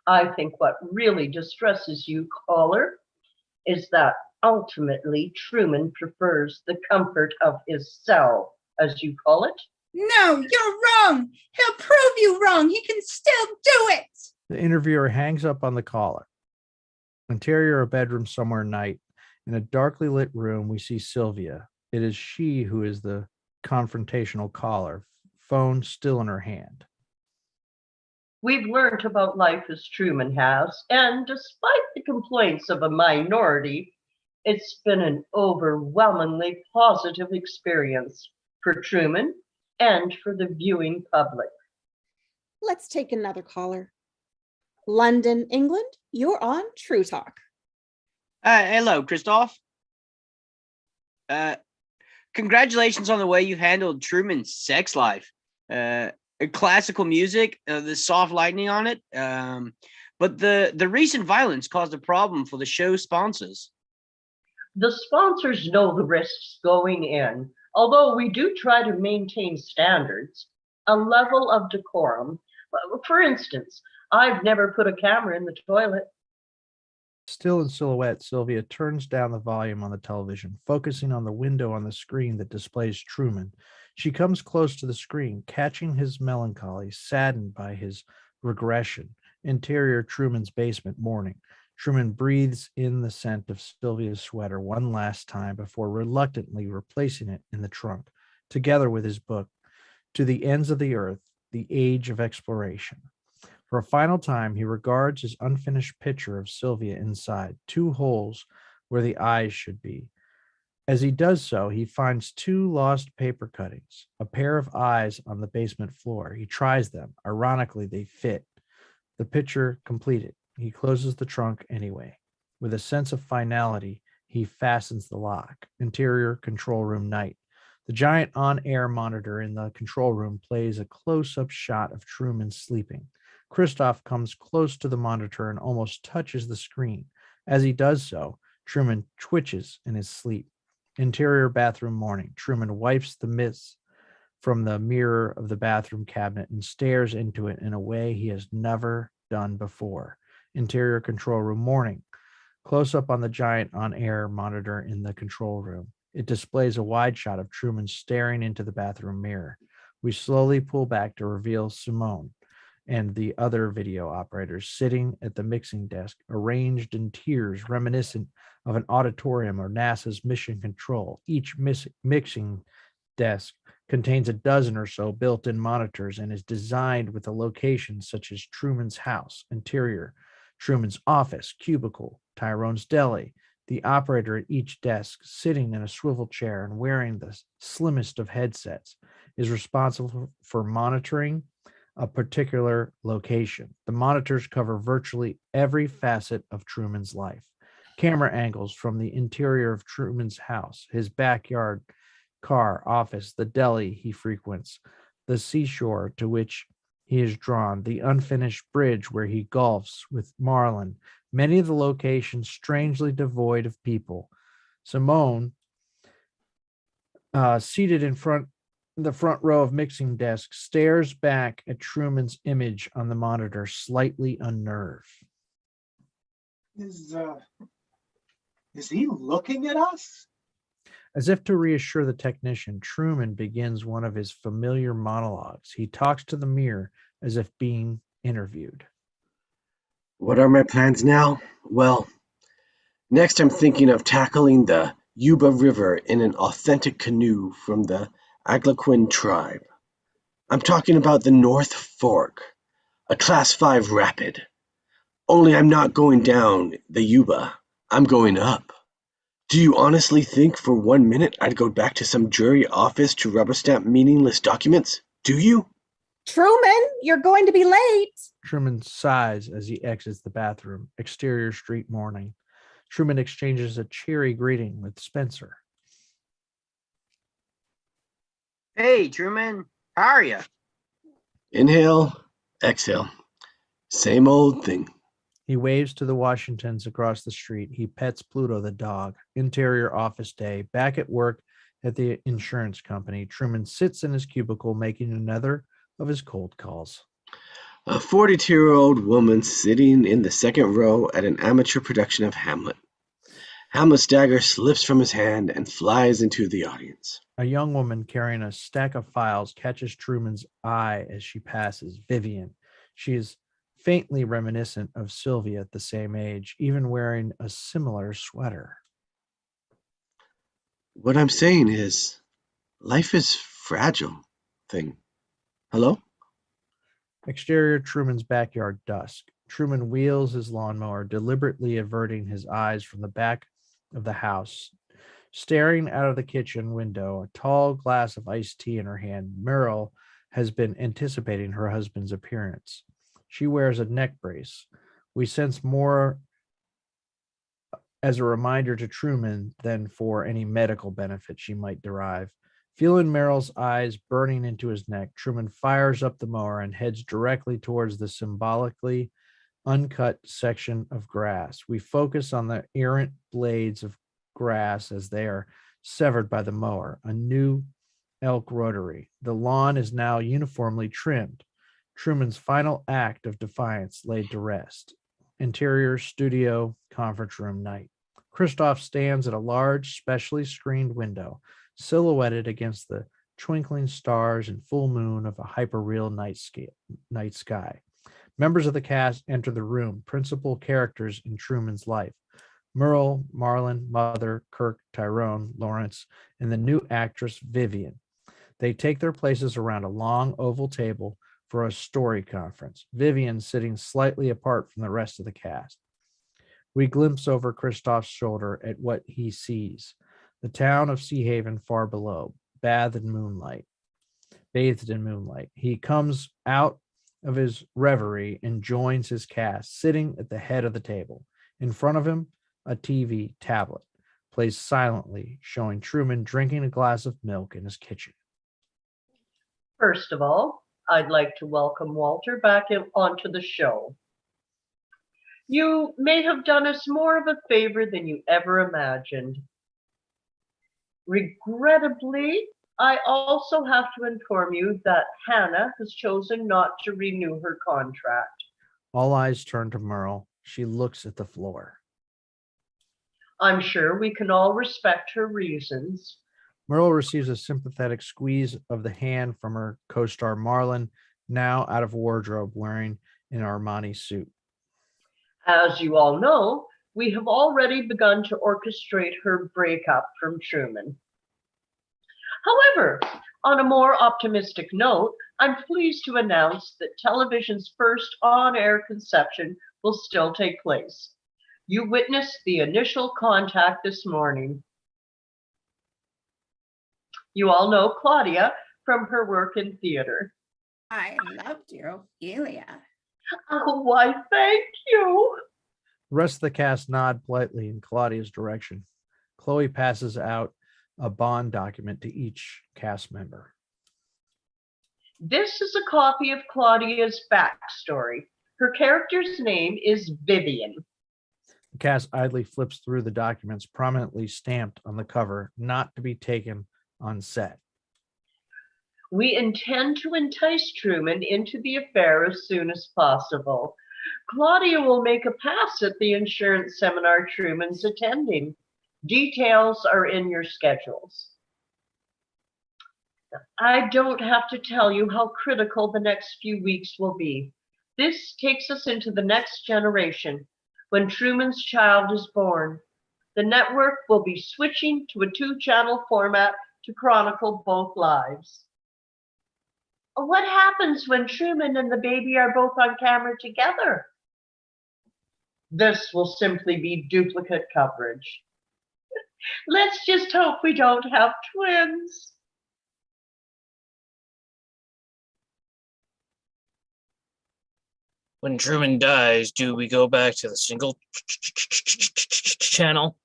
I think what really distresses you, caller, is that ultimately Truman prefers the comfort of his cell, as you call it. No, you're wrong. He'll prove you wrong. He can still do it. The interviewer hangs up on the caller. Interior of a bedroom somewhere night. In a darkly lit room, we see Sylvia. It is she who is the confrontational caller, phone still in her hand. We've learned about life as Truman has, and despite the complaints of a minority, it's been an overwhelmingly positive experience for Truman and for the viewing public. Let's take another caller. London, England, you're on True Talk. Hello, Christoph. Congratulations on the way you handled Truman's sex life. Classical music, the soft lightning on it. But the recent violence caused a problem for the show sponsors. The sponsors know the risks going in, although we do try to maintain standards, a level of decorum. For instance, I've never put a camera in the toilet. Still in silhouette, Sylvia turns down the volume on the television, focusing on the window on the screen that displays Truman. She comes close to the screen, catching his melancholy, saddened by his regression. Interior Truman's basement, morning. Truman breathes in the scent of Sylvia's sweater one last time before reluctantly replacing it in the trunk, together with his book, To the Ends of the Earth, The Age of Exploration. For a final time, he regards his unfinished picture of Sylvia inside, 2 holes where the eyes should be. As he does so, he finds 2 lost paper cuttings, a pair of eyes on the basement floor. He tries them. Ironically, they fit. The picture completed. He closes the trunk anyway. With a sense of finality, he fastens the lock. Interior control room night. The giant on-air monitor in the control room plays a close-up shot of Truman sleeping. Christoph comes close to the monitor and almost touches the screen. As he does so, Truman twitches in his sleep. Interior bathroom, morning. Truman wipes the mist from the mirror of the bathroom cabinet and stares into it in a way he has never done before. Interior control room, morning. Close up on the giant on-air monitor in the control room. It displays a wide shot of Truman staring into the bathroom mirror. We slowly pull back to reveal Simone and the other video operators sitting at the mixing desk, arranged in tiers reminiscent of an auditorium or NASA's mission control. Each mixing desk contains a dozen or so built-in monitors and is designed with a location such as Truman's house, interior, Truman's office, cubicle, Tyrone's deli. The operator at each desk, sitting in a swivel chair and wearing the slimmest of headsets, is responsible for monitoring a particular location. The monitors cover virtually every facet of Truman's life. Camera angles from the interior of Truman's house, his backyard, car, office, the deli he frequents, the seashore to which he is drawn, the unfinished bridge where he golfs with Marlin, many of the locations strangely devoid of people. Simone, seated in the front row of mixing desks, stares back at Truman's image on the monitor, slightly unnerved. Is he looking at us? As if to reassure the technician, Truman begins one of his familiar monologues. He talks to the mirror as if being interviewed. What are my plans now? Well, next I'm thinking of tackling the Yuba River in an authentic canoe from the Algonquin tribe. I'm talking about the North Fork, a Class 5 rapid. Only I'm not going down the Yuba. I'm going up. Do you honestly think for 1 minute I'd go back to some jury office to rubber stamp meaningless documents? Do you? Truman, you're going to be late. Truman sighs as he exits the bathroom. Exterior street, morning. Truman exchanges a cheery greeting with Spencer. Hey, Truman, how are you? Inhale, exhale. Same old thing. He waves to the Washingtons across the street. He pets Pluto the dog. Interior office day. Back at work at the insurance company, Truman sits in his cubicle making another of his cold calls. A 42-year-old woman sitting in the second row at an amateur production of Hamlet. Hamlet's dagger slips from his hand and flies into the audience. A young woman carrying a stack of files catches Truman's eye as she passes. Vivian. She is faintly reminiscent of Sylvia at the same age, even wearing a similar sweater. What I'm saying is, life is fragile thing. Hello? Exterior Truman's backyard, dusk. Truman wheels his lawnmower, deliberately averting his eyes from the back of the house. Staring out of the kitchen window, a tall glass of iced tea in her hand, Meryl has been anticipating her husband's appearance. She wears a neck brace. We sense more as a reminder to Truman than for any medical benefit she might derive. Feeling Meryl's eyes burning into his neck, Truman fires up the mower and heads directly towards the symbolically uncut section of grass. We focus on the errant blades of grass as they are severed by the mower, a new elk rotary. The lawn is now uniformly trimmed. Truman's final act of defiance laid to rest. Interior studio conference room night. Christoph stands at a large, specially screened window, silhouetted against the twinkling stars and full moon of a hyperreal night sky. Members of the cast enter the room, principal characters in Truman's life. Merle, Marlon, Mother, Kirk, Tyrone, Lawrence, and the new actress Vivian. They take their places around a long oval table for a story conference, Vivian sitting slightly apart from the rest of the cast. We glimpse over Christoph's shoulder at what he sees. The town of Sea Haven far below, bathed in moonlight. He comes out of his reverie and joins his cast, sitting at the head of the table. In front of him, a TV tablet plays silently, showing Truman drinking a glass of milk in his kitchen. First of all, I'd like to welcome Walter back onto the show. You may have done us more of a favor than you ever imagined. Regrettably, I also have to inform you that Hannah has chosen not to renew her contract. All eyes turn to Merle. She looks at the floor. I'm sure we can all respect her reasons. Merle receives a sympathetic squeeze of the hand from her co-star Marlon, now out of wardrobe wearing an Armani suit. As you all know, we have already begun to orchestrate her breakup from Truman. However, on a more optimistic note, I'm pleased to announce that television's first on-air conception will still take place. You witnessed the initial contact this morning. You all know Claudia from her work in theater. I loved your Ophelia. Oh, why, thank you. The rest of the cast nod politely in Claudia's direction. Chloe passes out a bond document to each cast member. This is a copy of Claudia's backstory. Her character's name is Vivian. The cast idly flips through the documents prominently stamped on the cover, not to be taken on set. We intend to entice Truman into the affair as soon as possible. Claudia will make a pass at the insurance seminar Truman's attending. Details are in your schedules. I don't have to tell you how critical the next few weeks will be. This takes us into the next generation, when Truman's child is born. The network will be switching to a 2-channel format to chronicle both lives. What happens when Truman and the baby are both on camera together? This will simply be duplicate coverage. Let's just hope we don't have twins. When Truman dies, do we go back to the single channel?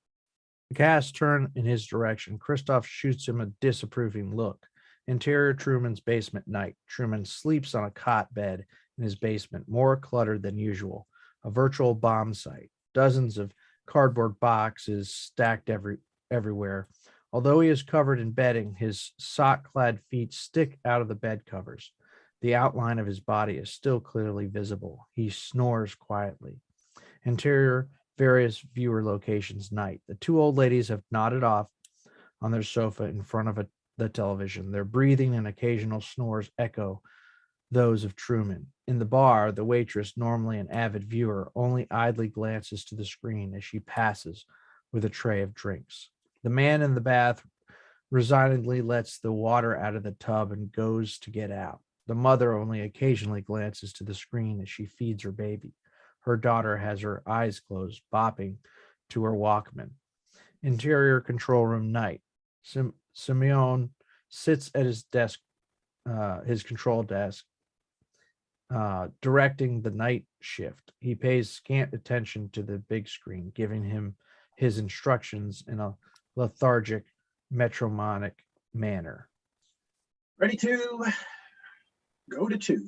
The cast turn in his direction. Christoph shoots him a disapproving look. Interior Truman's basement night. Truman sleeps on a cot bed in his basement, more cluttered than usual. a virtual bomb site. Dozens of cardboard boxes stacked everywhere. Although he is covered in bedding, his sock-clad feet stick out of the bed covers. The outline of his body is still clearly visible. He snores quietly. Interior, various viewer locations, night. The two old ladies have nodded off on their sofa in front of the television. Their breathing and occasional snores echo those of Truman. In the bar, the waitress, normally an avid viewer, only idly glances to the screen as she passes with a tray of drinks. The man in the bath resignedly lets the water out of the tub and goes to get out. The mother only occasionally glances to the screen as she feeds her baby. Her daughter has her eyes closed, bopping to her Walkman. Interior control room night. Simeon sits at his desk, his control desk, directing the night shift. He pays scant attention to the big screen, giving him his instructions in a lethargic, metromonic manner. Ready to go to 2.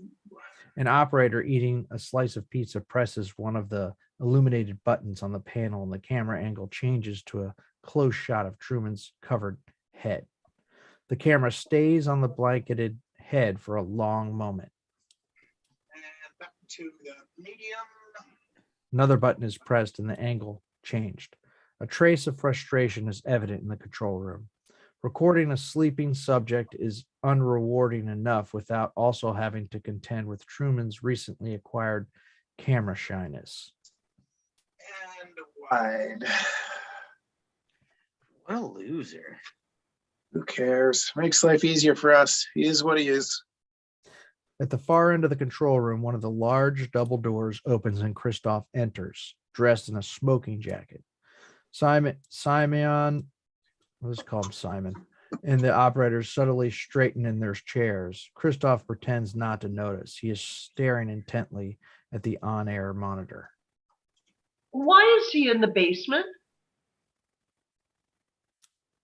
An operator eating a slice of pizza presses one of the illuminated buttons on the panel, and the camera angle changes to a close shot of Truman's covered head. The camera stays on the blanketed head for a long moment. And back to the medium. Another button is pressed and the angle changed. A trace of frustration is evident in the control room. Recording a sleeping subject is unrewarding enough without also having to contend with Truman's recently acquired camera shyness. And wide. What a loser. Who cares? Makes life easier for us. He is what he is. At the far end of the control room, one of the large double doors opens and Christoph enters, dressed in a smoking jacket. Let's call him Simon, and the operators subtly straighten in their chairs. Christoph pretends not to notice. He is staring intently at the on-air monitor. Why is he in the basement?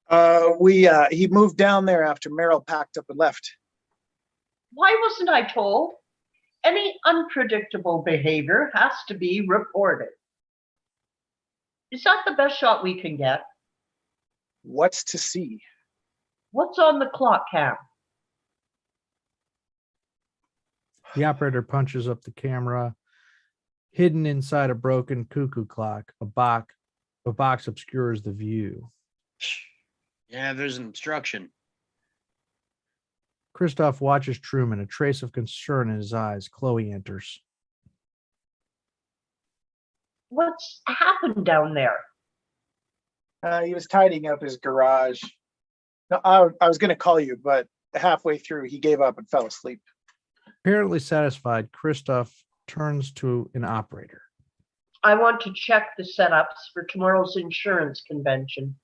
He moved down there after Meryl packed up and left. Why wasn't I told? Any unpredictable behavior has to be reported. Is that the best shot we can get? What's to see? What's on the clock cam? The operator punches up the camera. Hidden inside a broken cuckoo clock, a box obscures the view. Yeah, there's an obstruction. Christoph watches Truman, a trace of concern in his eyes. Chloe enters. What's happened down there? He was tidying up his garage. No, I was going to call you, but halfway through, he gave up and fell asleep. Apparently satisfied, Christoph turns to an operator. I want to check the setups for tomorrow's insurance convention.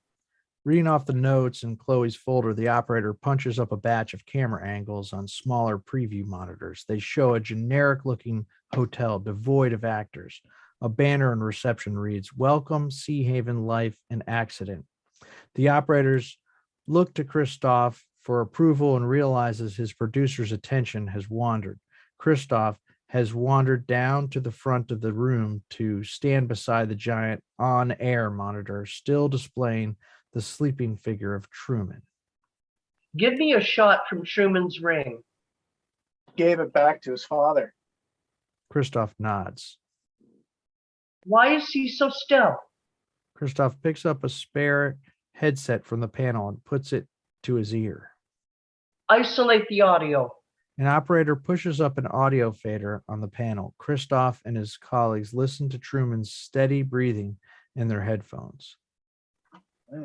Reading off the notes in Chloe's folder, the operator punches up a batch of camera angles on smaller preview monitors. They show a generic-looking hotel devoid of actors. A banner in reception reads, "Welcome, Sea Haven Life and Accident." The operators look to Christoph for approval and realizes his producer's attention has wandered. Christoph has wandered down to the front of the room to stand beside the giant on-air monitor, still displaying the sleeping figure of Truman. Give me a shot from Truman's ring. Gave it back to his father. Christoph nods. Why is he so still? Christoph picks up a spare headset from the panel and puts it to his ear. Isolate the audio. An operator pushes up an audio fader on the panel. Christoph and his colleagues listen to Truman's steady breathing in their headphones.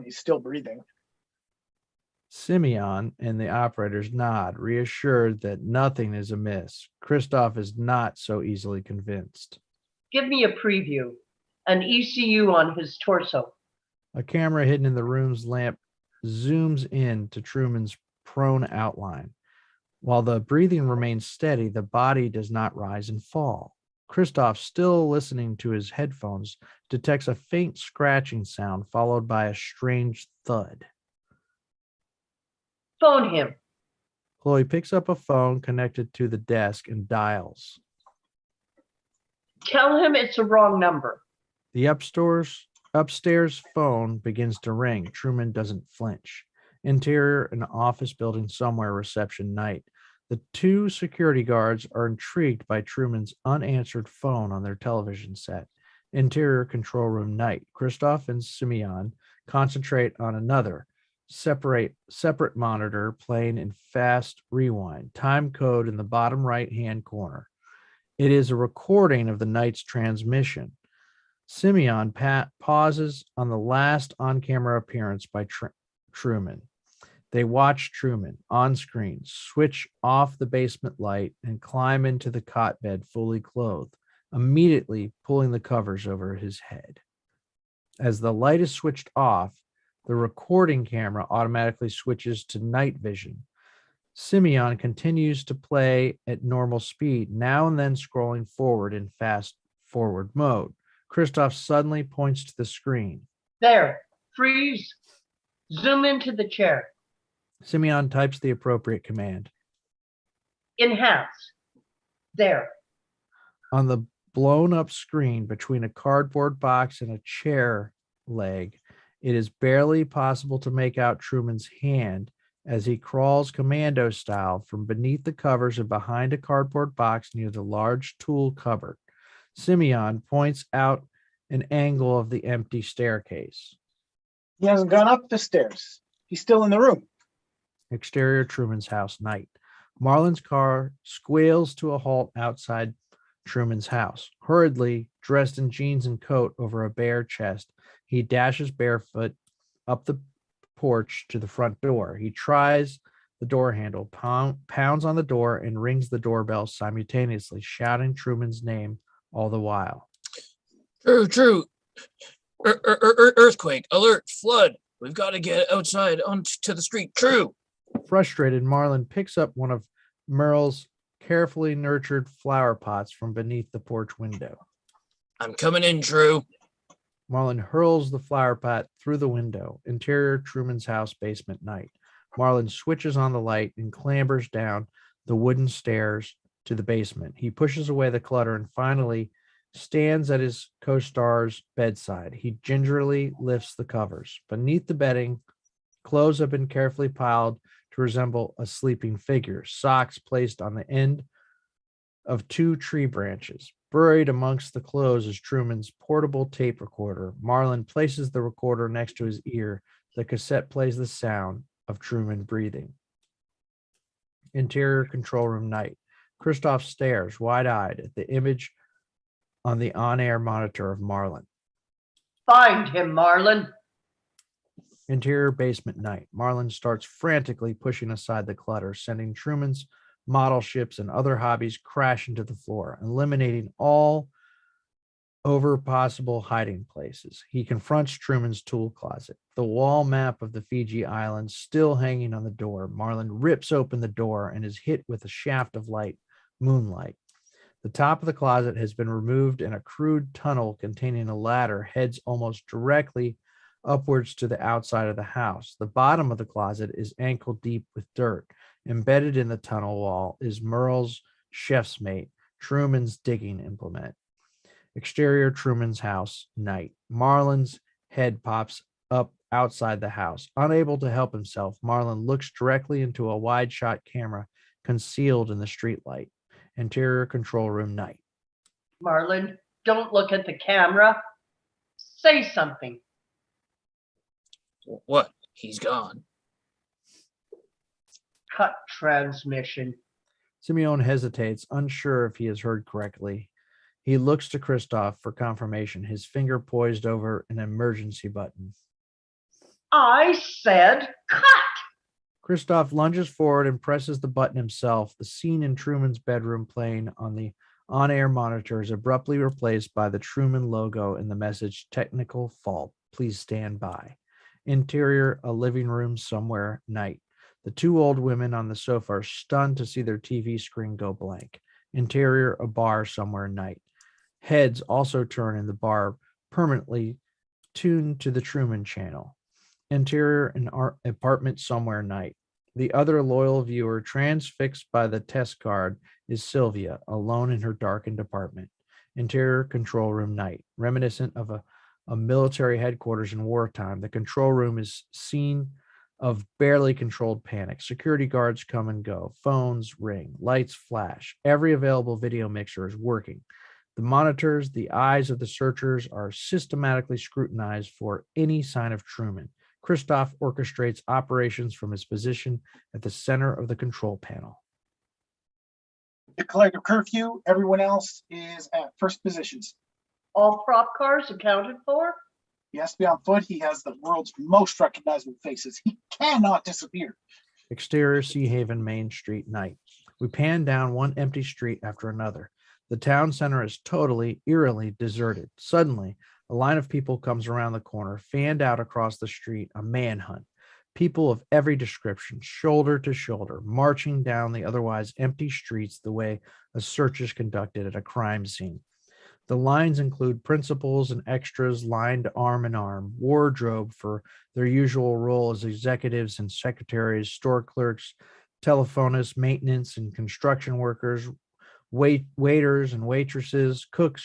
He's still breathing. Simeon and the operators nod, reassured that nothing is amiss. Christoph is not so easily convinced. Give me a preview. An ECU on his torso. A camera hidden in the room's lamp zooms in to Truman's prone outline. While the breathing remains steady, the body does not rise and fall. Christoph, still listening to his headphones, detects a faint scratching sound followed by a strange thud. Phone him. Chloe picks up a phone connected to the desk and dials. Tell him it's a wrong number. The upstairs phone begins to ring. Truman doesn't flinch. Interior, an office building somewhere, reception night. The two security guards are intrigued by Truman's unanswered phone on their television set. Interior, control room night. Christoph and Simeon concentrate on another separate monitor playing in fast rewind. Time code in the bottom right-hand corner. It is a recording of the night's transmission. Simeon pauses on the last on-camera appearance by Truman. They watch Truman on screen switch off the basement light and climb into the cot bed fully clothed, immediately pulling the covers over his head. As the light is switched off, the recording camera automatically switches to night vision. Simeon continues to play at normal speed, now and then scrolling forward in fast forward mode. Christoph suddenly points to the screen. There, freeze. Zoom into the chair. Simeon types the appropriate command. Enhance. There. On the blown up screen between a cardboard box and a chair leg, it is barely possible to make out Truman's hand as he crawls commando style from beneath the covers and behind a cardboard box near the large tool cupboard. Simeon points out an angle of the empty staircase. He hasn't gone up the stairs. He's still in the room. Exterior, Truman's house, night. Marlin's car squeals to a halt outside Truman's house. Hurriedly, dressed in jeans and coat over a bare chest, he dashes barefoot up the porch to the front door. He tries the door handle, pounds on the door, and rings the doorbell simultaneously, shouting Truman's name all the while. True. Earthquake, alert, flood. We've got to get outside onto the street. True. Frustrated, Marlin picks up one of Merle's carefully nurtured flower pots from beneath the porch window. I'm coming in, True. Marlin hurls the flower pot through the window. Interior, Truman's house, basement, night. Marlin switches on the light and clambers down the wooden stairs to the basement. He pushes away the clutter and finally stands at his co-star's bedside. He gingerly lifts the covers. Beneath the bedding, clothes have been carefully piled to resemble a sleeping figure, socks placed on the end of two tree branches. Buried amongst the clothes is Truman's portable tape recorder. Marlin places the recorder next to his ear. The cassette plays the sound of Truman breathing. Interior, control room, night. Christoph stares wide-eyed at the image on the on-air monitor of Marlin. Find him, Marlin. Interior, basement, night. Marlin starts frantically pushing aside the clutter, sending Truman's model ships and other hobbies crash into the floor, eliminating all over possible hiding places. He confronts Truman's tool closet, the wall map of the Fiji Islands still hanging on the door. Marlin rips open the door and is hit with a shaft of light, moonlight. The top of the closet has been removed and a crude tunnel containing a ladder heads almost directly upwards to the outside of the house. The bottom of the closet is ankle deep with dirt. Embedded in the tunnel wall is Merle's chef's mate, Truman's digging implement. Exterior, Truman's house, night. Marlin's head pops up outside the house. Unable to help himself, Marlin looks directly into a wide-shot camera concealed in the streetlight. Interior, control room, night. Marlin, don't look at the camera. Say something. What? He's gone. Cut transmission. Simeon hesitates, unsure if he has heard correctly. He looks to Christoph for confirmation, his finger poised over an emergency button. I said cut. Christoph lunges forward and presses the button himself. The scene in Truman's bedroom playing on the on-air monitor is abruptly replaced by the Truman logo and the message, "Technical fault. Please stand by." Interior, a living room somewhere, night. The two old women on the sofa are stunned to see their TV screen go blank. Interior, a bar somewhere, night. Heads also turn in the bar, permanently tuned to the Truman channel. Interior, an apartment somewhere, night. The other loyal viewer, transfixed by the test card, is Sylvia, alone in her darkened apartment. Interior control room night. Reminiscent of a military headquarters in wartime, the control room is scene of barely controlled panic. Security guards come and go. Phones ring. Lights flash. Every available video mixer is working. The monitors, the eyes of the searchers are systematically scrutinized for any sign of Truman. Christoph orchestrates operations from his position at the center of the control panel. Declared a curfew. Everyone else is at first positions. All prop cars accounted for? He has to be on foot. He has the world's most recognizable faces. He cannot disappear. Exterior Sea Haven Main Street night. We pan down one empty street after another. The town center is totally, eerily deserted. Suddenly, a line of people comes around the corner, fanned out across the street, a manhunt. People of every description, shoulder to shoulder, marching down the otherwise empty streets the way a search is conducted at a crime scene. The lines include principals and extras lined arm in arm, wardrobe for their usual role as executives and secretaries, store clerks, telephonists, maintenance and construction workers, waiters and waitresses, cooks,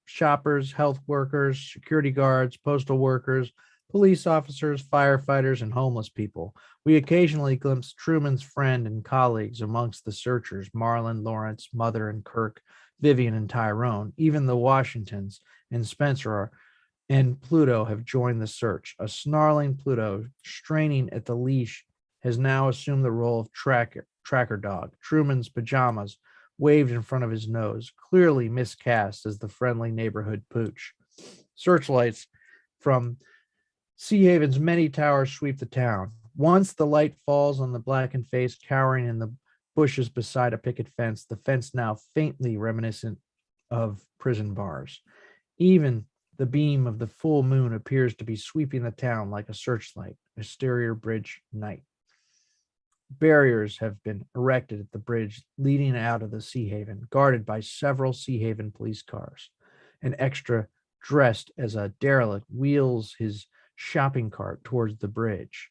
shoppers, health workers, security guards, postal workers, police officers, firefighters, and homeless people. We occasionally glimpse Truman's friend and colleagues amongst the searchers, Marlon, Lawrence, Mother, and Kirk, Vivian, and Tyrone. Even the Washingtons and Spencer and Pluto have joined the search. A snarling Pluto, straining at the leash, has now assumed the role of tracker dog. Truman's pajamas waved in front of his nose, clearly miscast as the friendly neighborhood pooch. Searchlights from Sea Haven's many towers sweep the town. Once the light falls on the blackened face cowering in the bushes beside a picket fence, the fence now faintly reminiscent of prison bars. Even the beam of the full moon appears to be sweeping the town like a searchlight. Exterior bridge night. Barriers have been erected at the bridge leading out of the Sea Haven, guarded by several Sea Haven police cars. An extra dressed as a derelict wheels his shopping cart towards the bridge.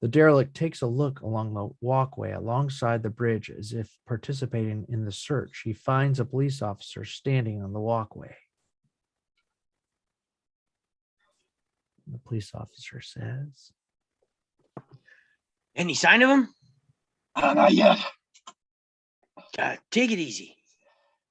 The derelict takes a look along the walkway alongside the bridge as if participating in the search. He finds a police officer standing on the walkway. The police officer says, Any sign of him? Not yet. Take it easy.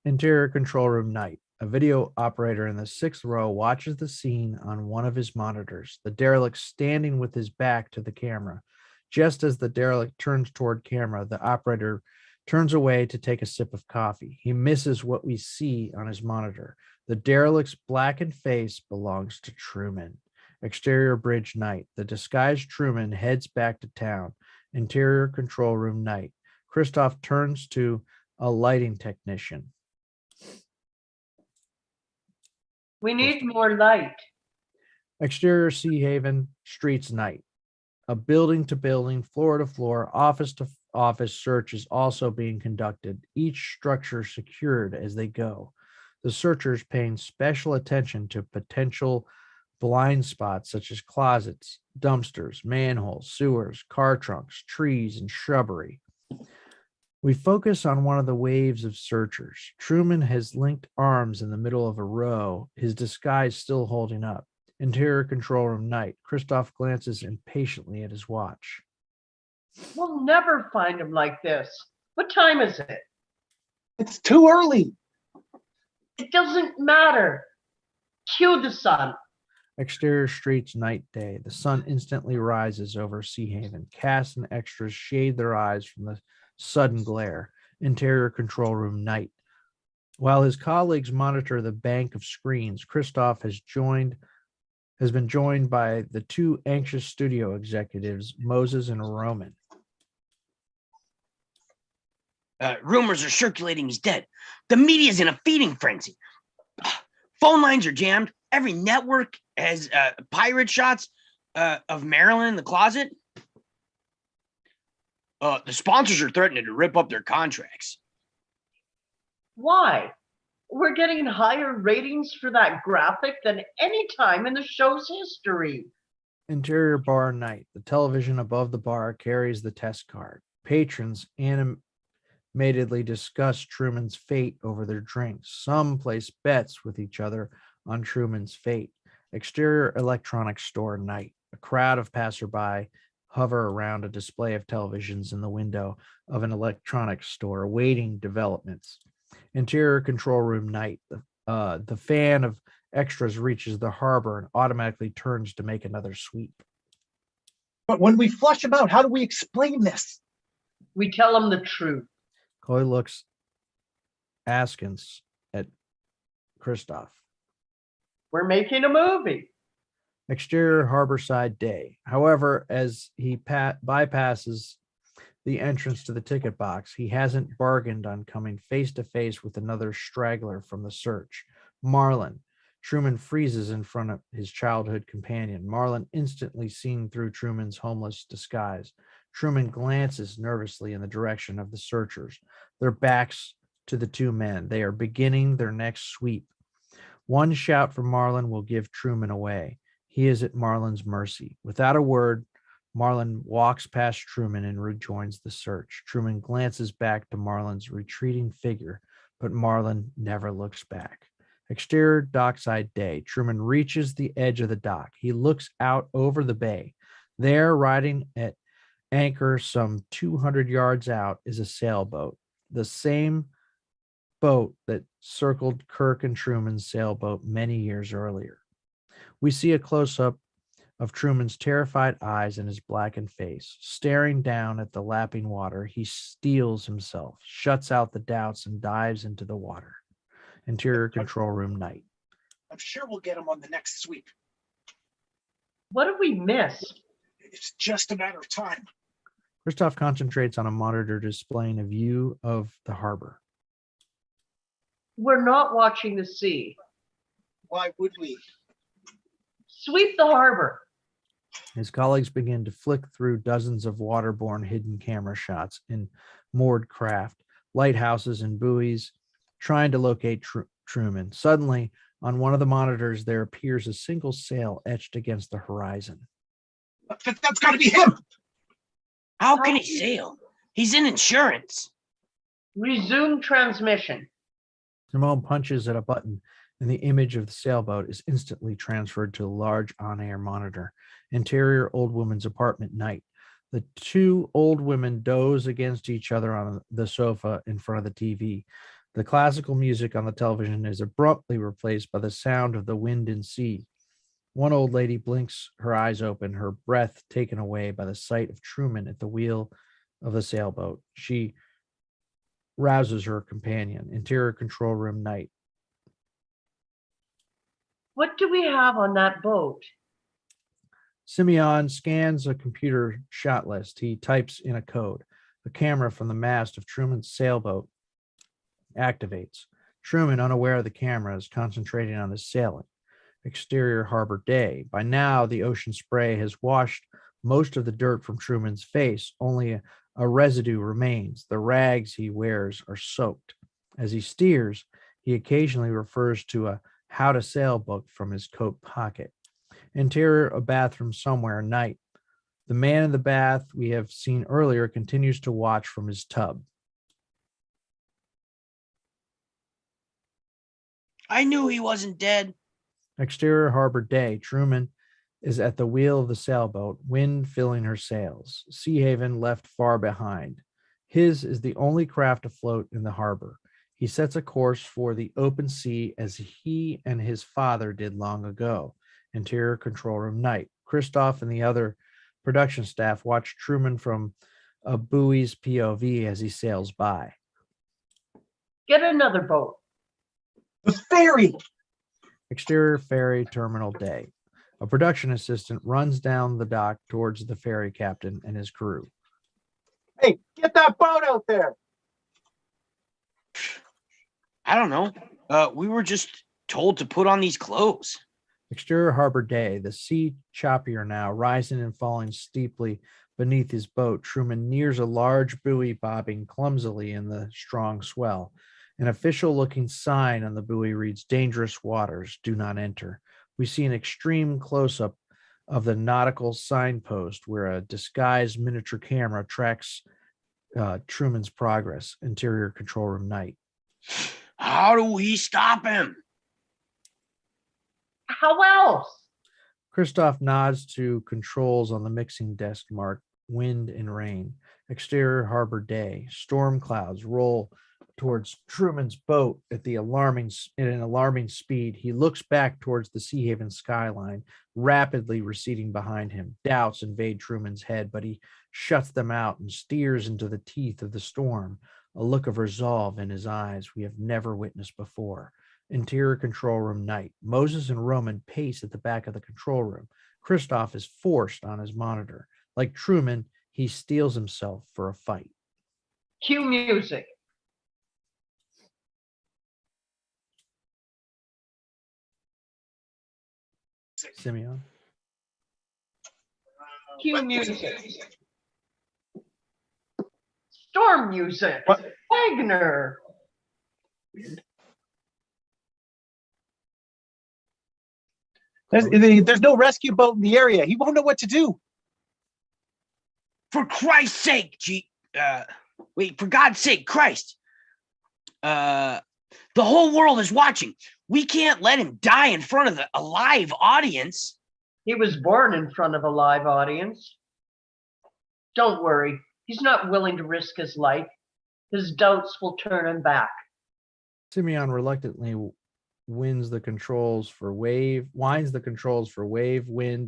Interior control room night. A video operator in the 6th row watches the scene on one of his monitors, the derelict standing with his back to the camera. Just as the derelict turns toward camera, the operator turns away to take a sip of coffee. He misses what we see on his monitor. The derelict's blackened face belongs to Truman. Exterior bridge night. The disguised Truman heads back to town. Interior control room night. Christoph turns to a lighting technician. We need more light. Exterior Sea Haven streets night. A building to building, floor to floor, office to office search is also being conducted, each structure secured as they go. The searchers paying special attention to potential blind spots such as closets, dumpsters, manholes, sewers, car trunks, trees, and shrubbery. We focus on one of the waves of searchers. Truman has linked arms in the middle of a row, his disguise still holding up. Interior control room night. Christoph glances impatiently at his watch. We'll never find him like this. What time is it? It's too early. It doesn't matter. Cue the sun. Exterior streets night day. The sun instantly rises over Sea Haven. Cast and extras shade their eyes from the sudden glare. Interior control room night. While his colleagues monitor the bank of screens, Christoph has been joined by the two anxious studio executives, Moses and Roman. Rumors are circulating he's dead. The media's in a feeding frenzy. Phone lines are jammed. Every network has pirate shots of Marilyn in the closet. The sponsors are threatening to rip up their contracts. Why? We're getting higher ratings for that graphic than any time in the show's history. Interior bar night. The television above the bar carries the test card. Patrons matedly discuss Truman's fate over their drinks. Some place bets with each other on Truman's fate. Exterior electronics store night. A crowd of passerby hover around a display of televisions in the window of an electronics store, awaiting developments. Interior control room night. The fan of extras reaches the harbor and automatically turns to make another sweep. But when we flush him out, how do we explain this? We tell him the truth. Coy looks askance at Kristoff. We're making a movie. Exterior harborside day. However, as he bypasses the entrance to the ticket box, he hasn't bargained on coming face to face with another straggler from the search, Marlin. Truman freezes in front of his childhood companion. Marlin instantly seeing through Truman's homeless disguise. Truman glances nervously in the direction of the searchers, their backs to the two men. They are beginning their next sweep. One shout from Marlin will give Truman away. He is at Marlin's mercy. Without a word, Marlin walks past Truman and rejoins the search. Truman glances back to Marlin's retreating figure, but Marlin never looks back. Exterior dockside day. Truman reaches the edge of the dock. He looks out over the bay. There, riding at anchor some 200 yards out, is a sailboat. The same boat that circled Kirk and Truman's sailboat many years earlier. We see a close-up of Truman's terrified eyes and his blackened face. Staring down at the lapping water, he steels himself, shuts out the doubts, and dives into the water. Interior control room night. I'm sure we'll get him on the next sweep. What have we missed? It's just a matter of time. Kristoff concentrates on a monitor displaying a view of the harbor. We're not watching the sea. Why would we? Sweep the harbor. His colleagues begin to flick through dozens of waterborne hidden camera shots in moored craft, lighthouses, and buoys, trying to locate Truman. Suddenly, on one of the monitors, there appears a single sail etched against the horizon. That's got to be him. How can he sail? He's in insurance. Resume transmission. Simone punches at a button, and the image of the sailboat is instantly transferred to a large on-air monitor. Interior old woman's apartment night. The two old women doze against each other on the sofa in front of the TV. The classical music on the television is abruptly replaced by the sound of the wind and sea. One old lady blinks her eyes open, her breath taken away by the sight of Truman at the wheel of the sailboat. She rouses her companion. Interior control room night. What do we have on that boat? Simeon scans a computer shot list. He types in a code. The camera from the mast of Truman's sailboat activates. Truman, unaware of the camera, is concentrating on his sailing. Exterior harbor day. By now, the ocean spray has washed most of the dirt from Truman's face. Only a residue remains. The rags he wears are soaked. As he steers, he occasionally refers to a how to sail book from his coat pocket. Interior, a bathroom somewhere, night. The man in the bath we have seen earlier continues to watch from his tub. I knew he wasn't dead. Exterior harbor day. Truman is at the wheel of the sailboat, wind filling her sails. Sea Haven left far behind. His is the only craft afloat in the harbor. He sets a course for the open sea as he and his father did long ago. Interior control room night. Kristoff and the other production staff watch Truman from a buoy's POV as he sails by. Get another boat. The ferry. Exterior ferry terminal day. A production assistant runs down the dock towards the ferry captain and his crew. Hey, get that boat out there. I don't know. We were just told to put on these clothes. Exterior harbor day. The sea choppier now, rising and falling steeply beneath his boat. Truman nears a large buoy bobbing clumsily in the strong swell. An official-looking sign on the buoy reads, "Dangerous waters, do not enter." We see an extreme close-up of the nautical signpost where a disguised miniature camera tracks Truman's progress. Interior control room night. How do we stop him? How else? Christoph nods to controls on the mixing desk marked wind and rain. Exterior harbor day. Storm clouds roll towards Truman's boat at an alarming speed. He looks back towards the Sea Haven skyline, rapidly receding behind him. Doubts invade Truman's head, but he shuts them out and steers into the teeth of the storm, a look of resolve in his eyes we have never witnessed before. Interior control room night. Moses and Roman pace at the back of the control room. Christoph is forced on his monitor. Like Truman, he steels himself for a fight. Cue music. Simeon. Cue music. Storm music. What? Wagner. There's no rescue boat in the area. He won't know what to do. For Christ's sake, for God's sake, Christ. The whole world is watching. We can't let him die in front of a live audience. He was born in front of a live audience. Don't worry. He's not willing to risk his life. His doubts will turn him back. Simeon reluctantly winds the controls for wave, wind,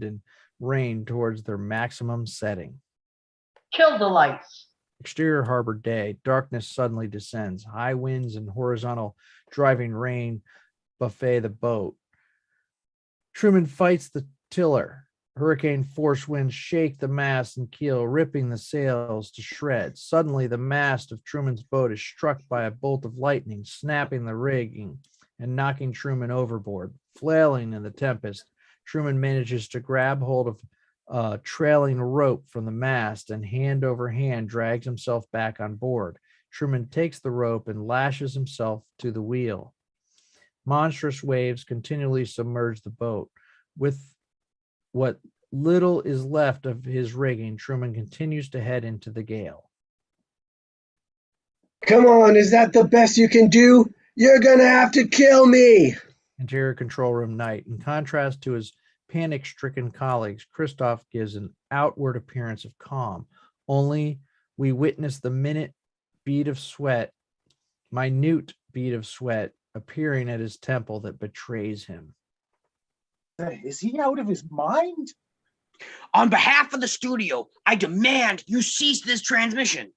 and rain towards their maximum setting. Kill the lights. Exterior harbor day. Darkness suddenly descends. High winds and horizontal driving rain buffet the boat. Truman fights the tiller. Hurricane force winds shake the mast and keel, ripping the sails to shreds. Suddenly, the mast of Truman's boat is struck by a bolt of lightning, snapping the rigging and knocking Truman overboard. Flailing in the tempest, Truman manages to grab hold of a trailing rope from the mast and hand over hand drags himself back on board. Truman takes the rope and lashes himself to the wheel. Monstrous waves continually submerge the boat. With what little is left of his rigging, Truman continues to head into the gale. Come on, is that the best you can do? You're gonna have to kill me. Interior control room night. In contrast to his panic-stricken colleagues, Christoph gives an outward appearance of calm. Only we witness the minute bead of sweat appearing at his temple that betrays him. Is he out of his mind? On behalf of the studio, I demand you cease this transmission.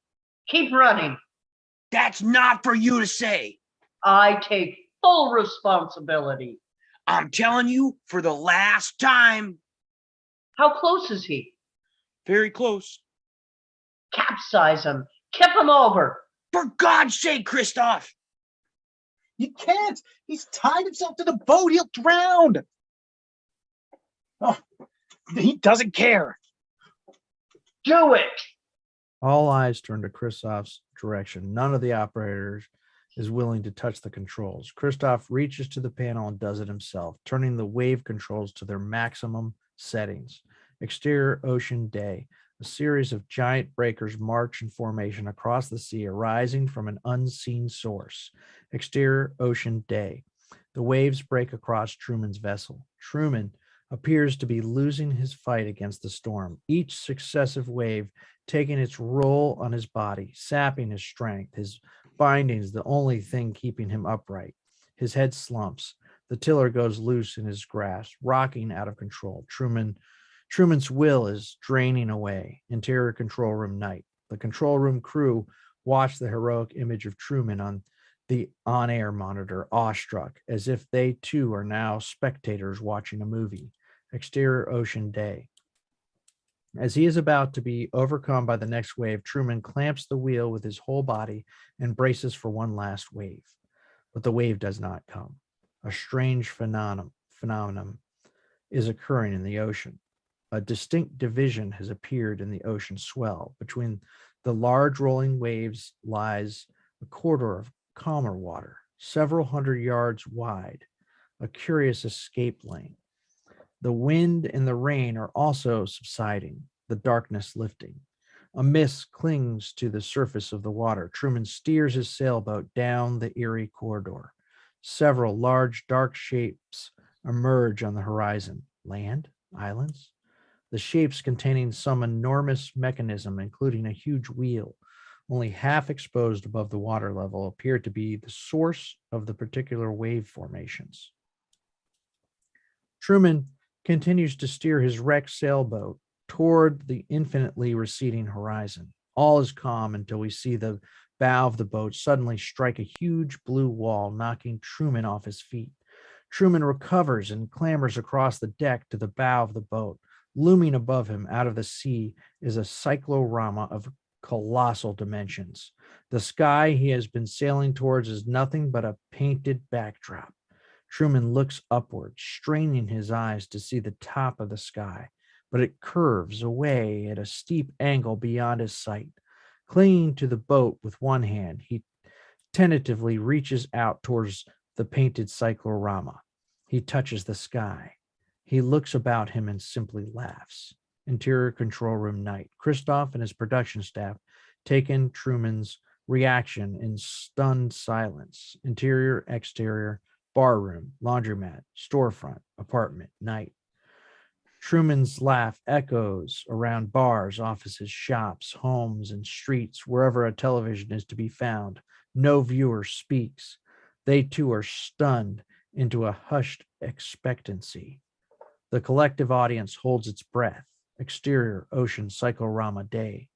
Keep running. That's not for you to say. I take full responsibility. I'm telling you for the last time. How close is he? Very close. Capsize him. Tip him over. For God's sake, Christoph. You can't. He's tied himself to the boat. He'll drown. Oh, he doesn't care. Do it. All eyes turn to Christoph's direction. None of the operators is willing to touch the controls. Christoph reaches to the panel and does it himself, turning the wave controls to their maximum settings. Exterior ocean day. A series of giant breakers march in formation across the sea, arising from an unseen source. Exterior ocean day. The waves break across Truman's vessel. Truman appears to be losing his fight against the storm, each successive wave taking its roll on his body, sapping his strength. His bindings the only thing keeping him upright. His head slumps. The tiller goes loose in his grasp, rocking out of control. Truman's will is draining away. Interior control room night. The control room crew watch the heroic image of Truman on the on-air monitor, awestruck, as if they too are now spectators watching a movie. Exterior ocean day. As he is about to be overcome by the next wave, Truman clamps the wheel with his whole body and braces for one last wave. But the wave does not come. A strange phenomenon is occurring in the ocean. A distinct division has appeared in the ocean swell. Between the large rolling waves lies a corridor of calmer water, several hundred yards wide, a curious escape lane. The wind and the rain are also subsiding, the darkness lifting. A mist clings to the surface of the water. Truman steers his sailboat down the eerie corridor. Several large, dark shapes emerge on the horizon. Land? Islands? The shapes containing some enormous mechanism, including a huge wheel, only half exposed above the water level, appear to be the source of the particular wave formations. Truman continues to steer his wrecked sailboat toward the infinitely receding horizon. All is calm until we see the bow of the boat suddenly strike a huge blue wall, knocking Truman off his feet. Truman recovers and clambers across the deck to the bow of the boat. Looming above him out of the sea is a cyclorama of colossal dimensions. The sky he has been sailing towards is nothing but a painted backdrop. Truman looks upward, straining his eyes to see the top of the sky, but it curves away at a steep angle beyond his sight. Clinging to the boat with one hand, he tentatively reaches out towards the painted cyclorama. He touches the sky. He looks about him and simply laughs. Interior control room night. Christoph and his production staff take in Truman's reaction in stunned silence. Interior, exterior, bar room, laundromat, storefront, apartment, night. Truman's laugh echoes around bars, offices, shops, homes, and streets, wherever a television is to be found. No viewer speaks. They too are stunned into a hushed expectancy. The collective audience holds its breath. Exterior, ocean, cyclorama, day.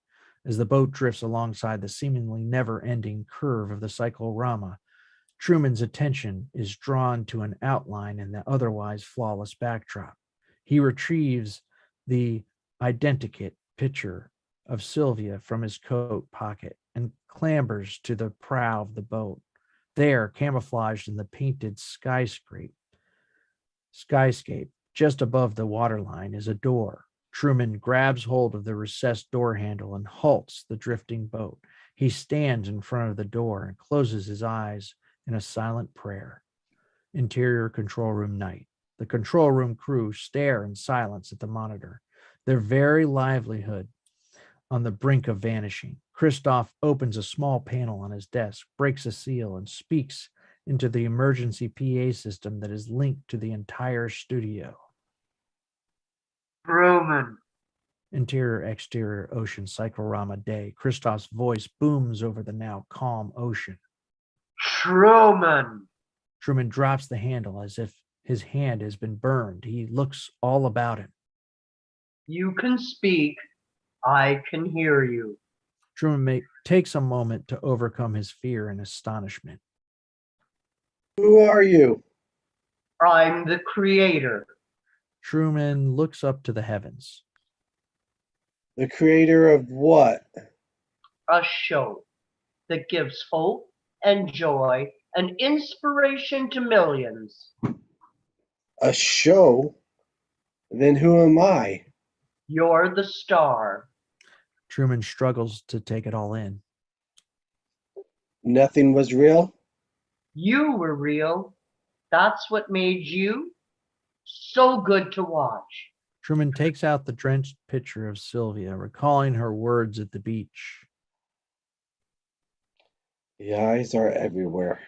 As the boat drifts alongside the seemingly never-ending curve of the cyclorama, Truman's attention is drawn to an outline in the otherwise flawless backdrop. He retrieves the identikit picture of Sylvia from his coat pocket and clambers to the prow of the boat. There, camouflaged in the painted skyscape, just above the waterline, is a door. Truman grabs hold of the recessed door handle and halts the drifting boat. He stands in front of the door and closes his eyes in a silent prayer. Interior control room night. The control room crew stare in silence at the monitor, their very livelihood on the brink of vanishing. Christoph opens a small panel on his desk, breaks a seal, and speaks into the emergency PA system that is linked to the entire studio. Truman. Interior, exterior, ocean, cyclorama, day. Christoph's voice booms over the now calm ocean. Truman. Truman drops the handle as if his hand has been burned. He looks all about him. You can speak. I can hear you. Truman takes a moment to overcome his fear and astonishment. Who are you? I'm the creator. Truman looks up to the heavens. The creator of what? A show that gives hope and joy and inspiration to millions. A show? Then who am I? You're the star. Truman struggles to take it all in. Nothing was real? You were real. That's what made you so good to watch. Truman takes out the drenched picture of Sylvia, recalling her words at the beach. The eyes are everywhere.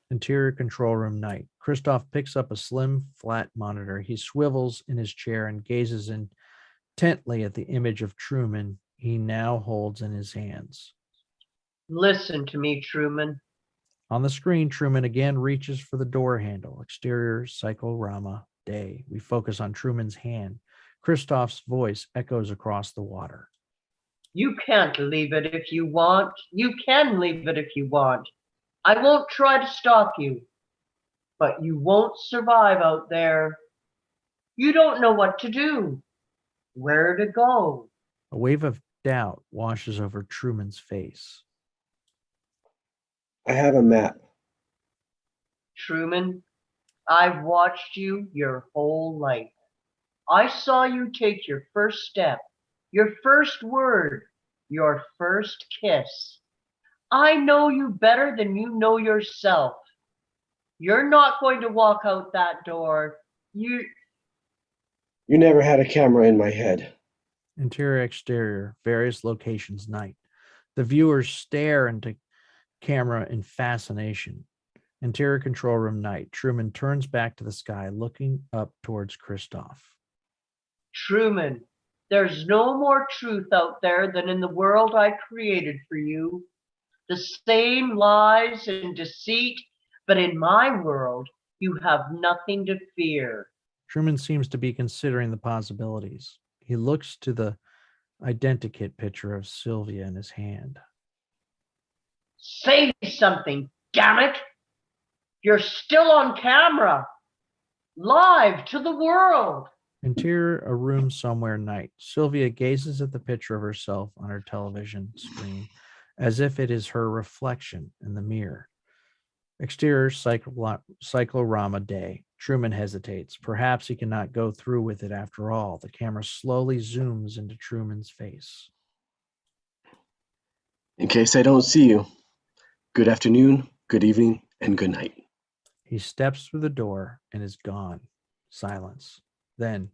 Interior control room night. Christoph picks up a slim, flat monitor. He swivels in his chair and gazes intently at the image of Truman he now holds in his hands. Listen to me, Truman. On the screen, Truman again reaches for the door handle. Exterior, cyclorama, day. We focus on Truman's hand. Christoph's voice echoes across the water. You can't leave it if you want. You can leave it if you want. I won't try to stop you. But you won't survive out there. You don't know what to do, where to go. A wave of doubt washes over Truman's face. I have a map. Truman, I've watched you your whole life. I saw you take your first step, your first word, your first kiss. I know you better than you know yourself. You're not going to walk out that door. You never had a camera in my head. Interior, exterior, various locations, night. The viewers stare into camera in fascination. Interior control room, night. Truman turns back to the sky, looking up towards Kristoff. Truman, there's no more truth out there than in the world I created for you. The same lies and deceit, but in my world, you have nothing to fear. Truman seems to be considering the possibilities. He looks to the identikit picture of Sylvia in his hand. Say something, damn it! You're still on camera, live to the world. Interior, a room somewhere, night. Sylvia gazes at the picture of herself on her television screen as if it is her reflection in the mirror. Exterior, cyclorama, day. Truman hesitates. Perhaps he cannot go through with it after all. The camera slowly zooms into Truman's face. In case I don't see you, good afternoon, good evening, and good night. He steps through the door and is gone. Silence. Then,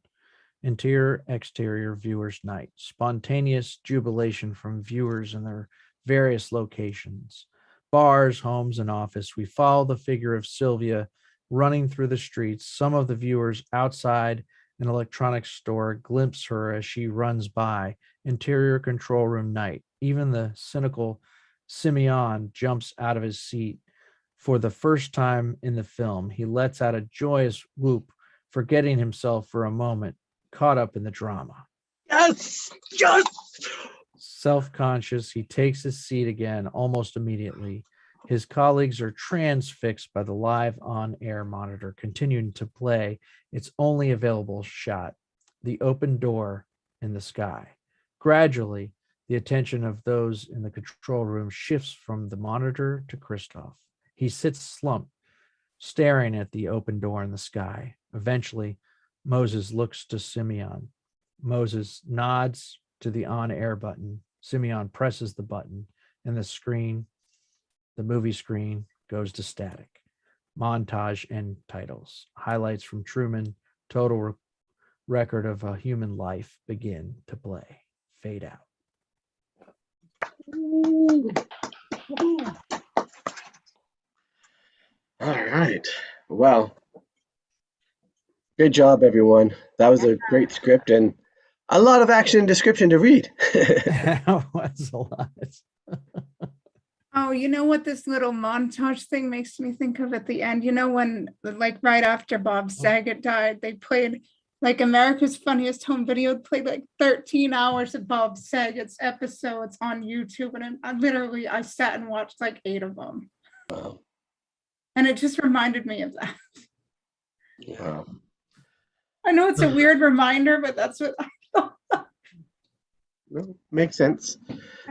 interior, exterior, viewers' night. Spontaneous jubilation from viewers in their various locations. Bars, homes, and office. We follow the figure of Sylvia running through the streets. Some of the viewers outside an electronics store glimpse her as she runs by. Interior control room, night. Even the cynical Simeon jumps out of his seat. For the first time in the film, he lets out a joyous whoop, forgetting himself for a moment, caught up in the drama. Yes! Yes! Self-conscious, he takes his seat again almost immediately. His colleagues are transfixed by the live on-air monitor continuing to play its only available shot, the open door in the sky. Gradually, the attention of those in the control room shifts from the monitor to Kristoff. He sits slumped, staring at the open door in the sky. Eventually, Moses looks to Simeon. Moses nods to the on-air button. Simeon presses the button, and the movie screen, goes to static. Montage end titles. Highlights from Truman, total record of a human life begin to play. Fade out. All right. Well, good job, everyone. That was a great script and a lot of action and description to read. That was a lot. Oh, you know what this little montage thing makes me think of at the end? You know, when, like, right after Bob Saget died, they played, like, America's Funniest Home Video played like 13 hours of Bob Saget's episodes on YouTube. And I sat and watched like 8 of them. Wow. And it just reminded me of that. Yeah. I know it's a weird reminder, but that's what I thought. Well, makes sense.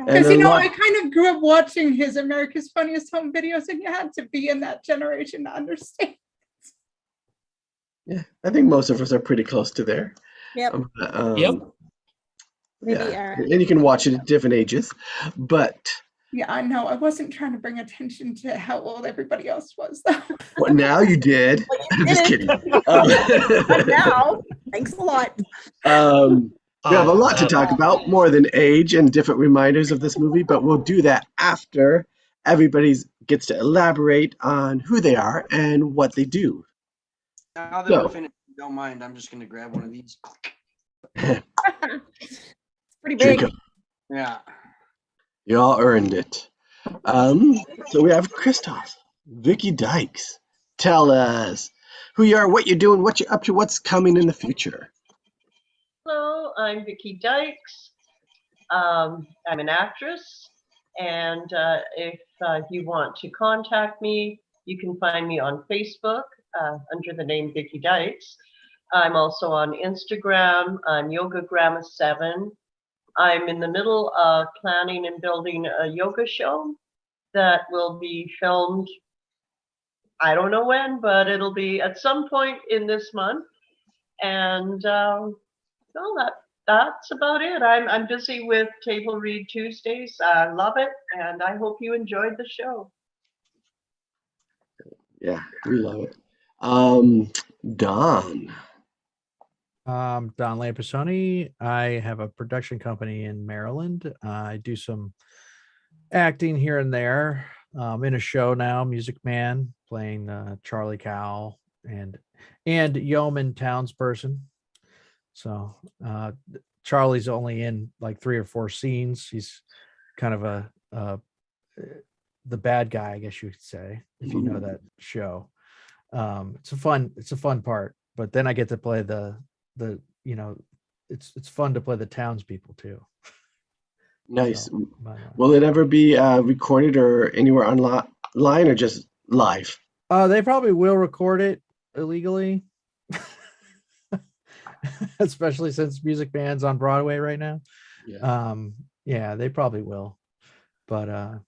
Because, you know, I kind of grew up watching his America's Funniest Home Videos, and you had to be in that generation to understand. Yeah, I think most of us are pretty close to there. Yep. Yep. Maybe Yeah. And you can watch it at different ages, but Yeah, I know. I wasn't trying to bring attention to how old everybody else was, though. well, now you did. I'm just kidding. Not now. Thanks a lot. We have a lot to talk about, more than age and different reminders of this movie, but we'll do that after everybody gets to elaborate on who they are and what they do. Now that we're finished, if you don't mind, I'm just going to grab one of these. It's pretty big. Jacob, Yeah. you all earned it. So we have Kristoff, Vicky Dykes. Tell us who you are, what you're doing, what you're up to, what's coming in the future. Hello, I'm Vicky Dykes. I'm an actress, and if you want to contact me, you can find me on Facebook under the name Vicky Dykes. I'm also on Instagram. I'm YogaGramma7. I'm in the middle of planning and building a yoga show that will be filmed, I don't know when, but it'll be at some point in this month. And that's about it. I'm busy with Table Read Tuesdays. I love it, and I hope you enjoyed the show. Yeah, we love it. Don. Don Lampasone. I have a production company in Maryland. I do some acting here and there. In a show now, Music Man, playing Charlie Cowell and yeoman townsperson. So Charlie's only in like 3 or 4 scenes. He's kind of the bad guy, I guess you could say, if you know that show. It's a fun part. But then I get to play the it's fun to play the townspeople too. Nice. So, Will it ever be recorded or anywhere online or just live? they probably will record it illegally, especially since Music Man's on Broadway right now. Yeah, they probably will. But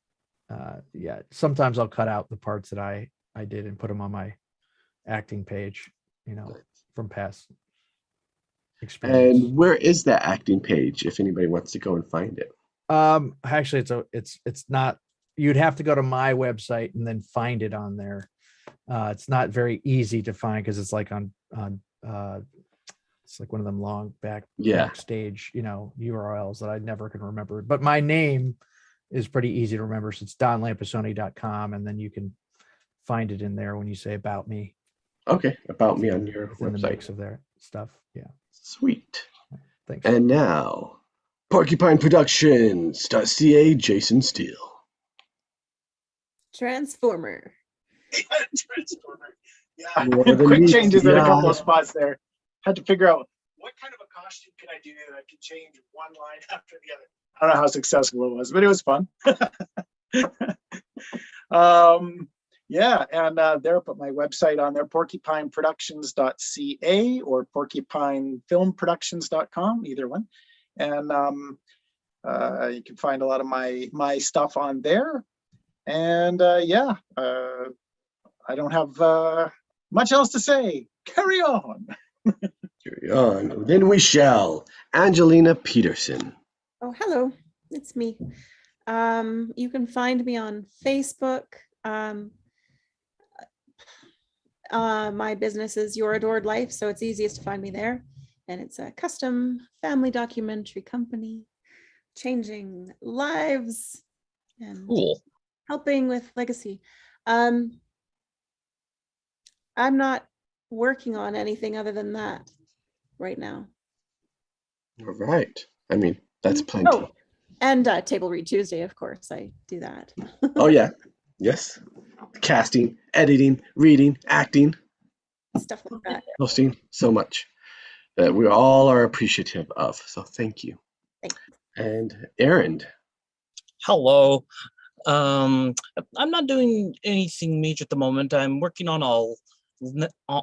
yeah, sometimes I'll cut out the parts that I did and put them on my acting page, from past experience. And where is that acting page if anybody wants to go and find it? Actually, it's not. You'd have to go to my website and then find it on there. It's not very easy to find because it's like on it's like one of them long backstage URLs that I never can remember. But my name is pretty easy to remember. So it's donlampasone.com, and then you can find it in there when you say about me. Okay, about me on your website. The mix of their stuff. Yeah. Sweet. Thanks. And now, PorcupineProductions.ca, Jason Steele. Transformer. Transformer. Yeah, quick changes in a couple of spots there. Had to figure out what kind of a costume can I do that I can change one line after the other. I don't know how successful it was, but it was fun. Yeah, and there, put my website on there, porcupineproductions.ca or porcupinefilmproductions.com, either one. And you can find a lot of my stuff on there. And I don't have much else to say. Carry on. Carry on. Then we shall. Angelina Peterson. Oh, hello. It's me. You can find me on Facebook. My business is Your Adored Life, so it's easiest to find me there. And it's a custom family documentary company, changing lives and helping with legacy. I'm not working on anything other than that right now. All right. I mean, that's plenty. Oh, and Table Read Tuesday, of course. I do that. Oh, yeah. Yes. Casting, editing, reading, acting. Stuff like that. Hosting, so much that we all are appreciative of. So thank you. Thanks. And Arend. Hello. I'm not doing anything major at the moment. I'm working on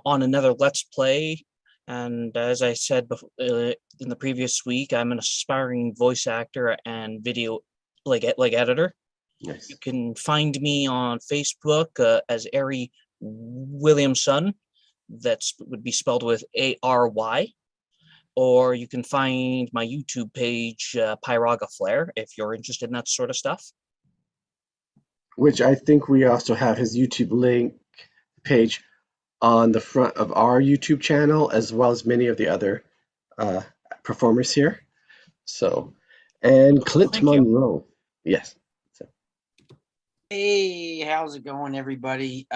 another Let's Play. And as I said before, in the previous week, I'm an aspiring voice actor and video editor. Yes. You can find me on Facebook as Arend Williamson. Would be spelled with ARY. Or you can find my YouTube page, Pyraga Flare, if you're interested in that sort of stuff. Which I think we also have his YouTube link page on the front of our YouTube channel, as well as many of the other performers here. So, and Clint Monroe. Yes. So. Hey, how's it going, everybody?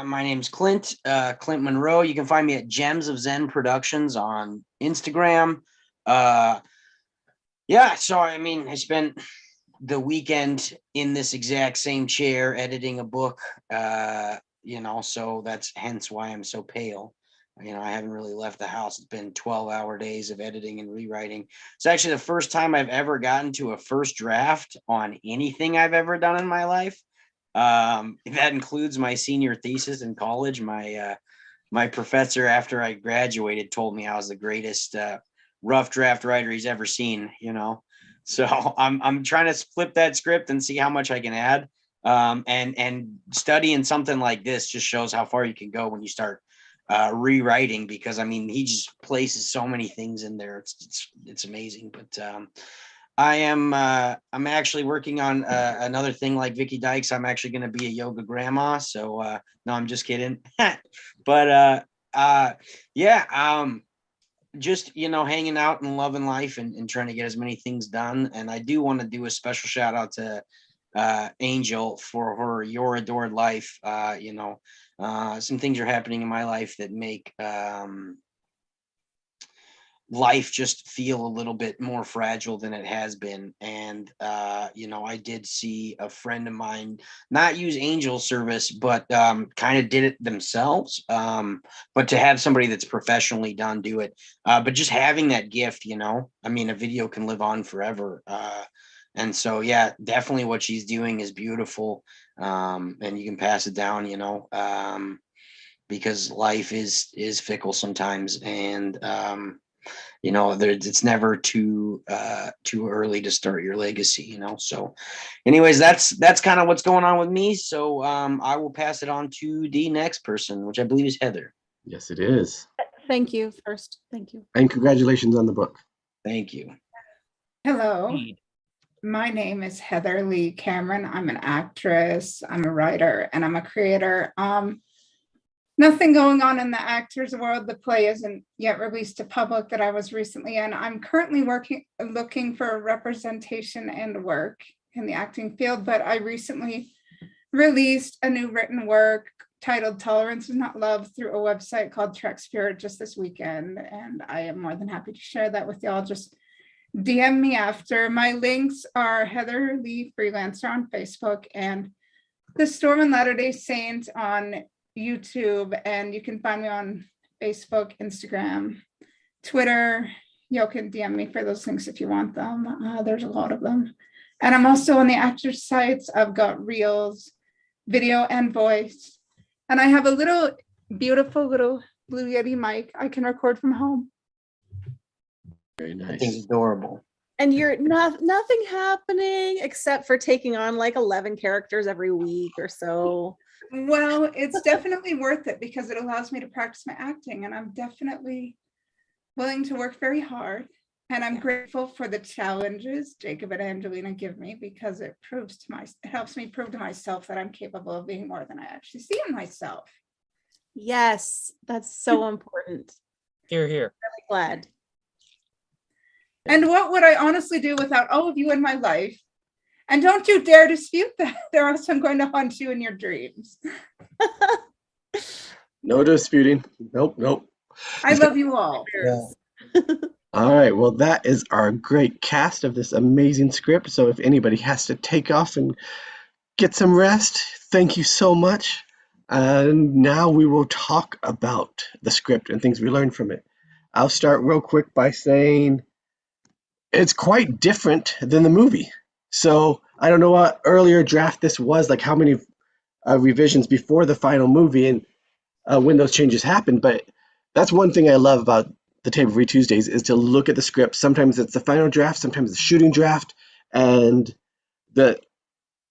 My name's Clint Monroe. You can find me at Gems of Zen Productions on Instagram. So I mean, I spent the weekend in this exact same chair editing a book, so that's hence why I'm so pale. I haven't really left the house. It's been 12-hour days of editing and rewriting. It's actually the first time I've ever gotten to a first draft on anything I've ever done in my life. That includes my senior thesis in college. My professor, after I graduated, told me I was the greatest rough draft writer he's ever seen, So I'm trying to flip that script and see how much I can add. And studying something like this just shows how far you can go when you start rewriting, because I mean, he just places so many things in there. It's amazing. But I'm actually working on another thing like Vicky Dykes. I'm actually going to be a yoga grandma. So no, I'm just kidding. But yeah, just, you know, hanging out and loving life and trying to get as many things done. And I do want to do a special shout out to Angel for her Your Adored Life. You know, some things are happening in my life that make life just feel a little bit more fragile than it has been. And you know, I did see a friend of mine not use angel service, but kind of did it themselves. But to have somebody that's professionally done do it, but just having that gift, you know, I mean, a video can live on forever. And so, yeah, definitely what she's doing is beautiful. And you can pass it down, you know, because life is fickle sometimes. And you know, it's never too early to start your legacy, you know. So anyways, that's kind of what's going on with me. So I will pass it on to the next person, which I believe is Heather. Yes, it is. Thank you first. Thank you. And congratulations on the book. Thank you. Hello. My name is Heather Leigh Cameron. I'm an actress, I'm a writer, and I'm a creator. Nothing going on in the actors world. The play isn't yet released to public that I was recently in. I'm currently looking for representation and work in the acting field, but I recently released a new written work titled Tolerance is Not Love through a website called Trek Spirit just this weekend, and I am more than happy to share that with y'all. Just DM me after. My links are Heather Leigh Freelancer on Facebook and The Storm and Latter-day Saint on YouTube, and you can find me on Facebook, Instagram, Twitter. You can DM me for those links if you want them. There's a lot of them. And I'm also on the actor sites. I've got Reels, video and voice. And I have a little beautiful little Blue Yeti mic I can record from home. Very I nice. think it's adorable. And you're nothing happening except for taking on like 11 characters every week or so. Well, it's definitely worth it because it allows me to practice my acting, and I'm definitely willing to work very hard. And I'm grateful for the challenges Jacob and Angelina give me because it helps me prove to myself that I'm capable of being more than I actually see in myself. Yes, that's so important. Here. Really glad. And what would I honestly do without all of you in my life? And don't you dare dispute that, or else I'm going to haunt you in your dreams. No disputing. Nope. I love you all. All right. Well, that is our great cast of this amazing script. So if anybody has to take off and get some rest, thank you so much. And now we will talk about the script and things we learned from it. I'll start real quick by saying it's quite different than the movie. So I don't know what earlier draft this was, like how many revisions before the final movie and when those changes happened. But that's one thing I love about the Table Read Tuesdays is to look at the script. Sometimes it's the final draft, sometimes the shooting draft, and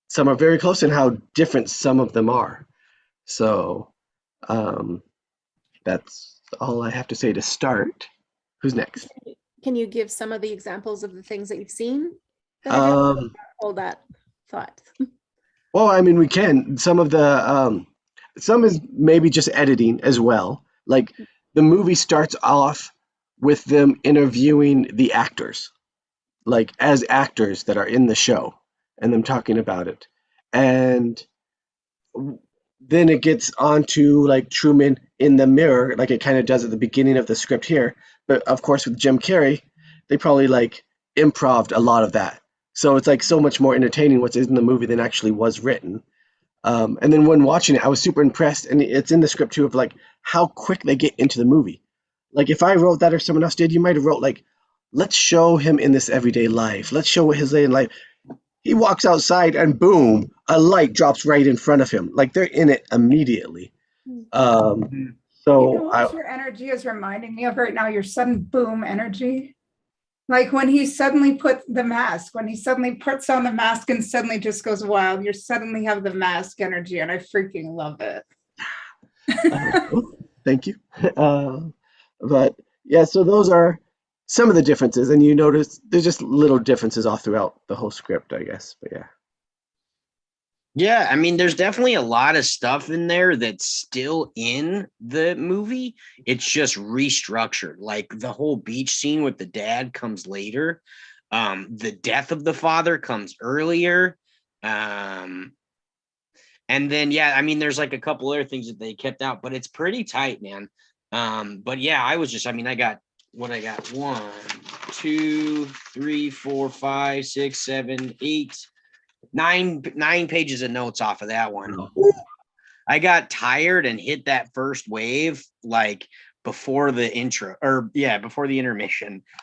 some are very close in how different some of them are. So that's all I have to say to start. Who's next? Can you give some of the examples of the things that you've seen? Hold that thought. Well, I mean, we can. Some of the some is maybe just editing as well. Like the movie starts off with them interviewing the actors, like as actors that are in the show, and them talking about it. And then it gets onto like Truman in the mirror, like it kind of does at the beginning of the script here. But of course, with Jim Carrey, they probably like improv'd a lot of that. So it's like so much more entertaining what's in the movie than actually was written. And then when watching it, I was super impressed, and it's in the script too, of like how quick they get into the movie. Like if I wrote that or someone else did, you might have wrote like, let's show him in this everyday life. Let's show his day in life. He walks outside and boom, a light drops right in front of him. Like they're in it immediately. So You know what your energy is reminding me of right now? Your sudden boom energy. Like when he suddenly puts on the mask and suddenly just goes wild, you suddenly have the mask energy, and I freaking love it. Thank you. But yeah, so those are some of the differences, and you notice there's just little differences all throughout the whole script, I guess. But yeah. Yeah, I mean, there's definitely a lot of stuff in there that's still in the movie. It's just restructured. Like the whole beach scene with the dad comes later. The death of the father comes earlier. And then, yeah, I mean, there's like a couple other things that they kept out, but it's pretty tight, man. But yeah, I got 1, 2, 3, 4, 5, 6, 7, 8, 9 pages of notes off of that one. I got tired and hit that first wave like before the intermission.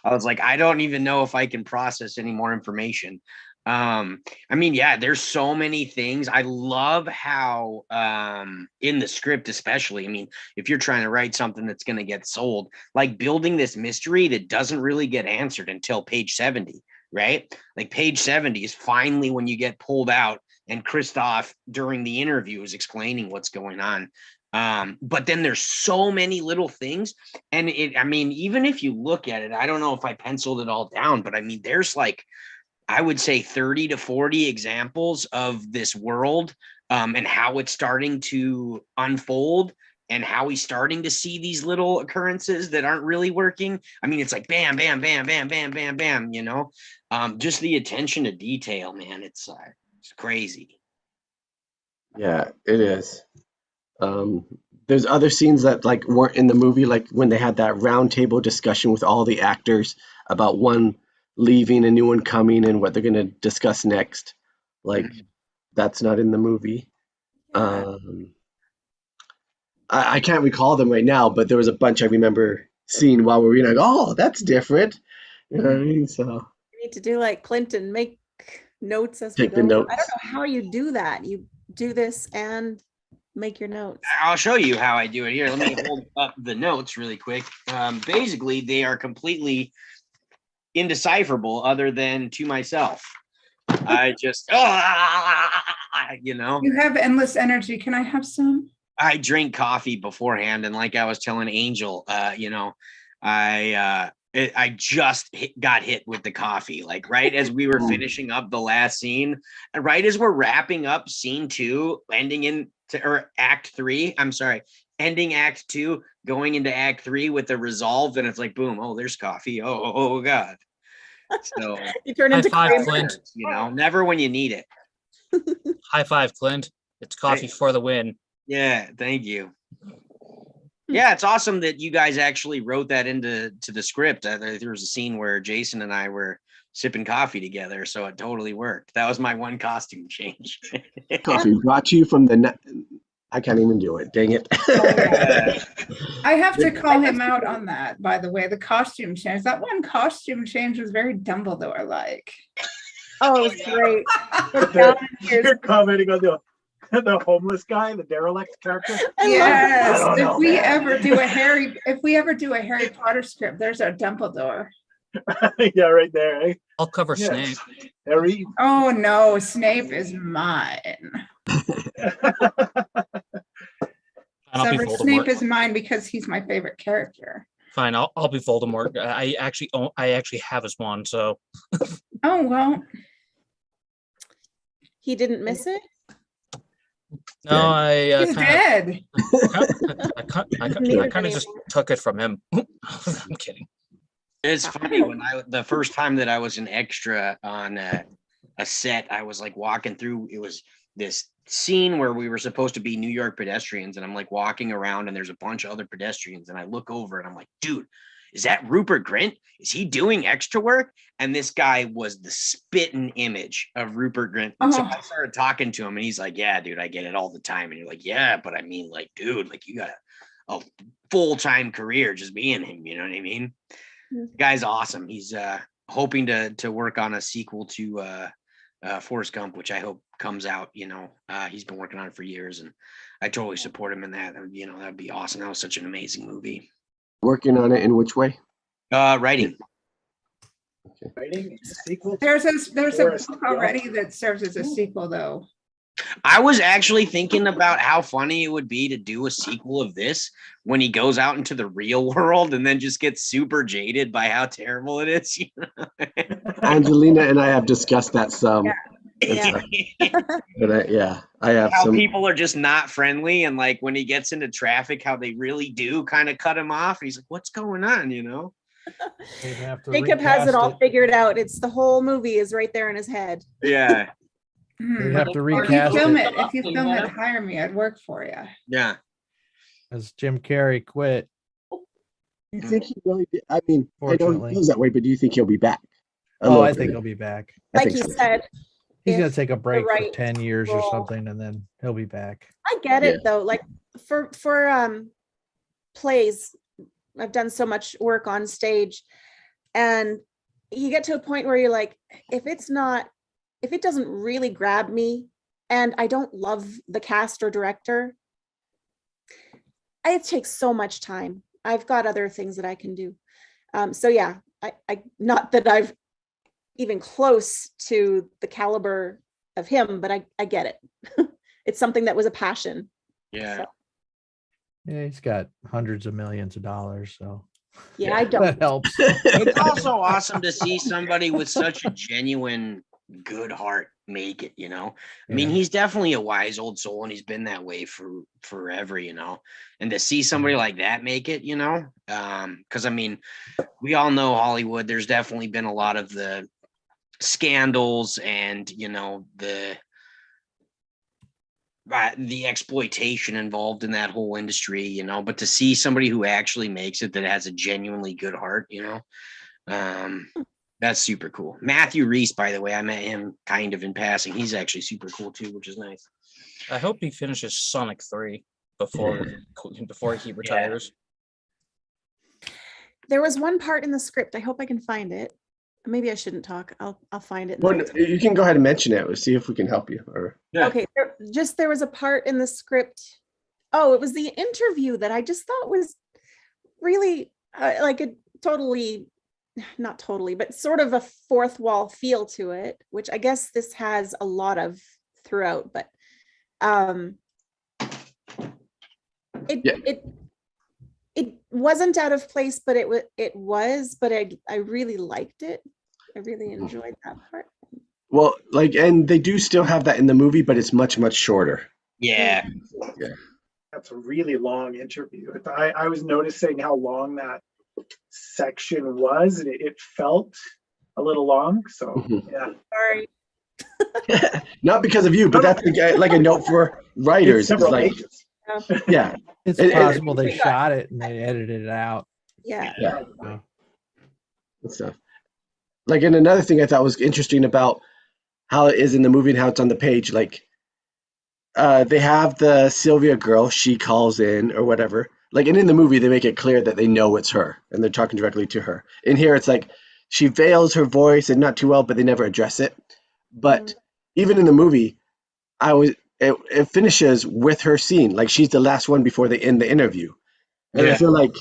I was like, I don't even know if I can process any more information. I mean, yeah, there's so many things. I love how in the script, especially, I mean, if you're trying to write something that's going to get sold, like building this mystery that doesn't really get answered until page 70. Right? Like page 70 is finally when you get pulled out and Christoph during the interview is explaining what's going on. But then there's so many little things. And I mean, even if you look at it, I don't know if I penciled it all down, but I mean, there's like, I would say 30 to 40 examples of this world and how it's starting to unfold and how he's starting to see these little occurrences that aren't really working. I mean, it's like bam, bam, bam, bam, bam, bam, bam, you know, just the attention to detail, man. It's crazy. Yeah, it is. There's other scenes that like weren't in the movie, like when they had that round table discussion with all the actors about one leaving, a new one coming, and what they're going to discuss next. Like that's not in the movie. I can't recall them right now, but there was a bunch I remember seeing while we were reading. Like, oh, that's different. You know what I mean? So We need to do like Clinton, make notes as Take we the go. notes. I don't know how you do that. You do this and make your notes. I'll show you how I do it here. Let me hold up the notes really quick. Basically, they are completely indecipherable other than to myself. I just, you know. You have endless energy. Can I have some? I drink coffee beforehand, and like I was telling Angel, you know, I just got hit with the coffee, like right as we were finishing up the last scene, and right as we're wrapping up scene 2, ending act 3. I'm sorry, ending act 2, going into act 3 with the resolve, and it's like boom, oh, there's coffee. Oh God. So You turn into High five, Kramer. Clint. you know, never when you need it. High five, Clint. It's coffee for the win. Yeah, thank you. Yeah, it's awesome that you guys actually wrote that into the script. There was a scene where Jason and I were sipping coffee together, so it totally worked. That was my one costume change. coffee brought to you from the. I can't even do it. Dang it. I have to call him out on that, by the way. The costume change. That one costume change was very Dumbledore-like. Oh, it was great. You're commenting on the homeless guy, the derelict character. Yes. I don't know, If we man. ever do a Harry Potter script, there's our Dumbledore. Yeah, right there. Eh? I'll cover Yes. Snape. Harry. Oh no, Snape is mine. And I'll be Severus Snape Voldemort. is mine because he's my favorite character. Fine, I'll be Voldemort. I actually have his wand, so Oh well. He didn't miss it. no, I He's dead. kind of just took it from him. I'm kidding. It's funny when the first time that I was an extra on a set, I was like walking through. It was this scene where we were supposed to be New York pedestrians, and I'm like walking around, and there's a bunch of other pedestrians, and I look over, and I'm like, dude, is that Rupert Grint? Is he doing extra work? And this guy was the spitting image of Rupert Grint. And so I started talking to him, and he's like, yeah, dude, I get it all the time. And you're like, yeah, but I mean, like, dude, like you got a full-time career just being him. You know what I mean? The guy's awesome. He's hoping to work on a sequel to Forrest Gump, which I hope comes out. You know, he's been working on it for years, and I totally support him in that. You know, that'd be awesome. That was such an amazing movie. Working on it in which way? Writing. Writing a sequel. There's a Forrest book Gump. already that serves as a sequel, though. I was actually thinking about how funny it would be to do a sequel of this when he goes out into the real world and then just gets super jaded by how terrible it is. Angelina and I have discussed that some. Yeah. But I have how some. people are just not friendly, and like when he gets into traffic, how they really do kind of cut him off. He's like, "What's going on?" They'd have to Jacob has recast it all figured out. It's the whole movie is right there in his head. Yeah. They'd have to If you recast film it it, if you film it, hire me. I'd work for you. Yeah. as Jim Carrey quit. Do you think he really? I mean, I know he Fortunately. feels that way, but do you think he'll be back? Oh, I think he'll be back. I Like think he so. said, He's if gonna take a break for right 10 years or role- something, and then he'll be back. I get it though. Like for plays, I've done so much work on stage, and you get to a point where you're like, if it doesn't really grab me, and I don't love the cast or director, it takes so much time. I've got other things that I can do. So yeah, I not that I've even close to the caliber of him, but I get it. It's something that was a passion. Yeah. Yeah, he's got hundreds of millions of dollars, so Yeah, I don't. that helps. It's also awesome to see somebody with such a genuine good heart make it, I mean, Yeah. he's definitely a wise old soul, and he's been that way for forever, and to see somebody like that make it, because I mean, we all know Hollywood, there's definitely been a lot of the scandals and the exploitation involved in that whole industry, but to see somebody who actually makes it, that has a genuinely good heart, that's super cool. Matthew Reese, by the way, I met him kind of in passing. He's actually super cool too, which is nice. I hope he finishes Sonic 3 before he retires. There was one part in the script. I hope I can find it. Maybe I shouldn't talk. I'll find it. Well, you can go ahead and mention it. We'll see if we can help you. Or Okay, there was a part in the script. Oh, it was the interview that I just thought was really like a not totally, but sort of a fourth wall feel to it, which I guess this has a lot of throughout, but it wasn't out of place, but it was, but I really liked it. I really enjoyed that part. well, and they do still have that in the movie, but it's much, much shorter. Yeah. That's a really long interview. I was noticing how long that section was, and it felt a little long. So yeah. Sorry. Not because of you, but that's like a note for writers. It's Several like, pages. yeah, It's It- possible they shot it and they edited it out. Yeah. yeah, and stuff. Like, and another thing I thought was interesting about how it is in the movie and how it's on the page, like, they have the Sylvia girl, she calls in or whatever. Like, and in the movie, they make it clear that they know it's her and they're talking directly to her. In here, it's like she veils her voice and not too well, but they never address it. But even in the movie, it finishes with her scene. Like, she's the last one before they end the interview. And I feel like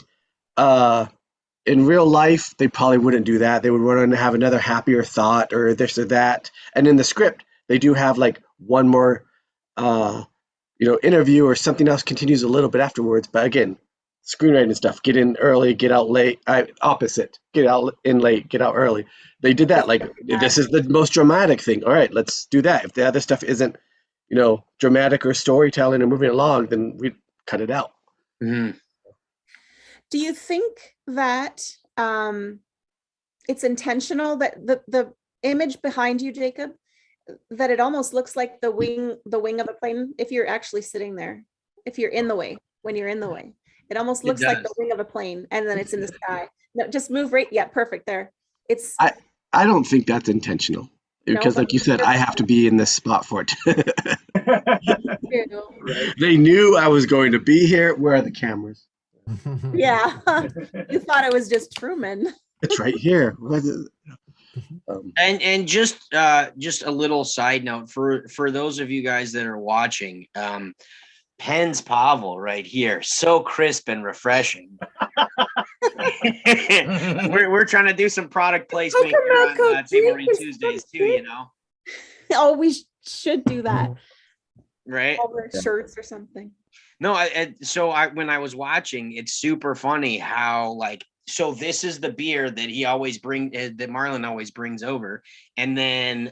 in real life, they probably wouldn't do that. They would want to have another happier thought or this or that. And in the script, they do have like one more interview or something else continues a little bit afterwards. But again, screenwriting stuff, get in early, get out late. Opposite, get out in late, get out early. They did that. Like, this is the most dramatic thing. All right, let's do that. If the other stuff isn't, dramatic or storytelling or moving along, then we cut it out. Mm-hmm. Do you think that it's intentional that the image behind you, Jacob, that it almost looks like the wing of a plane if you're actually sitting there, if you're in the way, when you're in the way, it almost looks like the wing of a plane, and then it's in the sky. No, just move right. Yeah, perfect. There. It's. I don't think that's intentional because, like you said, I have to be in this spot for it. They knew I was going to be here. Where are the cameras? Yeah, you thought it was just Truman. It's right here. And just a little side note for those of you guys that are watching, Penn's Pavel right here, so crisp and refreshing. we're trying to do some product placement here on Table Read Tuesdays too, Oh, we should do that. right? All their shirts or something. No, when I was watching, it's super funny how like, so this is the beer that he always that Marlon always brings over. And then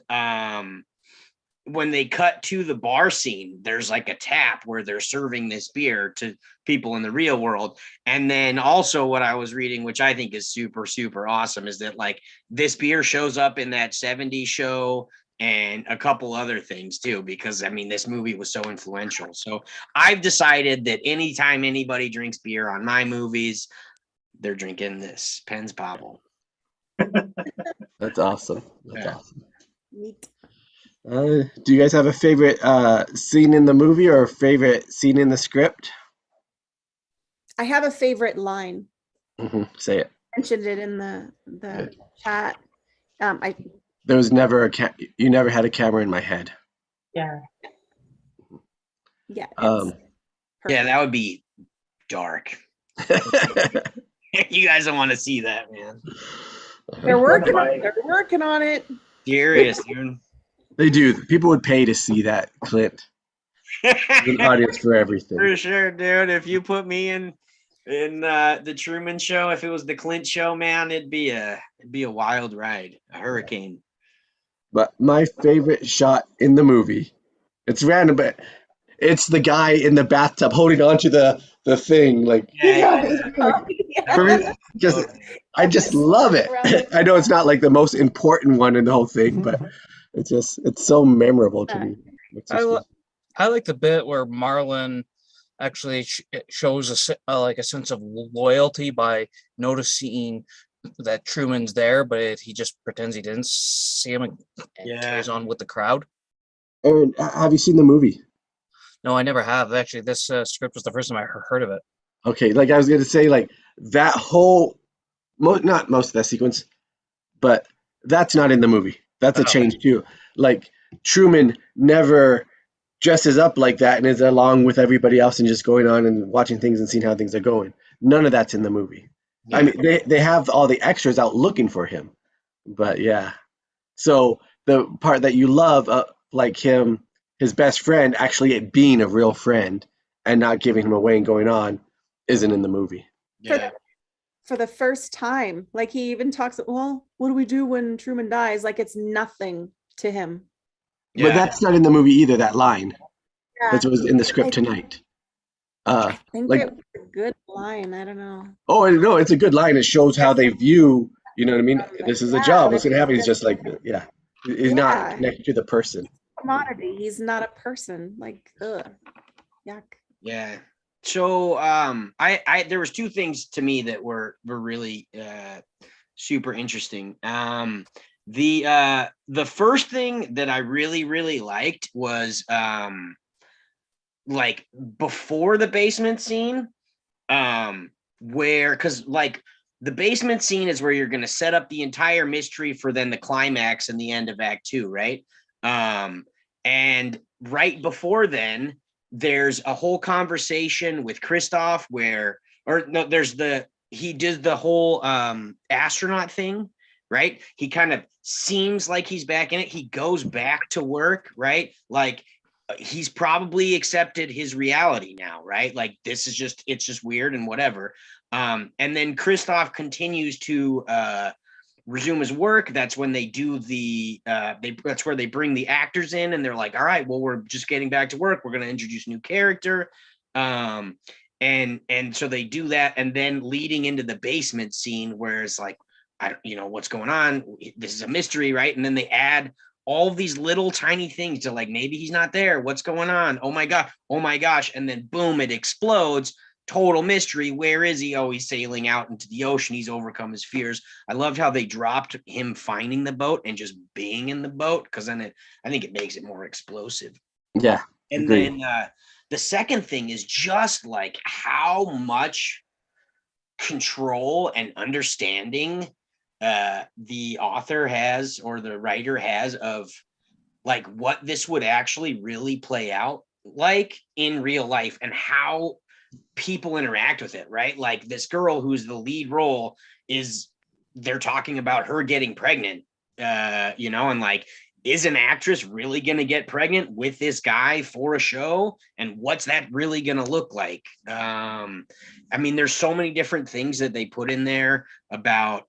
when they cut to the bar scene, there's like a tap where they're serving this beer to people in the real world. And then also what I was reading, which I think is super, super awesome, is that like this beer shows up in that 70s show and a couple other things too, because I mean, this movie was so influential. So I've decided that anytime anybody drinks beer on my movies, they're drinking this Penn's Popple. That's awesome. That's awesome. Neat. Do you guys have a favorite scene in the movie or a favorite scene in the script? I have a favorite line. Say it. Mentioned it in the chat. There was never you never had a camera in my head. Yeah. Yeah. Yeah, that would be dark. You guys don't want to see that, man. They're working on it. They're working on it. Serious, dude. They do. People would pay to see that, Clint. There's an audience for everything. For sure, dude. If you put me in the Truman Show, if it was the Clint Show, man, it'd be a wild ride, a hurricane. But my favorite shot in the movie, it's random, but it's the guy in the bathtub holding onto the thing, like I just love it. I know it's not like the most important one in the whole thing, but it's so memorable to me. I like the bit where Marlon actually shows a sense of loyalty by noticing that Truman's there, but he just pretends he didn't see him and carries on with the crowd. Aaron, have you seen the movie? No, I never have. Actually, this script was the first time I heard of it. Okay, like I was going to say, like that whole, not most of that sequence, but that's not in the movie. That's a change too. Like Truman never dresses up like that and is along with everybody else and just going on and watching things and seeing how things are going. None of that's in the movie. Yeah. I mean, they have all the extras out looking for him, but yeah. So the part that you love, like him, his best friend, actually being a real friend and not giving him away and going on, isn't in the movie. Yeah. For the first time, like he even talks, well, what do we do when Truman dies? Like it's nothing to him. Yeah. But that's not in the movie either, that line. Yeah. That was in the script tonight. I think like, it was a good line. I don't know. Oh, no, it's a good line. It shows how they view, you know what I mean? This is a job. What's going to happen? He's just like, yeah. He's not connected to the person. Commodity. He's not a person. Like, ugh. Yuck. Yeah. So I there was two things to me that were really super interesting. The first thing that I really liked was like before the basement scene, where, because like the basement scene is where you're going to set up the entire mystery for then the climax and the end of Act 2, right? And right before then, there's a whole conversation with Christoph he did the whole astronaut thing, right? He kind of seems like he's back in it. He goes back to work, right? Like he's probably accepted his reality now, right? Like it's just weird and whatever. And then Christoph continues to resume his work. That's when they do that's where they bring the actors in and they're like, all right, well, we're just getting back to work. We're going to introduce a new character. And so they do that. And then leading into the basement scene where it's like, I don't, what's going on? This is a mystery, right? And then they add all of these little tiny things to like, maybe he's not there. What's going on? Oh my God. Oh my gosh. And then boom, it explodes. Total mystery. Where is he? Oh, he's sailing out into the ocean. He's overcome his fears. I loved how they dropped him finding the boat and just being in the boat, because then I think it makes it more explosive. Yeah. And agreed. then the second thing is just like how much control and understanding the author has, or the writer has, of like what this would actually really play out like in real life and how people interact with it, right? Like this girl who's the lead role they're talking about her getting pregnant, and like is an actress really going to get pregnant with this guy for a show? And what's that really going to look like? I mean, there's so many different things that they put in there about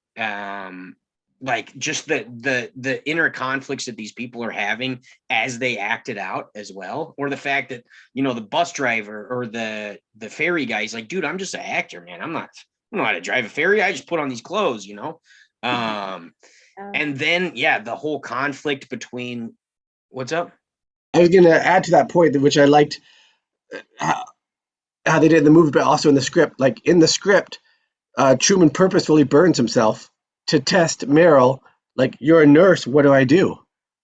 like just the inner conflicts that these people are having as they act it out as well. Or the fact that, you know, the bus driver or the ferry guy is like, dude, I'm just an actor, man. I don't know how to drive a ferry. I just put on these clothes, you know? And then, yeah, the whole conflict between what's up? I was going to add to that point, which I liked how they did in the movie, but also in the script. Like in the script, Truman purposefully burns himself to test Meryl. Like, you're a nurse. What do I do?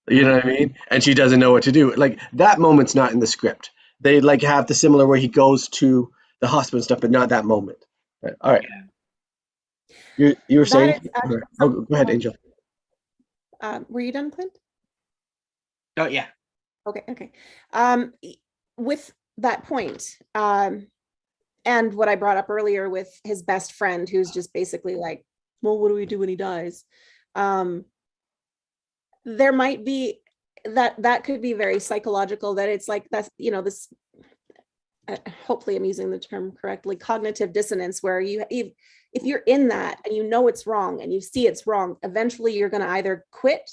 You know what I mean? And she doesn't know what to do. Like, that moment's not in the script. They like have the similar where he goes to the hospital and stuff, but not that moment. Right. All right. You were saying? Oh, go ahead, Angel. Were you done, Clint? Oh, yeah. Okay. With that point, and what I brought up earlier with his best friend, who's just basically like, well, what do we do when he dies? There might be that could be very psychological, that it's like, that's, you know, this, hopefully I'm using the term correctly, cognitive dissonance, where if you're in that and you know it's wrong and you see it's wrong, eventually you're going to either quit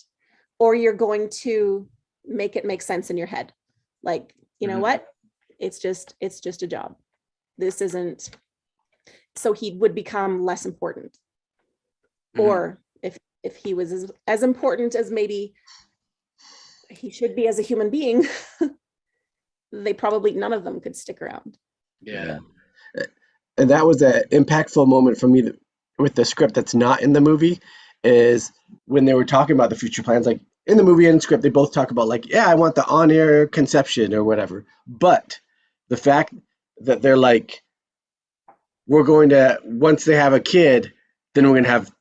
or you're going to make it make sense in your head. Like, you know what? It's just a job. This isn't, so he would become less important. Or if he was as important as maybe he should be as a human being, they probably, none of them could stick around. Yeah. And that was an impactful moment for me with the script that's not in the movie, is when they were talking about the future plans. Like in the movie and script, they both talk about like, yeah, I want the on-air conception or whatever. But the fact that they're like, we're going to, once they have a kid, then we're going to have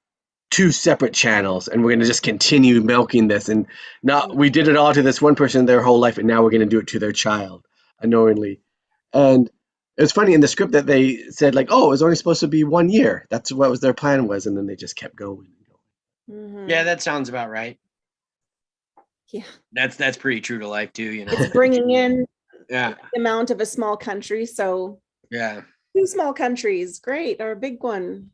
2 separate channels and we're going to just continue milking this. And now we did it all to this one person their whole life, and now we're going to do it to their child unknowingly. And it was funny in the script that they said like, oh, it was only supposed to be 1 year. That's what was their plan was. And then they just kept going. Yeah, that sounds about right. Yeah. That's pretty true to life too, you know. It's bringing in the amount of a small country. So yeah. 2 small countries, great, or a big one.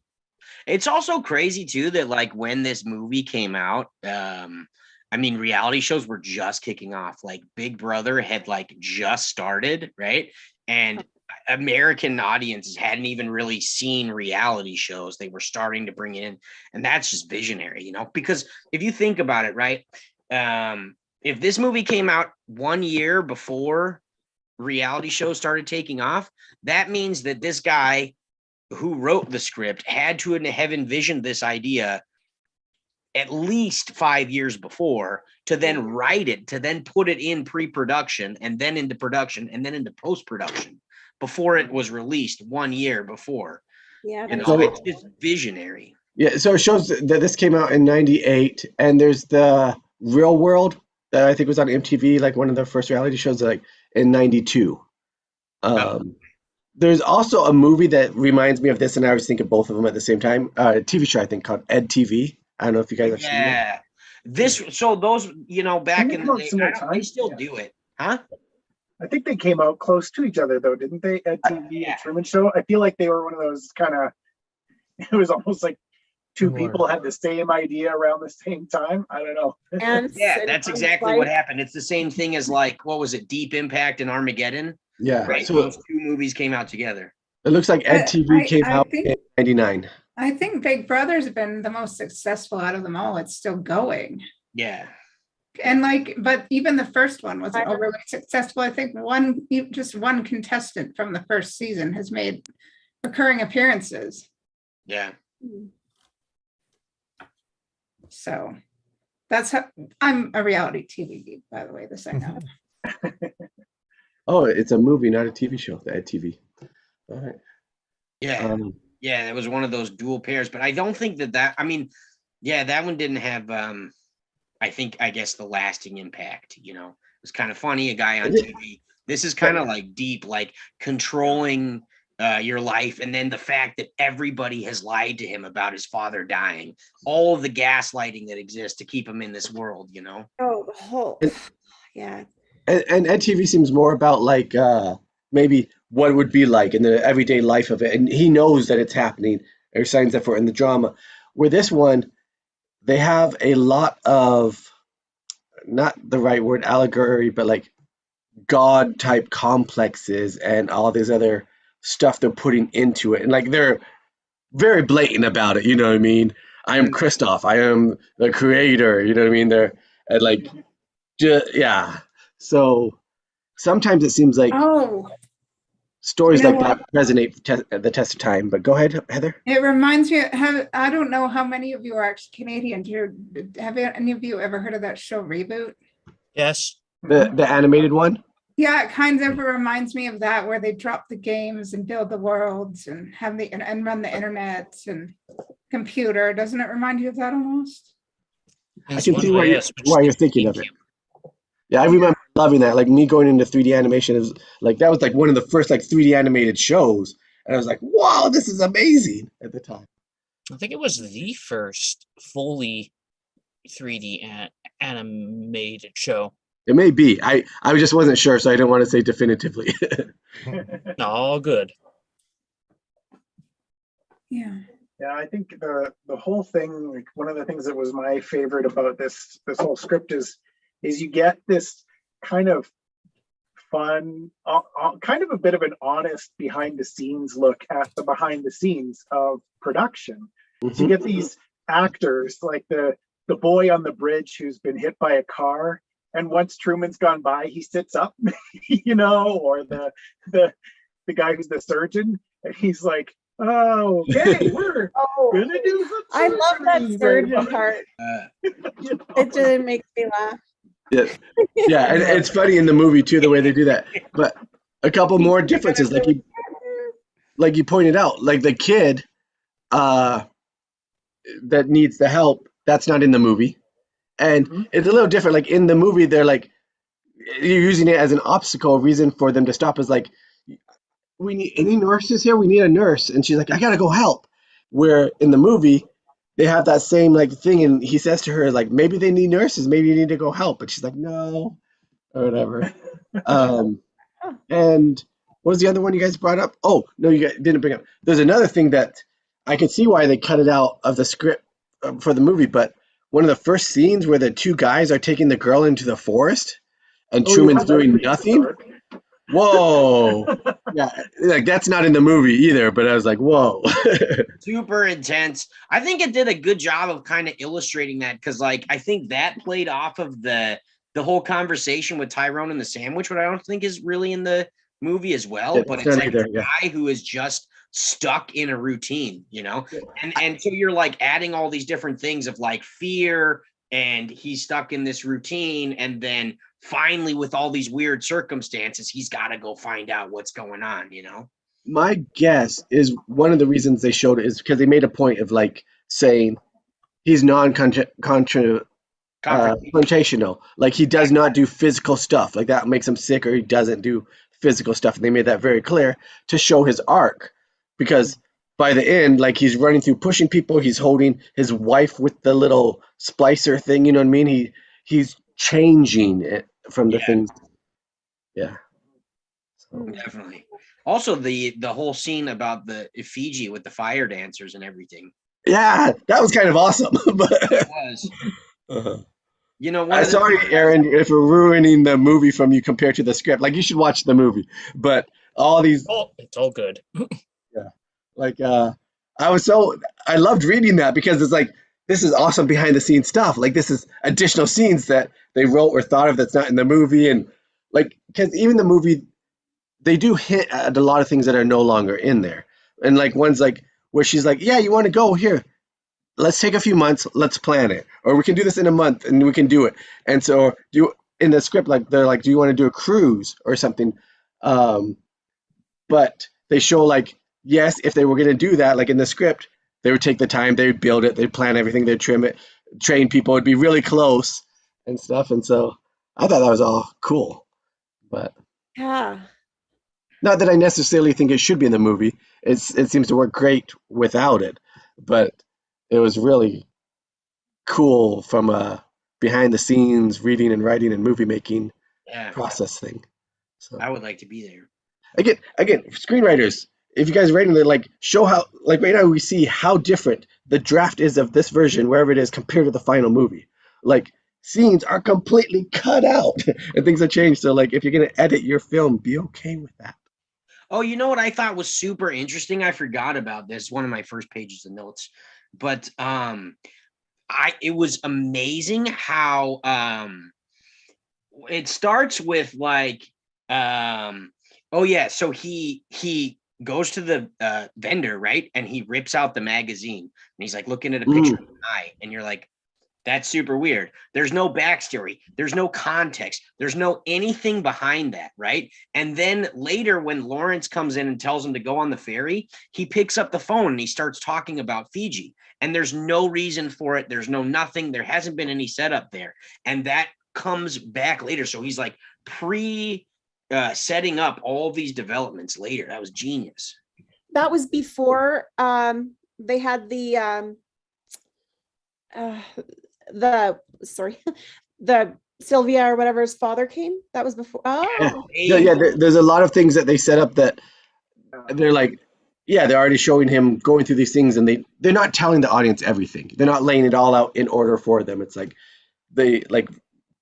It's also crazy too that like when this movie came out, I mean, reality shows were just kicking off. Like Big Brother had like just started, right? And American audiences hadn't even really seen reality shows. They were starting to bring in, and that's just visionary, you know, because if you think about it, right? If this movie came out 1 year before reality shows started taking off, that means that this guy who wrote the script had to have envisioned this idea at least 5 years before, to then write it, to then put it in pre-production and then into production and then into post-production before it was released 1 year before. Yeah, you know, it's just visionary. Yeah, so it shows that this came out in '98, and there's the Real World that I think was on MTV, like one of the first reality shows, like in '92. There's also a movie that reminds me of this, and I was thinking both of them at the same time. A TV show I think called Ed TV. I don't know if you guys have seen it. Yeah, those, you know, back in the day, they still do it, huh? I think they came out close to each other though, didn't they? Ed TV and Truman Show. I feel like they were one of those kind of. It was almost like 2 people had the same idea around the same time. I don't know. And yeah, that's exactly what happened. It's the same thing as like, what was it, Deep Impact and Armageddon? Yeah, right. So those 2 movies came out together. It looks like Ed TV came out in '99. I think Big Brother's been the most successful out of them all. It's still going. Yeah. And like, but even the first one wasn't overly successful. I think just one contestant from the first season has made recurring appearances. Yeah. So that's how I'm a reality TV geek, by the way, this I know. Oh, it's a movie, not a TV show, the Ed TV. All right. Yeah. Yeah, it was one of those dual pairs, but I don't think that I mean, yeah, that one didn't have I guess the lasting impact, you know. It was kind of funny, a guy on TV. This is kind of like deep, like controlling your life, and then the fact that everybody has lied to him about his father dying, all of the gaslighting that exists to keep him in this world, you know. Oh, the whole, And, yeah. and EdTV seems more about like maybe what it would be like in the everyday life of it, and he knows that it's happening or signs up for it in the drama. Where this one, they have a lot of, not the right word, allegory, but like God type complexes and all this other stuff they're putting into it, and like they're very blatant about it. You know what I mean? I am Christoph. I am the creator. You know what I mean? They're and like, yeah. So sometimes it seems like Oh, stories You know like what? that resonate the test of time. But go ahead, Heather. It reminds me, I don't know how many of you are actually Canadian. Have any of you ever heard of that show Reboot? Yes. The animated one. Yeah, it kind of reminds me of that, where they drop the games and build the worlds and have and run the internet and computer. Doesn't it remind you of that almost? I can see why you're thinking of it. Yeah, I remember loving that. Like me going into 3D animation is like that was like one of the first like 3D animated shows, and I was like, wow, this is amazing at the time. I think it was the first fully 3D animated show. It may be. I just wasn't sure, so I didn't want to say definitively. All good. Yeah. Yeah, I think the whole thing, like one of the things that was my favorite about this whole script is you get this kind of fun, kind of a bit of an honest behind the scenes look at the behind the scenes of production. So you get these actors like the boy on the bridge who's been hit by a car, and once Truman's gone by, he sits up, you know, or the guy who's the surgeon, and he's like, oh, okay, we're gonna do some I love that surgery surgeon right part. you know? It just makes me laugh. Yeah, and it's funny in the movie too the way they do that. But a couple more differences, like you pointed out, like the kid that needs the help, that's not in the movie, and it's a little different. Like in the movie, they're like you're using it as an obstacle reason for them to stop. Is like, we need any nurses here? We need a nurse, and she's like, I gotta go help. Where in the movie, they have that same like thing, and he says to her like, maybe they need nurses, maybe you need to go help, but she's like, no, or whatever. And what was the other one you guys brought up? Oh no, you guys didn't bring up. There's another thing that I could see why they cut it out of the script for the movie, but one of the first scenes where the two guys are taking the girl into the forest, and Truman's doing nothing. Whoa. Yeah, like that's not in the movie either, but I was like, whoa. Super intense. I think it did a good job of kind of illustrating that, because like I think that played off of the whole conversation with Tyrone and the sandwich, what I don't think is really in the movie as well. But it's like a guy who is just stuck in a routine, you know? And so you're like adding all these different things of like fear, and he's stuck in this routine, and then finally with all these weird circumstances, he's got to go find out what's going on, you know? My guess is one of the reasons they showed it is because they made a point of like saying he's confrontational. Like he does not do physical stuff. Like that makes him sick, or he doesn't do physical stuff. And they made that very clear to show his arc, because by the end, like he's running through pushing people, he's holding his wife with the little splicer thing, you know what I mean? He's changing it from the things. Yeah. So. Definitely. Also the whole scene about the effigy with the fire dancers and everything. Yeah, that was kind of awesome. But it was. You know, sorry, Aaron, if we're ruining the movie from you compared to the script. Like you should watch the movie. But all these it's all good. Yeah. Like I loved reading that, because it's like, this is awesome behind the scenes stuff. Like this is additional scenes that they wrote or thought of that's not in the movie. And like, because even the movie, they do hint at a lot of things that are no longer in there. And like one's like where she's like, yeah, you want to go here, let's take a few months, let's plan it, or we can do this in a month and we can do it. And so in the script, like they're like, do you want to do a cruise or something? But they show like, yes, if they were going to do that, like in the script, they would take the time, they would build it, they'd plan everything, they'd trim it, train people, it'd be really close and stuff. And so I thought that was all cool. But yeah. Not that I necessarily think it should be in the movie. It seems to work great without it, but it was really cool from a behind the scenes reading and writing and movie making Yeah, process thing. So I would like to be there. again, screenwriters, if you guys are writing it, like show how, like right now we see how different the draft is of this version, wherever it is, compared to the final movie. Like scenes are completely cut out and things have changed. So like if you're gonna edit your film, be okay with that. Oh, you know what I thought was super interesting? I forgot about this. One of my first pages of notes, but it was amazing how it starts with like oh yeah, so he goes to the vendor, right, and he rips out the magazine and he's like looking at a picture of an eye, and you're like, that's super weird. There's no backstory. There's no context. There's no anything behind that, right? And then later when Lawrence comes in and tells him to go on the ferry, he picks up the phone and he starts talking about Fiji. And there's no reason for it. There's no nothing. There hasn't been any setup there. And that comes back later. So he's like setting up all these developments later. That was genius. That was before they had the Sylvia or whatever's father came. That was before. Oh, Yeah. There's a lot of things that they set up that they're like, yeah, they're already showing him going through these things, and they're not telling the audience everything. They're not laying it all out in order for them. It's like they like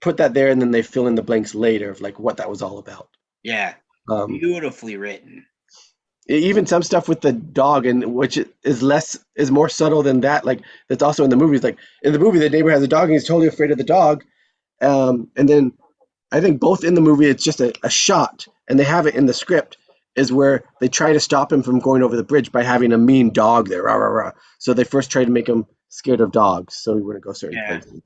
put that there, and then they fill in the blanks later of like what that was all about. Yeah, beautifully written. Even some stuff with the dog, and which is more subtle than that. Like that's also in the movies. Like in the movie, the neighbor has a dog, and he's totally afraid of the dog. And then I think both in the movie, it's just a shot, and they have it in the script, is where they try to stop him from going over the bridge by having a mean dog there. Rah, rah, rah. So they first try to make him scared of dogs, so he wouldn't go certain places.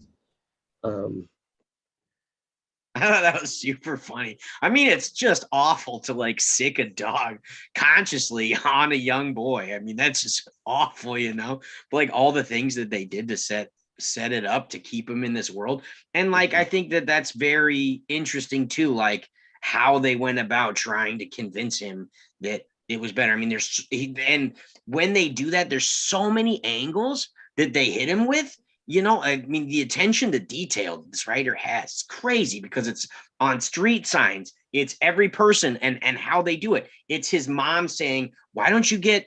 I thought that was super funny. I mean, it's just awful to like sick a dog consciously on a young boy. I mean, that's just awful, you know. But like all the things that they did to set it up to keep him in this world, and like I think that's very interesting too. Like how they went about trying to convince him that it was better. I mean, and when they do that, there's so many angles that they hit him with. You know, I mean, the attention to detail this writer has, it's crazy because it's on street signs. It's every person and how they do it. It's his mom saying, why don't you get,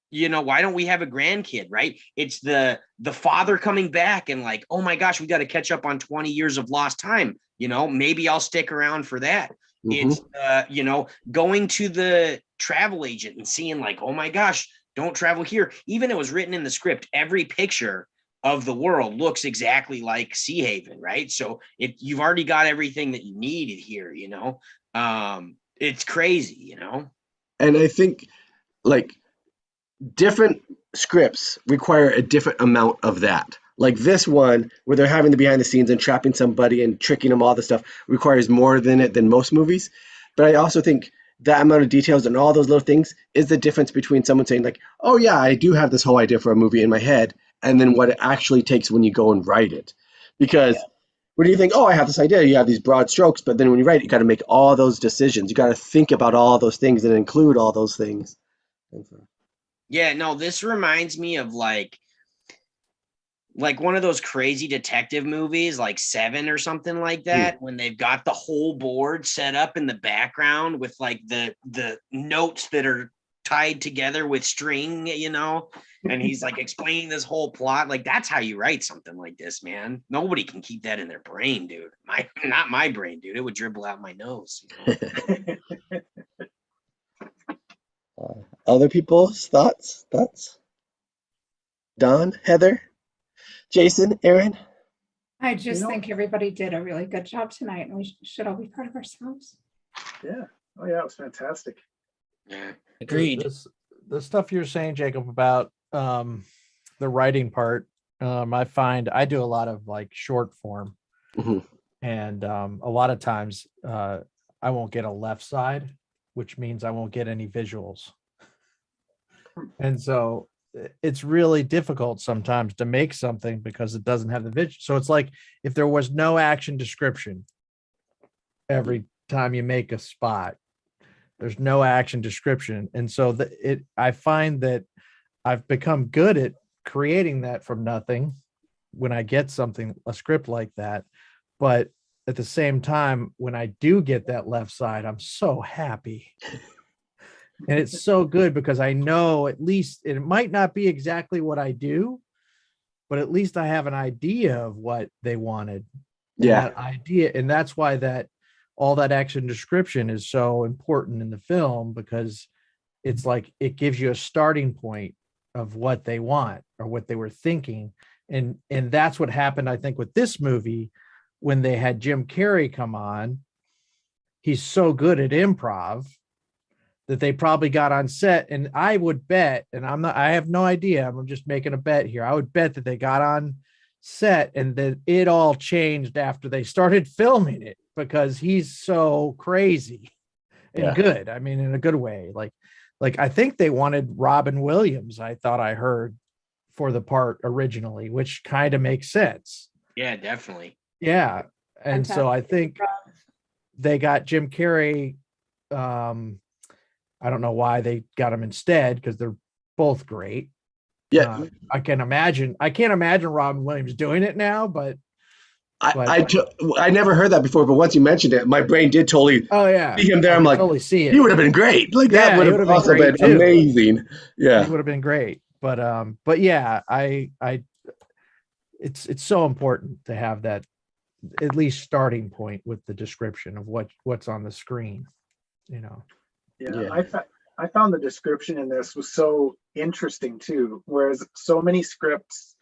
you know, why don't we have a grandkid, right? It's the father coming back and like, oh my gosh, we got to catch up on 20 years of lost time. You know, maybe I'll stick around for that. It's, you know, going to the travel agent and seeing like, oh my gosh, don't travel here. Even it was written in the script, every picture of the world looks exactly like Sea Haven, right? So you've already got everything that you needed here, you know. It's crazy, you know. And I think like different scripts require a different amount of that. Like this one, where they're having the behind the scenes and trapping somebody and tricking them, all this stuff requires more than most movies. But I also think that amount of details and all those little things is the difference between someone saying like, oh yeah, I do have this whole idea for a movie in my head, and then what it actually takes when you go and write it. Because when you think, oh, I have this idea, you have these broad strokes, but then when you write it, you got to make all those decisions. You got to think about all those things and include all those things. Yeah, no, this reminds me of like one of those crazy detective movies, like Seven or something like that, when they've got the whole board set up in the background with like the notes that are tied together with string, you know, and he's like explaining this whole plot. Like that's how you write something like this, man. Nobody can keep that in their brain, dude. Not my brain, dude. It would dribble out my nose. You know? Other people's thoughts? Don, Heather, Jason, Aaron? I just think everybody did a really good job tonight, and we should all be proud of ourselves. Yeah. Oh yeah, it was fantastic. Yeah, agreed. The stuff you're saying, Jacob, about the writing part, I find I do a lot of like short form, and a lot of times I won't get a left side, which means I won't get any visuals. And so it's really difficult sometimes to make something because it doesn't have the visual. So it's like if there was no action description every time you make a spot, There's no action description. And so I find that I've become good at creating that from nothing when I get a script like that. But at the same time, when I do get that left side, I'm so happy. And it's so good because I know at least it might not be exactly what I do, but at least I have an idea of what they wanted. Yeah. That idea. And that's why all that action description is so important in the film, because it's like it gives you a starting point of what they want or what they were thinking. And that's what happened, I think, with this movie when they had Jim Carrey come on. He's so good at improv that they probably got on set, and I would bet, and I have no idea, I'm just making a bet here. I would bet that they got on set and that it all changed after they started filming it, because he's so crazy and good. I mean, in a good way. Like I think they wanted Robin Williams, I thought I heard, for the part originally, which kind of makes sense. Yeah, definitely. Yeah. And so I think they got Jim Carrey. I don't know why they got him instead, because they're both great. Yeah. I can't imagine Robin Williams doing it now, but I never heard that before, but once you mentioned it, my brain did totally see him there. I'm like, totally see it. He would have been great. Like that would have also been amazing. Yeah. He would have been great. But yeah, it's so important to have that at least starting point with the description of what's on the screen, you know. Yeah. I found the description in this was so interesting too. Whereas so many scripts,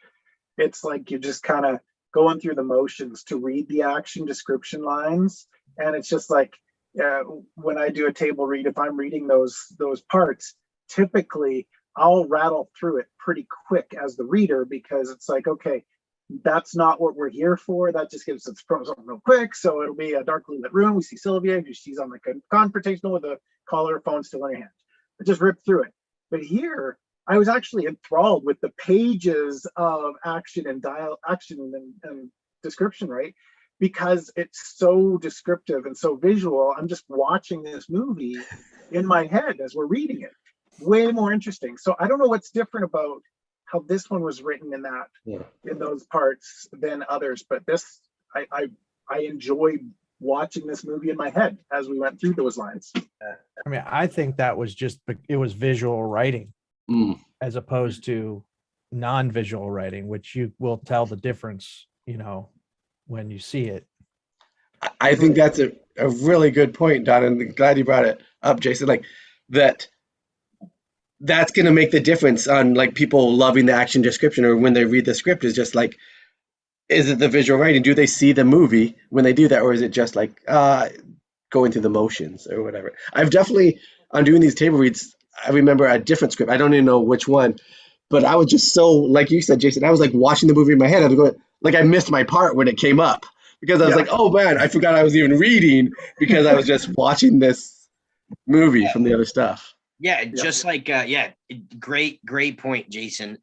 it's like you're just kind of going through the motions to read the action description lines. And it's just like, when I do a table read, if I'm reading those parts, typically I'll rattle through it pretty quick as the reader, because it's like, okay, that's not what we're here for. That just gives us something real quick. So it'll be a darkly lit room. We see Sylvia, she's on the confrontational with a collar, phone still in her hand. I just ripped through it. But here, I was actually enthralled with the pages of action and and description, right? Because it's so descriptive and so visual. I'm just watching this movie in my head as we're reading it. Way more interesting. So I don't know what's different about how this one was written in those parts than others, but this I enjoyed watching this movie in my head as we went through those lines. I mean, I think that was it was visual writing as opposed to non-visual writing, which you will tell the difference, you know, when you see it. I think that's a really good point, Don, and glad you brought it up, Jason. Like that's going to make the difference on like people loving the action description, or when they read the script, is just like, is it the visual writing? Do they see the movie when they do that? Or is it just like going through the motions or whatever? I've definitely, on doing these table reads, I remember a different script. I don't even know which one, but I was just so, like you said, Jason, I was like watching the movie in my head. I was going, like I missed my part when it came up, because I was like, oh man, I forgot I was even reading, because I was just watching this movie from the other stuff. Yeah, just like great point, Jason.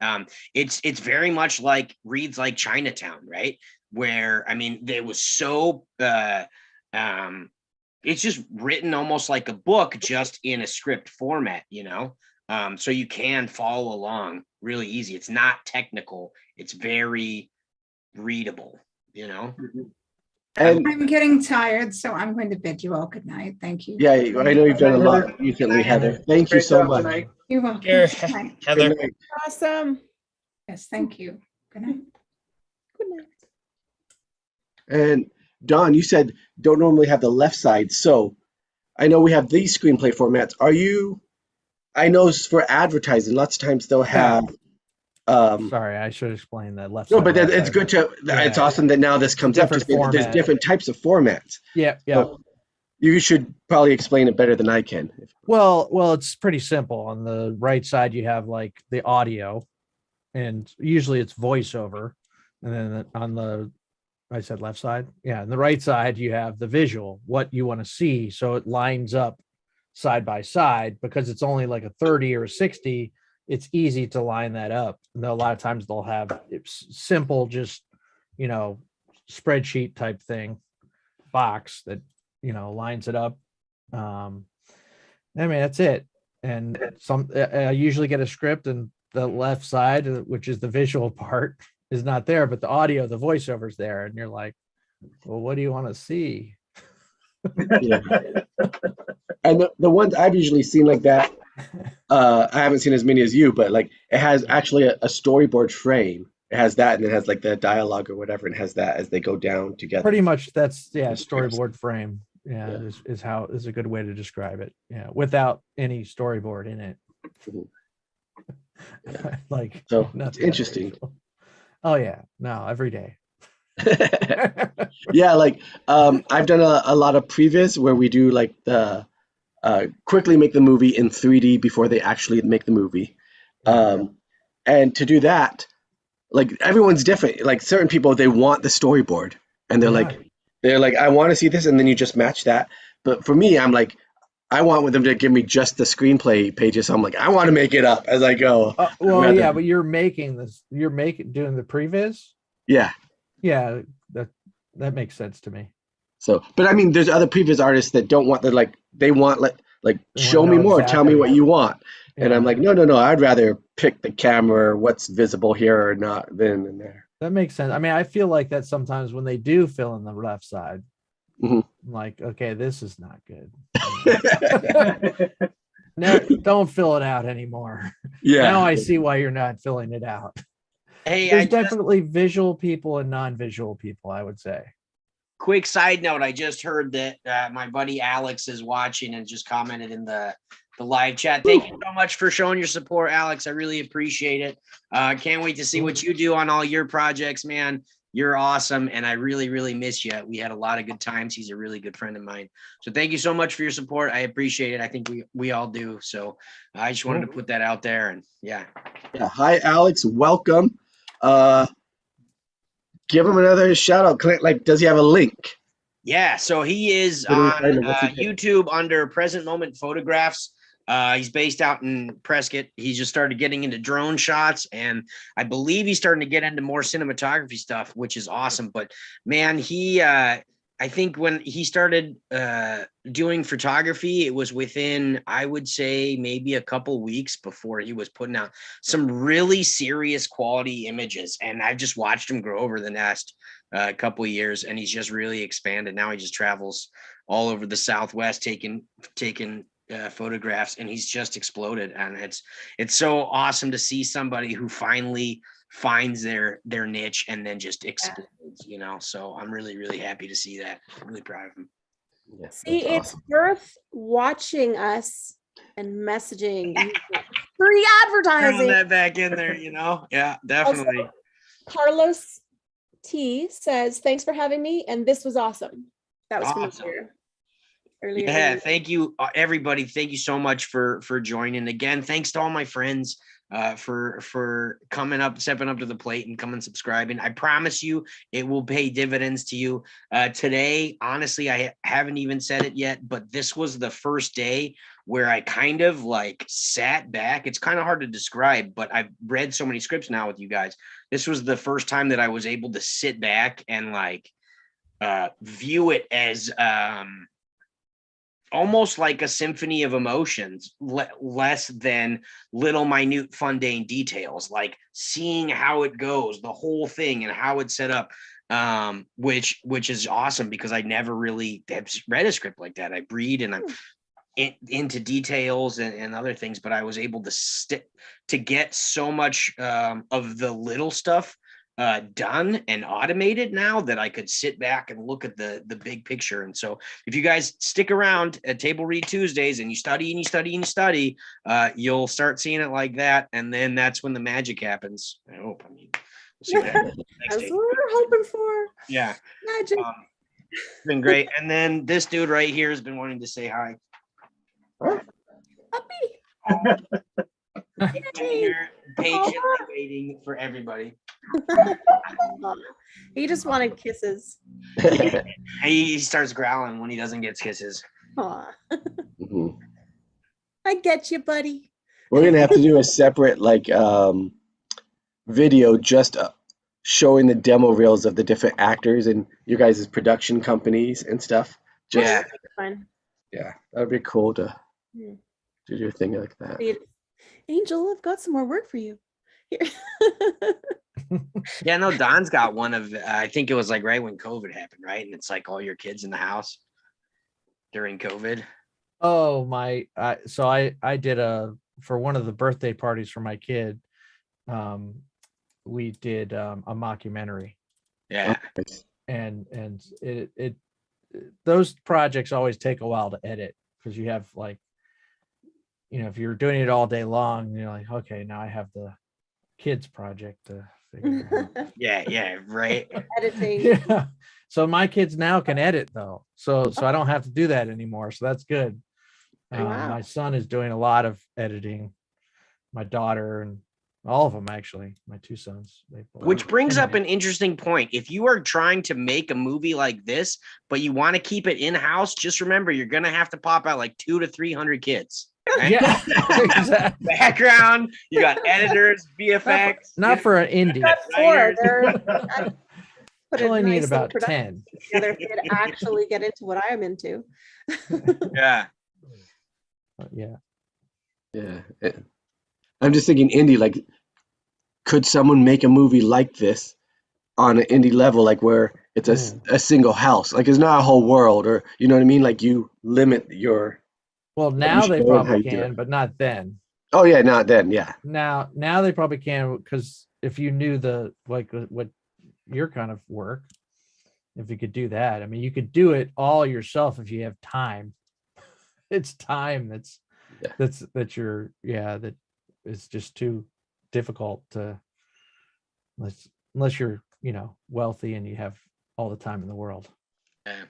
It's very much like reads like Chinatown, right? Where I mean, there was so it's just written almost like a book, just in a script format, you know. So you can follow along really easy. It's not technical. It's very readable, you know. And I'm getting tired, so I'm going to bid you all good night. Thank you. yeah, I know you've done a lot recently, Heather. Thank you so much. Tonight. You're welcome. Here, Good night. Heather. Good night. Awesome. Yes, thank you. Good night. Good night. And Don, you said don't normally have the left side. So I know we have these screenplay formats. I know for advertising, lots of times they'll have. Sorry, I should explain that left. No, side, but left it's side. good to. Yeah. It's awesome that now this comes up. Different There's format. different types of formats. Yeah. So you should probably explain it better than I can. Well, it's pretty simple. On the right side, you have like the audio, and usually it's voiceover. And then I said left side. Yeah. On the right side, you have the visual, what you want to see. So it lines up side by side, because it's only like a 30 or a 60. It's easy to line that up. And a lot of times they'll have simple, just, you know, spreadsheet type thing, box that, you know, lines it up. I mean, that's it. And I usually get a script, and the left side, which is the visual part, is not there, but the audio, the voiceover's there, and you're like, well, what do you want to see? Yeah. And the ones I've usually seen like that, I haven't seen as many as you, but like it has actually a storyboard frame. It has that, and it has like the dialogue or whatever, and it has that as they go down together. Pretty much, that's The scripts. storyboard frame. Yeah. Is a good way to describe it. Yeah, without any storyboard in it. Mhm. Like, So it's nothing interesting. visual. Oh yeah, no, every day. Yeah, like I've done a lot of previs where we do like the quickly make the movie in 3D before they actually make the movie. And to do that, like everyone's different. Like certain people, they want the storyboard, and they're like, I want to see this, and then you just match that. But for me, I'm like, I want them to give me just the screenplay pages. So I'm like, I want to make it up as I go. Well, yeah, but you're making this. You're doing the previs. Yeah. Yeah, that makes sense to me. So, but I mean, there's other previous artists that don't want that. They want They show wanna me know more, tell me exactly. what you want. And I'm Yeah. like, no, I'd rather pick the camera, what's visible here or not, than in there. That makes sense. I mean, I feel like that sometimes when they do fill in the left side, Mhm. I'm like, okay, this is not good. No, don't fill it out anymore. Yeah. Now I see why you're not filling it out. Hey, There's definitely visual people and non-visual people, I would say. quick side note, I just heard that my buddy Alex is watching and just commented in the live chat. Thank you so much for showing your support, Alex. I really appreciate it. Can't wait to see what you do on all your projects, man. You're awesome, and I really, really miss you. We had a lot of good times. He's a really good friend of mine. So thank you so much for your support. I appreciate it. I think we all do. So I just wanted to put that out there, and yeah. Hi, Alex. Welcome. Give him another shout out. Clint, like, does he have a link? Yeah, so he is What do we on find him? What's he doing? YouTube under Present Moment Photographs. He's based out in Prescott. He's just started getting into drone shots, and I believe he's starting to get into more cinematography stuff, which is awesome. But man, I think when he started doing photography, it was within, I would say, maybe a couple weeks before he was putting out some really serious quality images. And I've just watched him grow over the last couple of years, and he's just really expanded. Now he just travels all over the Southwest taking photographs, and he's just exploded. And it's so awesome to see somebody who finally finds their niche and then just explodes, you know. So I'm really, really happy to see that. I'm really proud of him. Yeah, See, that's it's awesome. worth watching us and messaging. Free Throwing advertising. that back in there, you know. Yeah, definitely. Also, Carlos T says, thanks for having me, and this was awesome. That was Awesome. from earlier. Yeah, thank you, everybody. Thank you so much for joining. Again, thanks to all my friends for coming up, stepping up to the plate and coming subscribing. I promise you it will pay dividends to you. Today, honestly, I haven't even said it yet, but this was the first day where I kind of like sat back. It's kind of hard to describe, but I've read so many scripts now with you guys. This was the first time that I was able to sit back and like view it as almost like a symphony of emotions, less than little minute mundane details, like seeing how it goes, the whole thing and how it's set up, which is awesome because I never really have read a script like that. I read and I'm into details and other things, but I was able to get so much of the little stuff done and automated now that I could sit back and look at the big picture. And so if you guys stick around at Table Read Tuesdays and you study and you study and you study, you'll start seeing it like that. And then that's when the magic happens. I hope. I mean, we'll see what happens next That's day. what we're hoping for. Yeah. Magic. It's been great. And then this dude right here has been wanting to say hi. Puppy. Here, patiently waiting for everybody. He just wanted kisses. He starts growling when he doesn't get kisses. Aw. Mhm. I get you, buddy. We're gonna have to do a separate like video just showing the demo reels of the different actors and you guys' production companies and stuff. Just, Yeah. Fine. yeah, that'd be cool to. do your thing like that. Angel, I've got some more work for you. Here. Yeah, no, Don's got one of, I think it was like right when COVID happened, right? And it's like all your kids in the house during COVID. Oh my! So I did for one of the birthday parties for my kid. We did a mockumentary. Yeah. And it those projects always take a while to edit because you have like, if you're doing it all day long, you're like, okay, now I have the kids project to figure out. Yeah, right. Editing. Yeah. So my kids now can edit though. So I don't have to do that anymore. So that's good. Wow. My son is doing a lot of editing. My daughter and all of them, actually, my two sons. Which brings up an interesting point. If you are trying to make a movie like this, but you want to keep it in-house, just remember you're going to have to pop out like 200 to 300 kids. Right? Yeah, exactly. Background, you got editors, VFX. Not for an indie. Put I only need nice about little 10. together if they'd actually get into what I'm into. Yeah. Yeah. I'm just thinking indie, like, could someone make a movie like this on an indie level, like where it's a single house, like it's not a whole world, or you know what I mean? Like you limit your. Well, now they show and how probably you do can, it. but not then. Oh yeah, not then. Yeah. Now they probably can, because if you knew what your kind of work, if you could do that, I mean, you could do it all yourself if you have time. It's time that is just too difficult to, unless you're wealthy and you have all the time in the world. Yeah.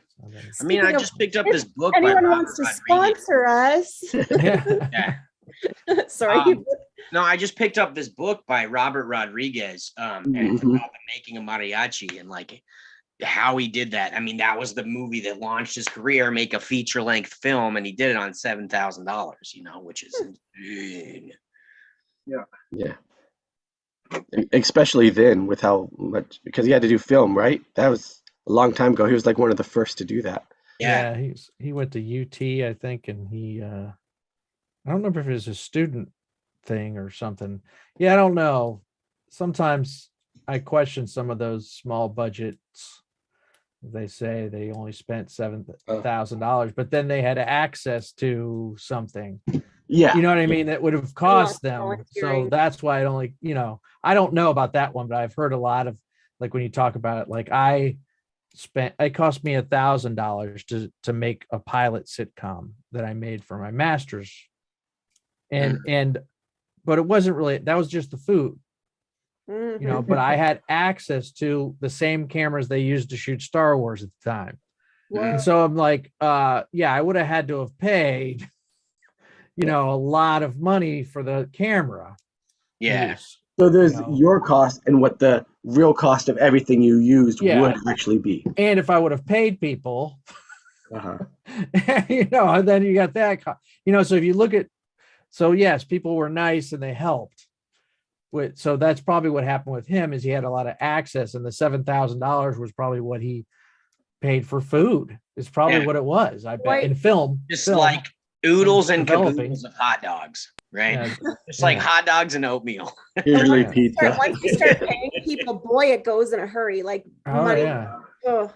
I mean, I just picked up this book. Anyone wants to sponsor us? Yeah. Sorry. No, I just picked up this book by Robert Rodriguez and about the making of mariachi and like how he did that. I mean, that was the movie that launched his career, make a feature-length film, and he did it on $7,000, which is insane. Yeah. Especially then, with how much, because he had to do film, right? That was a long time ago. He was like one of the first to do that. Yeah. He went to UT, I think, and he I don't remember if it was a student thing or something. Yeah, I don't know. Sometimes I question some of those small budgets. They say they only spent $7,000, but then they had access to something. Yeah. You know what I mean? That would have cost them. So that's why it only, I don't know about that one, but I've heard a lot of, like, when you talk about it, like it cost me $1,000 to make a pilot sitcom that I made for my master's. But it wasn't really, that was just the food, but I had access to the same cameras they used to shoot Star Wars at the time. And so I'm like, I would have had to have paid, a lot of money for the camera. Yeah. So there's your cost and what the real cost of everything you used would actually be. And if I would have paid people, and then you got that, so if you look at, so yes, people were nice and they helped. So that's probably what happened with him, is he had a lot of access, and the $7,000 was probably what he paid for food. It's probably what it was. I bet in film, like oodles and caboodles of hot dogs, right? Just like hot dogs and oatmeal. Usually pizza. Once you start paying people, boy, it goes in a hurry. Like money. Oh.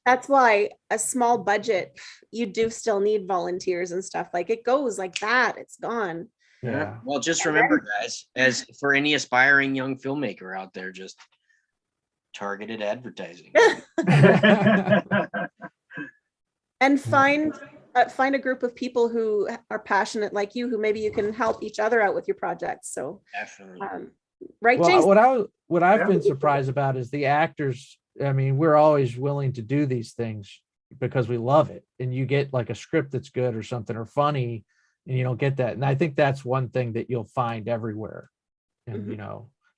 That's why a small budget, you do still need volunteers and stuff. Like it goes like that, it's gone. Yeah. Well, just remember, guys, as for any aspiring young filmmaker out there, just targeted advertising. And find a group of people who are passionate like you, who maybe you can help each other out with your projects. So definitely. Right, well, Jason? what I've been surprised about is the actors. I mean, we're always willing to do these things because we love it, and you get like a script that's good or something or funny, and you don't get that. And I think that's one thing that you'll find everywhere. And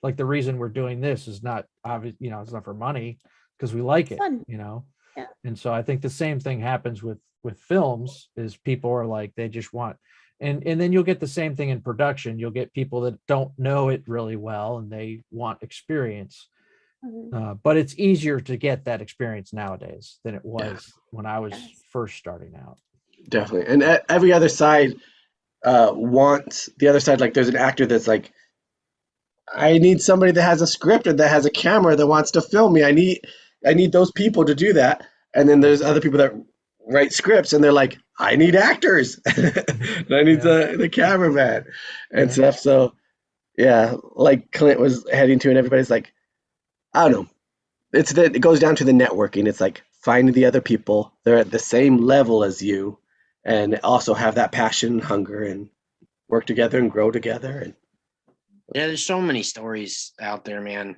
like the reason we're doing this is not obvious, it's not for money, because we like it, Yeah. And so I think the same thing happens with films, is people are like, they just want, and then you'll get the same thing in production. You'll get people that don't know it really well and they want experience. But it's easier to get that experience nowadays than it was when I was first starting out. Definitely. And every other side want the other side, like there's an actor that's like, I need somebody that has a script and that has a camera that wants to film me. I need those people to do that. And then there's other people that write scripts and they're like, I need actors. And I need the cameraman and stuff. So yeah, like Clint was heading to, and everybody's like, I don't know. It goes down to the networking. It's like finding the other people. They're at the same level as you and also have that passion, hunger, and work together and grow together. And yeah, there's so many stories out there, man.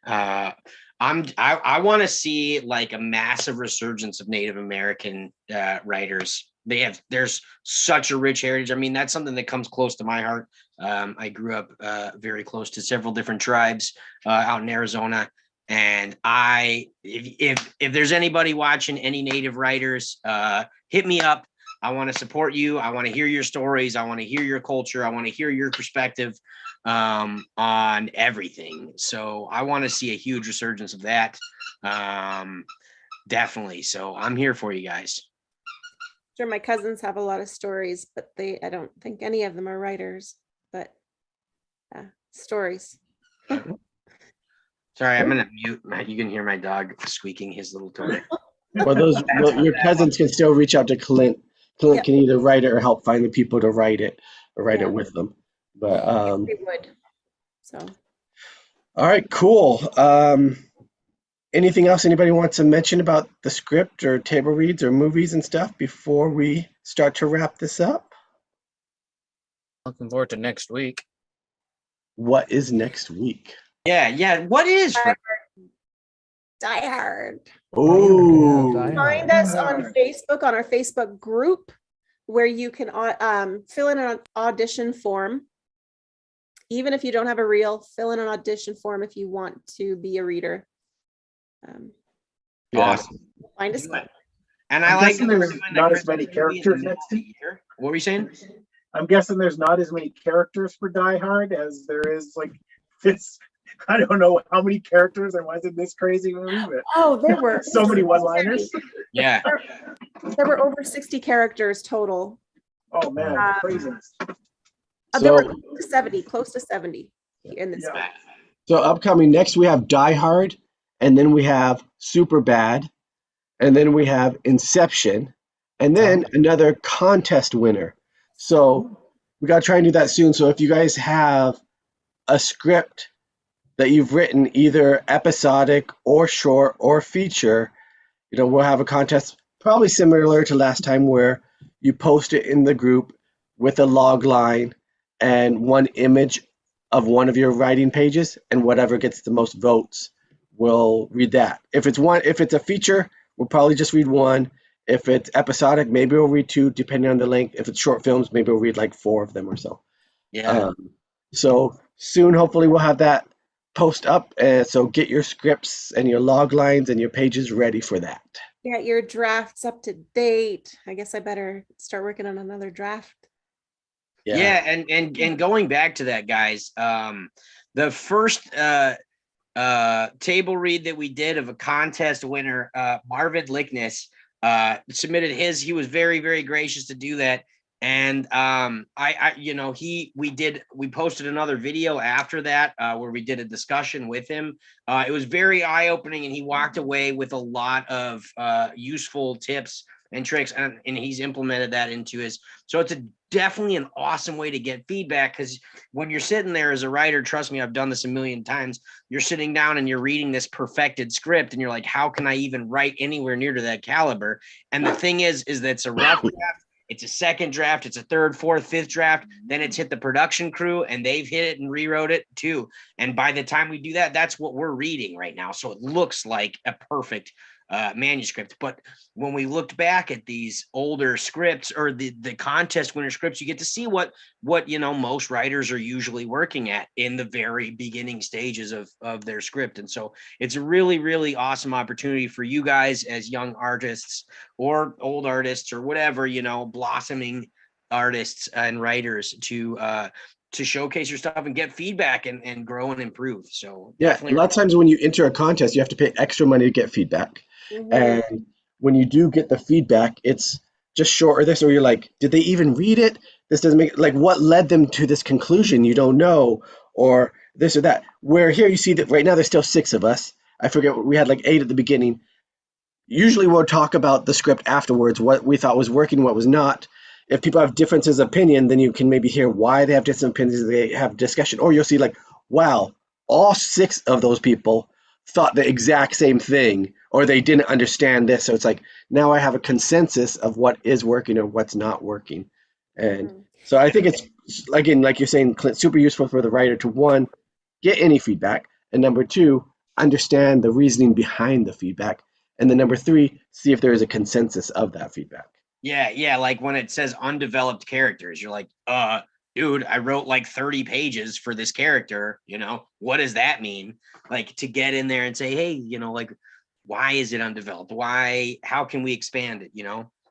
I want to see like a massive resurgence of Native American writers. There's such a rich heritage. I mean, that's something that comes close to my heart. I grew up very close to several different tribes out in Arizona. And if there's anybody watching, any Native writers, hit me up. I want to support you. I want to hear your stories. I want to hear your culture. I want to hear your perspective on everything. So I want to see a huge resurgence of that. Definitely. So I'm here for you guys. Sure, my cousins have a lot of stories, but I don't think any of them are writers, but stories. Sorry, I'm gonna mute. You can hear my dog squeaking his little toy. Well, your cousins can still reach out to Clint. Clint can either write it or help find the people to write it or write it with them. But they would. So. All right, cool. Anything else anybody wants to mention about the script or table reads or movies and stuff before we start to wrap this up? Looking forward to next week. What is next week? Yeah. What is Die Hard. Oh, Find us on Facebook, on our Facebook group, where you can fill in an audition form. Even if you don't have a reel, fill in an audition form if you want to be a reader. Awesome. Find us. And I like there's not as many characters next week. What were you saying? I'm guessing there's not as many characters for Die Hard as there is like this. I don't know how many characters there was in this crazy movie, but there were so many one-liners. Yeah. There were over 60 characters total. Oh man, craziness. There were close to 70 in this. Yeah. So upcoming next we have Die Hard, and then we have Superbad, and then we have Inception, and then another contest winner. So we got to try and do that soon. So if you guys have a script that you've written, either episodic or short or feature, we'll have a contest probably similar to last time, where you post it in the group with a log line and one image of one of your writing pages, and whatever gets the most votes, we'll read that. If it's a feature, we'll probably just read one. If it's episodic, maybe we'll read two, depending on the length. If it's short films, maybe we'll read like 4 of them or so. Yeah. So soon, hopefully, we'll have that post up. So get your scripts and your log lines and your pages ready for that. Get your drafts up to date. I guess I better start working on another draft. Yeah, and going back to that, guys, the first table read that we did of a contest winner, Marvin Lickness, submitted his. He was very, very gracious to do that. And we posted another video after that where we did a discussion with him. It was very eye-opening, and he walked away with a lot of useful tips and tricks, and he's implemented that into his. So it's definitely an awesome way to get feedback, because when you're sitting there as a writer, trust me, I've done this a million times. You're sitting down and you're reading this perfected script, and you're like, how can I even write anywhere near to that caliber? And the thing is that it's a rough draft. It's a second draft, it's a third, fourth, fifth draft. Then it's hit the production crew, and they've hit it and rewrote it too. And by the time we do that, that's what we're reading right now. So it looks like a perfect manuscript. But when we looked back at these older scripts, or the contest winner scripts, you get to see what most writers are usually working at in the very beginning stages of their script. And so it's a really, really awesome opportunity for you guys as young artists or old artists or whatever, blossoming artists and writers to showcase your stuff and get feedback and grow and improve. So yeah, a lot of times when you enter a contest, you have to pay extra money to get feedback. Mm-hmm. And when you do get the feedback, it's just short or this, or you're like, did they even read it? This doesn't make, like, what led them to this conclusion? You don't know, or this or that. Where here you see that right now there's still 6 of us. I forget, we had like 8 at the beginning. Usually we'll talk about the script afterwards, what we thought was working, what was not. If people have differences of opinion, then you can maybe hear why they have different opinions, they have discussion, or you'll see like, wow, all 6 of those people thought the exact same thing, or they didn't understand this. So it's like, now I have a consensus of what is working or what's not working. And so I think it's, again, like you're saying, Clint, super useful for the writer to, 1, get any feedback, and number 2, understand the reasoning behind the feedback, and then number 3, see if there is a consensus of that feedback. Yeah, like when it says undeveloped characters, you're like, dude, I wrote like 30 pages for this character, what does that mean? Like, to get in there and say, hey, like, why is it undeveloped? How can we expand it,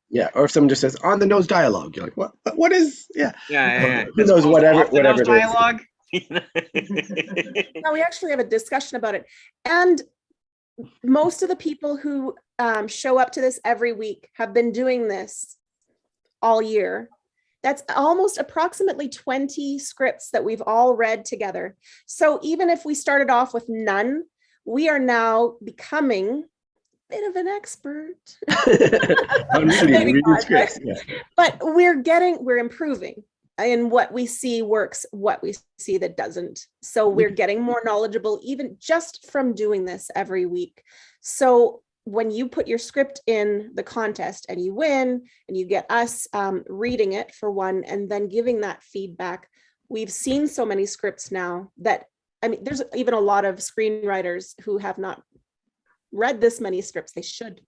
Yeah, or if someone just says on the nose dialogue, you're like, what is, Yeah. Who knows, whatever it is. Dialogue. No, we actually have a discussion about it. And most of the people who show up to this every week have been doing this all year. That's almost approximately 20 scripts that we've all read together. So even if we started off with none, we are now becoming a bit of an expert. Reading scripts, yeah. But we're improving in what we see works, what we see that doesn't. So we're getting more knowledgeable even just from doing this every week. So when you put your script in the contest and you win, and you get us reading it for one, and then giving that feedback, we've seen so many scripts now that, there's even a lot of screenwriters who have not read this many scripts. They should.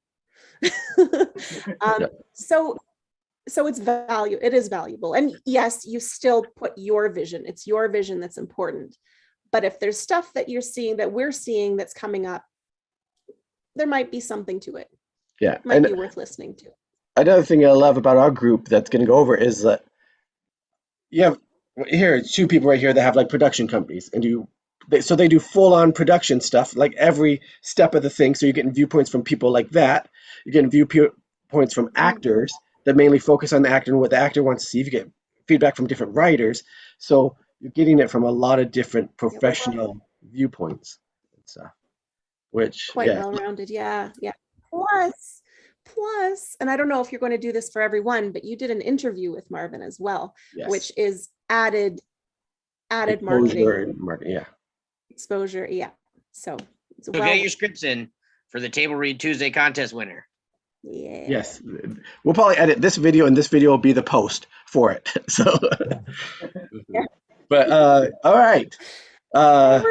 So it is valuable. And yes, you still put your vision. It's your vision that's important. But if there's stuff that we're seeing that's coming up, there might be something to it. Yeah. It might be worth listening to. Another thing I love about our group that's going to go over is that you have here 2 people right here that have like production companies, and so they do full-on production stuff, like every step of the thing. So you're getting viewpoints from people like that. You're getting viewpoints from actors that mainly focus on the actor and what the actor wants to see. You get feedback from different writers. So you're getting it from a lot of different professional viewpoints and stuff. Which quite well-rounded, yeah. Plus, and I don't know if you're going to do this for everyone, but you did an interview with Marvin as well, which is added exposure marketing. Exposure, yeah. So get your scripts in for the Table Read Tuesday contest winner. Yeah. Yes, we'll probably edit this video, and this video will be the post for it. So, but all right. I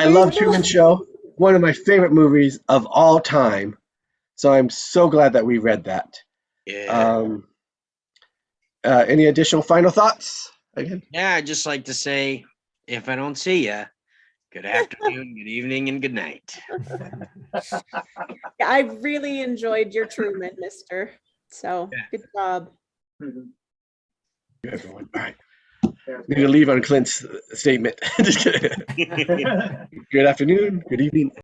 love Truman Show. One of my favorite movies of all time. So I'm so glad that we read that. Yeah. Any additional final thoughts? Again? Yeah, I'd just like to say, if I don't see you, good afternoon, good evening, and good night. Yeah, I really enjoyed your Truman, mister. So good job. Good, everyone. All right. Need to leave on Clint's statement. Just kidding. Good afternoon, good evening.